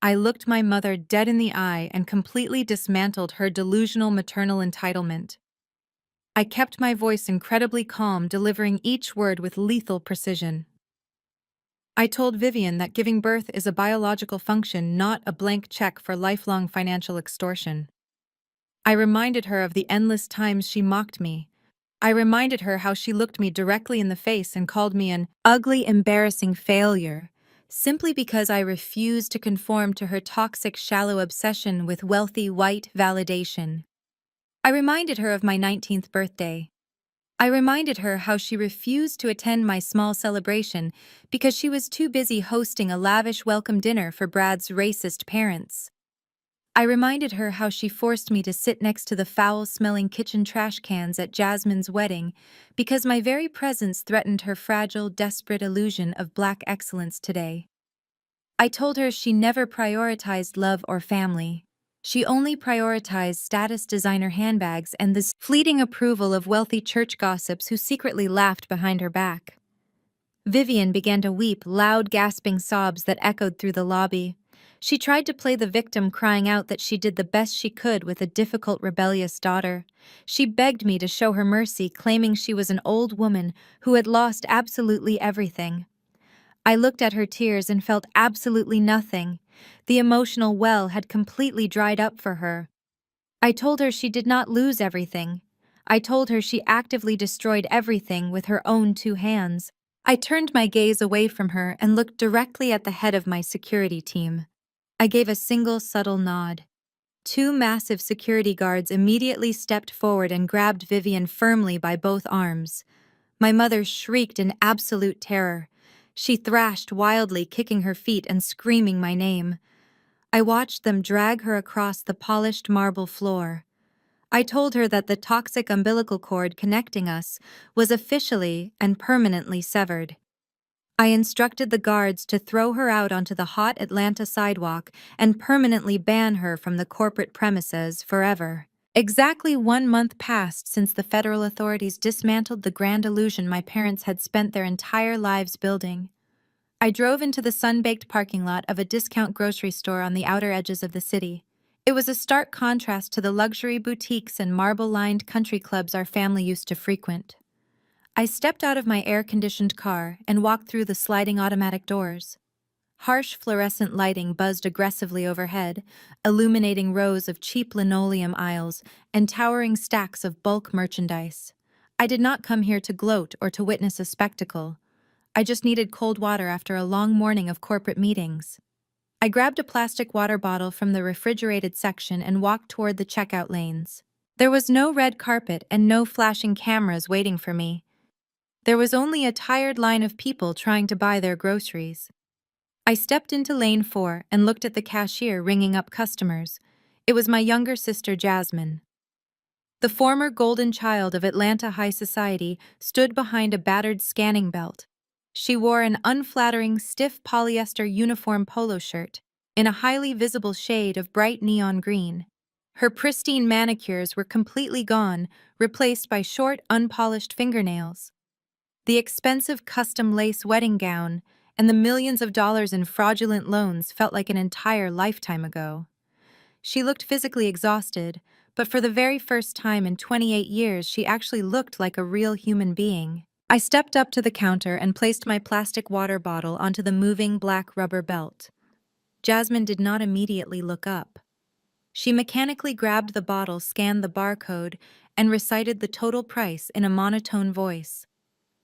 I looked my mother dead in the eye and completely dismantled her delusional maternal entitlement. I kept my voice incredibly calm, delivering each word with lethal precision. I told Vivian that giving birth is a biological function, not a blank check for lifelong financial extortion. I reminded her of the endless times she mocked me. I reminded her how she looked me directly in the face and called me an ugly, embarrassing failure, simply because I refused to conform to her toxic, shallow obsession with wealthy, white validation. I reminded her of my 19th birthday. I reminded her how she refused to attend my small celebration because she was too busy hosting a lavish welcome dinner for Brad's racist parents. I reminded her how she forced me to sit next to the foul-smelling kitchen trash cans at Jasmine's wedding because my very presence threatened her fragile, desperate illusion of black excellence today. I told her she never prioritized love or family. She only prioritized status designer handbags and the fleeting approval of wealthy church gossips who secretly laughed behind her back. Vivian began to weep, loud gasping sobs that echoed through the lobby. She tried to play the victim, crying out that she did the best she could with a difficult, rebellious daughter. She begged me to show her mercy, claiming she was an old woman who had lost absolutely everything. I looked at her tears and felt absolutely nothing. The emotional well had completely dried up for her. I told her she did not lose everything. I told her she actively destroyed everything with her own two hands. I turned my gaze away from her and looked directly at the head of my security team. I gave a single subtle nod. Two massive security guards immediately stepped forward and grabbed Vivian firmly by both arms. My mother shrieked in absolute terror. She thrashed wildly, kicking her feet and screaming my name. I watched them drag her across the polished marble floor. I told her that the toxic umbilical cord connecting us was officially and permanently severed. I instructed the guards to throw her out onto the hot Atlanta sidewalk and permanently ban her from the corporate premises forever. Exactly 1 month passed since the federal authorities dismantled the grand illusion my parents had spent their entire lives building. I drove into the sun-baked parking lot of a discount grocery store on the outer edges of the city. It was a stark contrast to the luxury boutiques and marble-lined country clubs our family used to frequent. I stepped out of my air-conditioned car and walked through the sliding automatic doors. Harsh fluorescent lighting buzzed aggressively overhead, illuminating rows of cheap linoleum aisles and towering stacks of bulk merchandise. I did not come here to gloat or to witness a spectacle. I just needed cold water after a long morning of corporate meetings. I grabbed a plastic water bottle from the refrigerated section and walked toward the checkout lanes. There was no red carpet and no flashing cameras waiting for me. There was only a tired line of people trying to buy their groceries. I stepped into lane 4 and looked at the cashier ringing up customers. It was my younger sister, Jasmine. The former golden child of Atlanta high society stood behind a battered scanning belt. She wore an unflattering, stiff polyester uniform polo shirt in a highly visible shade of bright neon green. Her pristine manicures were completely gone, replaced by short, unpolished fingernails. The expensive custom lace wedding gown and the millions of dollars in fraudulent loans felt like an entire lifetime ago. She looked physically exhausted, but for the very first time in 28 years, she actually looked like a real human being. I stepped up to the counter and placed my plastic water bottle onto the moving black rubber belt. Jasmine did not immediately look up. She mechanically grabbed the bottle, scanned the barcode, and recited the total price in a monotone voice.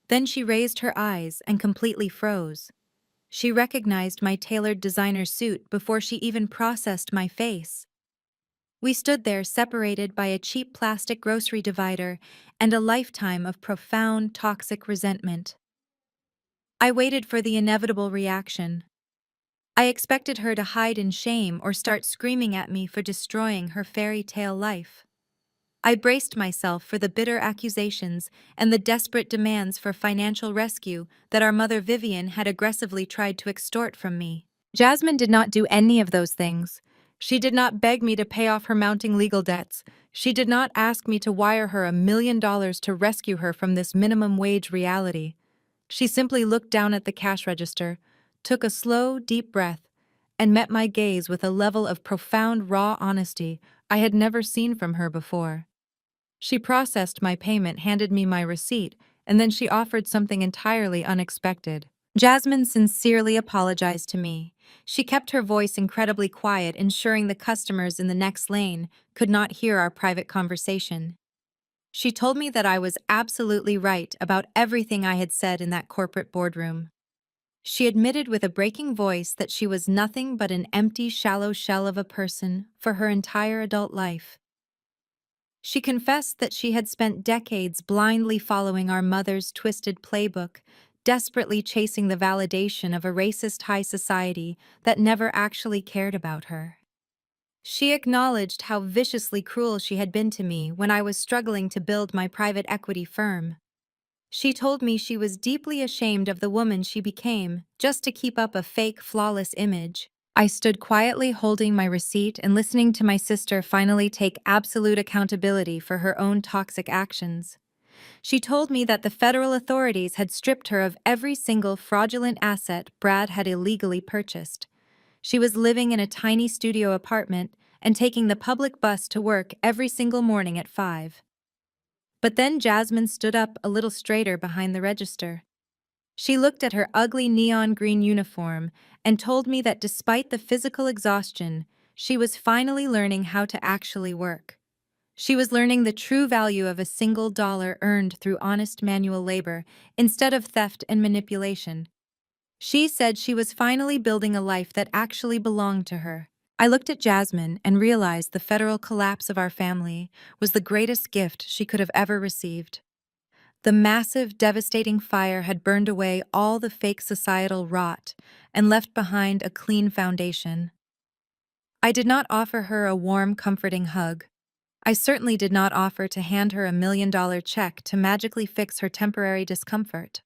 Then she raised her eyes and completely froze. She recognized my tailored designer suit before she even processed my face. We stood there separated by a cheap plastic grocery divider and a lifetime of profound toxic resentment. I waited for the inevitable reaction. I expected her to hide in shame or start screaming at me for destroying her fairy tale life. I braced myself for the bitter accusations and the desperate demands for financial rescue that our mother Vivian had aggressively tried to extort from me. Jasmine did not do any of those things. She did not beg me to pay off her mounting legal debts. She did not ask me to wire her $1 million to rescue her from this minimum wage reality. She simply looked down at the cash register, took a slow, deep breath, and met my gaze with a level of profound, raw honesty I had never seen from her before. She processed my payment, handed me my receipt, and then she offered something entirely unexpected. Jasmine sincerely apologized to me. She kept her voice incredibly quiet, ensuring the customers in the next lane could not hear our private conversation. She told me that I was absolutely right about everything I had said in that corporate boardroom. She admitted with a breaking voice that she was nothing but an empty, shallow shell of a person for her entire adult life. She confessed that she had spent decades blindly following our mother's twisted playbook, desperately chasing the validation of a racist high society that never actually cared about her. She acknowledged how viciously cruel she had been to me when I was struggling to build my private equity firm. She told me she was deeply ashamed of the woman she became just to keep up a fake, flawless image. I stood quietly holding my receipt and listening to my sister finally take absolute accountability for her own toxic actions. She told me that the federal authorities had stripped her of every single fraudulent asset Brad had illegally purchased. She was living in a tiny studio apartment and taking the public bus to work every single morning at 5. But then Jasmine stood up a little straighter behind the register. She looked at her ugly neon green uniform and told me that despite the physical exhaustion, she was finally learning how to actually work. She was learning the true value of a single dollar earned through honest manual labor instead of theft and manipulation. She said she was finally building a life that actually belonged to her. I looked at Jasmine and realized the federal collapse of our family was the greatest gift she could have ever received. The massive, devastating fire had burned away all the fake societal rot and left behind a clean foundation. I did not offer her a warm, comforting hug. I certainly did not offer to hand her $1 million check to magically fix her temporary discomfort.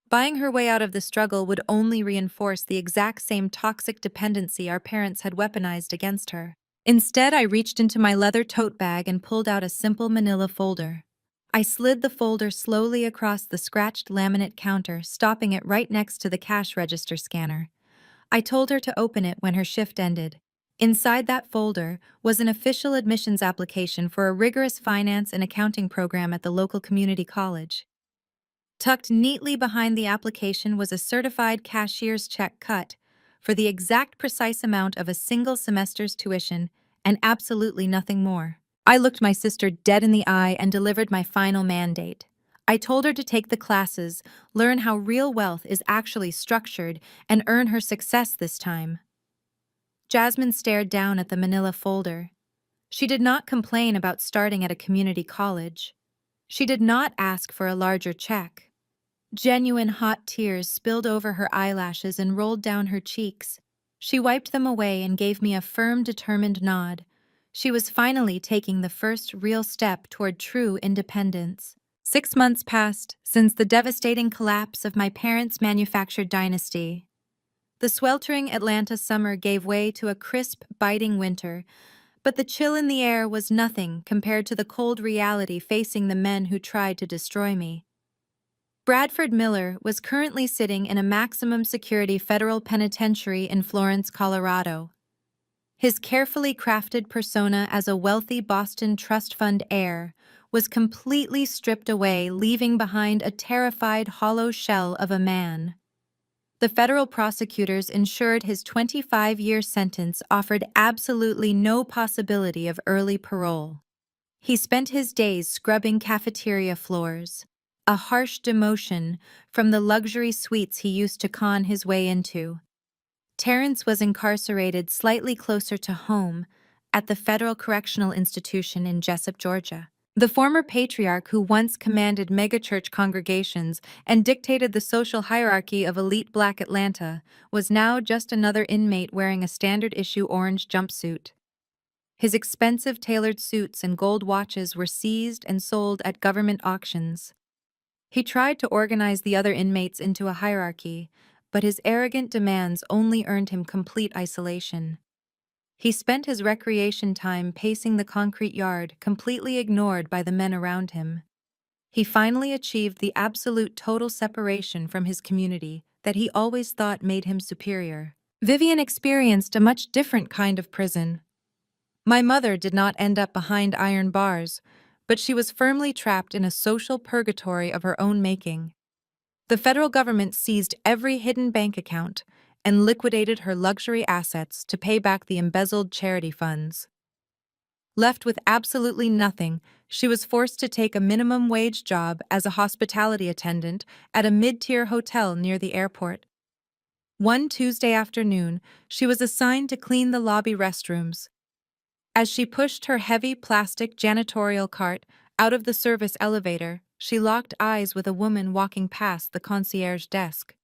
Buying her way out of the struggle would only reinforce the exact same toxic dependency our parents had weaponized against her. Instead, I reached into my leather tote bag and pulled out a simple manila folder. I slid the folder slowly across the scratched laminate counter, stopping it right next to the cash register scanner. I told her to open it when her shift ended. Inside that folder was an official admissions application for a rigorous finance and accounting program at the local community college. Tucked neatly behind the application was a certified cashier's check cut for the exact precise amount of a single semester's tuition and absolutely nothing more. I looked my sister dead in the eye and delivered my final mandate. I told her to take the classes, learn how real wealth is actually structured, and earn her success this time. Jasmine stared down at the manila folder. She did not complain about starting at a community college. She did not ask for a larger check. Genuine hot tears spilled over her eyelashes and rolled down her cheeks. She wiped them away and gave me a firm, determined nod. She was finally taking the first real step toward true independence. 6 months passed since the devastating collapse of my parents' manufactured dynasty. The sweltering Atlanta summer gave way to a crisp, biting winter, but the chill in the air was nothing compared to the cold reality facing the men who tried to destroy me. Bradford Miller was currently sitting in a maximum security federal penitentiary in Florence, Colorado. His carefully crafted persona as a wealthy Boston trust fund heir was completely stripped away, leaving behind a terrified, hollow shell of a man. The federal prosecutors ensured his 25-year sentence offered absolutely no possibility of early parole. He spent his days scrubbing cafeteria floors, a harsh demotion from the luxury suites he used to con his way into. Terrence was incarcerated slightly closer to home at the Federal Correctional Institution in Jessup, Georgia. The former patriarch who once commanded megachurch congregations and dictated the social hierarchy of elite Black Atlanta was now just another inmate wearing a standard-issue orange jumpsuit. His expensive tailored suits and gold watches were seized and sold at government auctions. He tried to organize the other inmates into a hierarchy, but his arrogant demands only earned him complete isolation. He spent his recreation time pacing the concrete yard, completely ignored by the men around him. He finally achieved the absolute total separation from his community that he always thought made him superior. Vivian experienced a much different kind of prison. My mother did not end up behind iron bars, but she was firmly trapped in a social purgatory of her own making. The federal government seized every hidden bank account and liquidated her luxury assets to pay back the embezzled charity funds. Left with absolutely nothing, she was forced to take a minimum wage job as a hospitality attendant at a mid-tier hotel near the airport. One Tuesday afternoon, she was assigned to clean the lobby restrooms. As she pushed her heavy plastic janitorial cart out of the service elevator, she locked eyes with a woman walking past the concierge desk.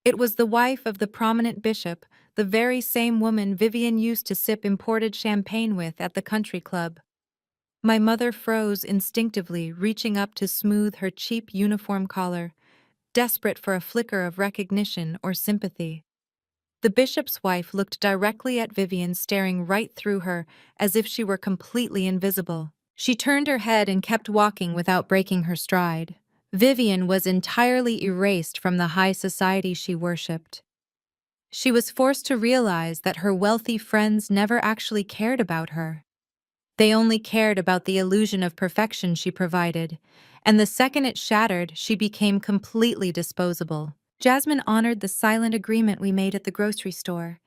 It was the wife of the prominent bishop, the very same woman Vivian used to sip imported champagne with at the country club. My mother froze instinctively, reaching up to smooth her cheap uniform collar, desperate for a flicker of recognition or sympathy. The bishop's wife looked directly at Vivian, staring right through her, as if she were completely invisible. She turned her head and kept walking without breaking her stride. Vivian was entirely erased from the high society she worshipped. She was forced to realize that her wealthy friends never actually cared about her. They only cared about the illusion of perfection she provided, and the second it shattered, she became completely disposable. Jasmine honored the silent agreement we made at the grocery store.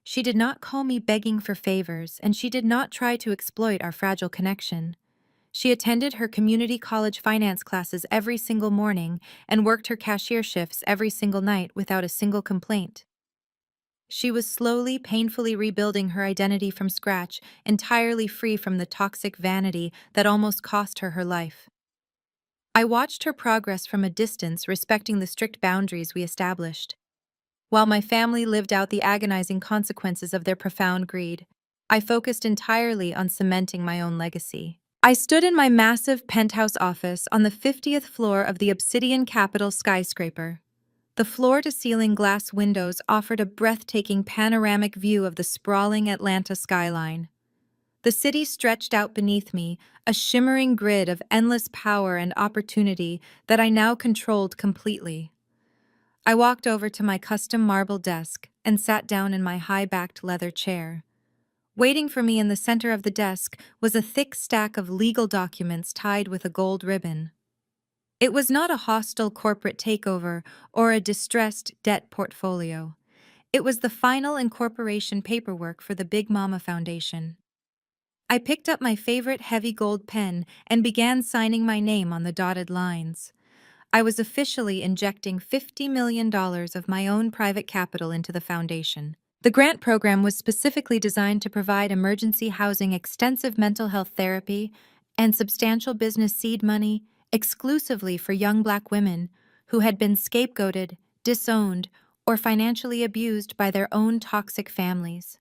She did not call me begging for favors, and she did not try to exploit our fragile connection. She attended her community college finance classes every single morning and worked her cashier shifts every single night without a single complaint. She was slowly, painfully rebuilding her identity from scratch, entirely free from the toxic vanity that almost cost her her life. I watched her progress from a distance, respecting the strict boundaries we established. While my family lived out the agonizing consequences of their profound greed, I focused entirely on cementing my own legacy. I stood in my massive penthouse office on the 50th floor of the Obsidian Capitol skyscraper. The floor-to-ceiling glass windows offered a breathtaking panoramic view of the sprawling Atlanta skyline. The city stretched out beneath me, a shimmering grid of endless power and opportunity that I now controlled completely. I walked over to my custom marble desk and sat down in my high-backed leather chair. Waiting for me in the center of the desk was a thick stack of legal documents tied with a gold ribbon. It was not a hostile corporate takeover or a distressed debt portfolio. It was the final incorporation paperwork for the Big Mama Foundation. I picked up my favorite heavy gold pen and began signing my name on the dotted lines. I was officially injecting $50 million of my own private capital into the foundation. The grant program was specifically designed to provide emergency housing, extensive mental health therapy, and substantial business seed money exclusively for young Black women who had been scapegoated, disowned, or financially abused by their own toxic families.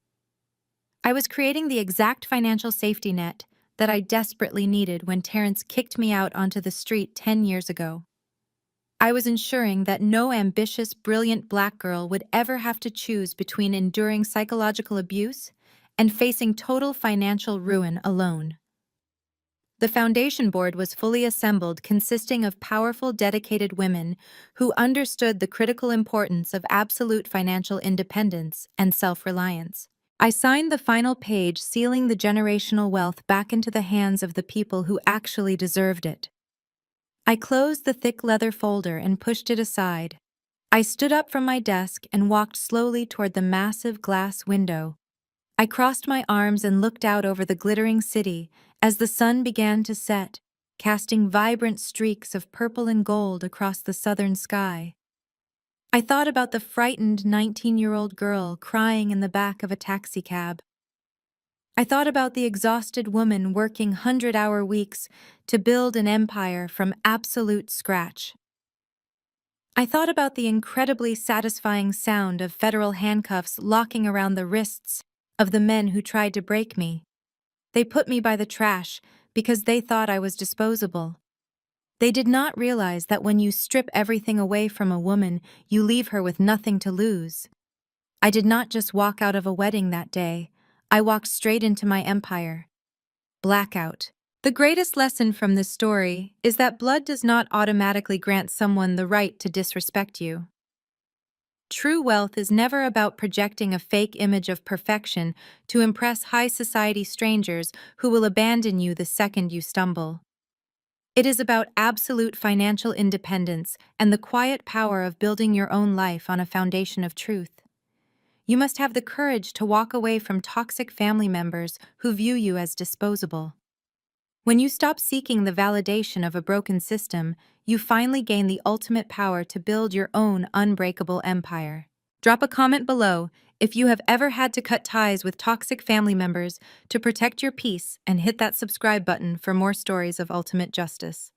I was creating the exact financial safety net that I desperately needed when Terrence kicked me out onto the street 10 years ago. I was ensuring that no ambitious, brilliant Black girl would ever have to choose between enduring psychological abuse and facing total financial ruin alone. The foundation board was fully assembled, consisting of powerful, dedicated women who understood the critical importance of absolute financial independence and self-reliance. I signed the final page, sealing the generational wealth back into the hands of the people who actually deserved it. I closed the thick leather folder and pushed it aside. I stood up from my desk and walked slowly toward the massive glass window. I crossed my arms and looked out over the glittering city as the sun began to set, casting vibrant streaks of purple and gold across the southern sky. I thought about the frightened 19-year-old girl crying in the back of a taxicab. I thought about the exhausted woman working 100-hour weeks to build an empire from absolute scratch. I thought about the incredibly satisfying sound of federal handcuffs locking around the wrists of the men who tried to break me. They put me by the trash because they thought I was disposable. They did not realize that when you strip everything away from a woman, you leave her with nothing to lose. I did not just walk out of a wedding that day. I walked straight into my empire. Blackout. The greatest lesson from this story is that blood does not automatically grant someone the right to disrespect you. True wealth is never about projecting a fake image of perfection to impress high society strangers who will abandon you the second you stumble. It is about absolute financial independence and the quiet power of building your own life on a foundation of truth. You must have the courage to walk away from toxic family members who view you as disposable. When you stop seeking the validation of a broken system, you finally gain the ultimate power to build your own unbreakable empire. Drop a comment below if you have ever had to cut ties with toxic family members to protect your peace, and hit that subscribe button for more stories of ultimate justice.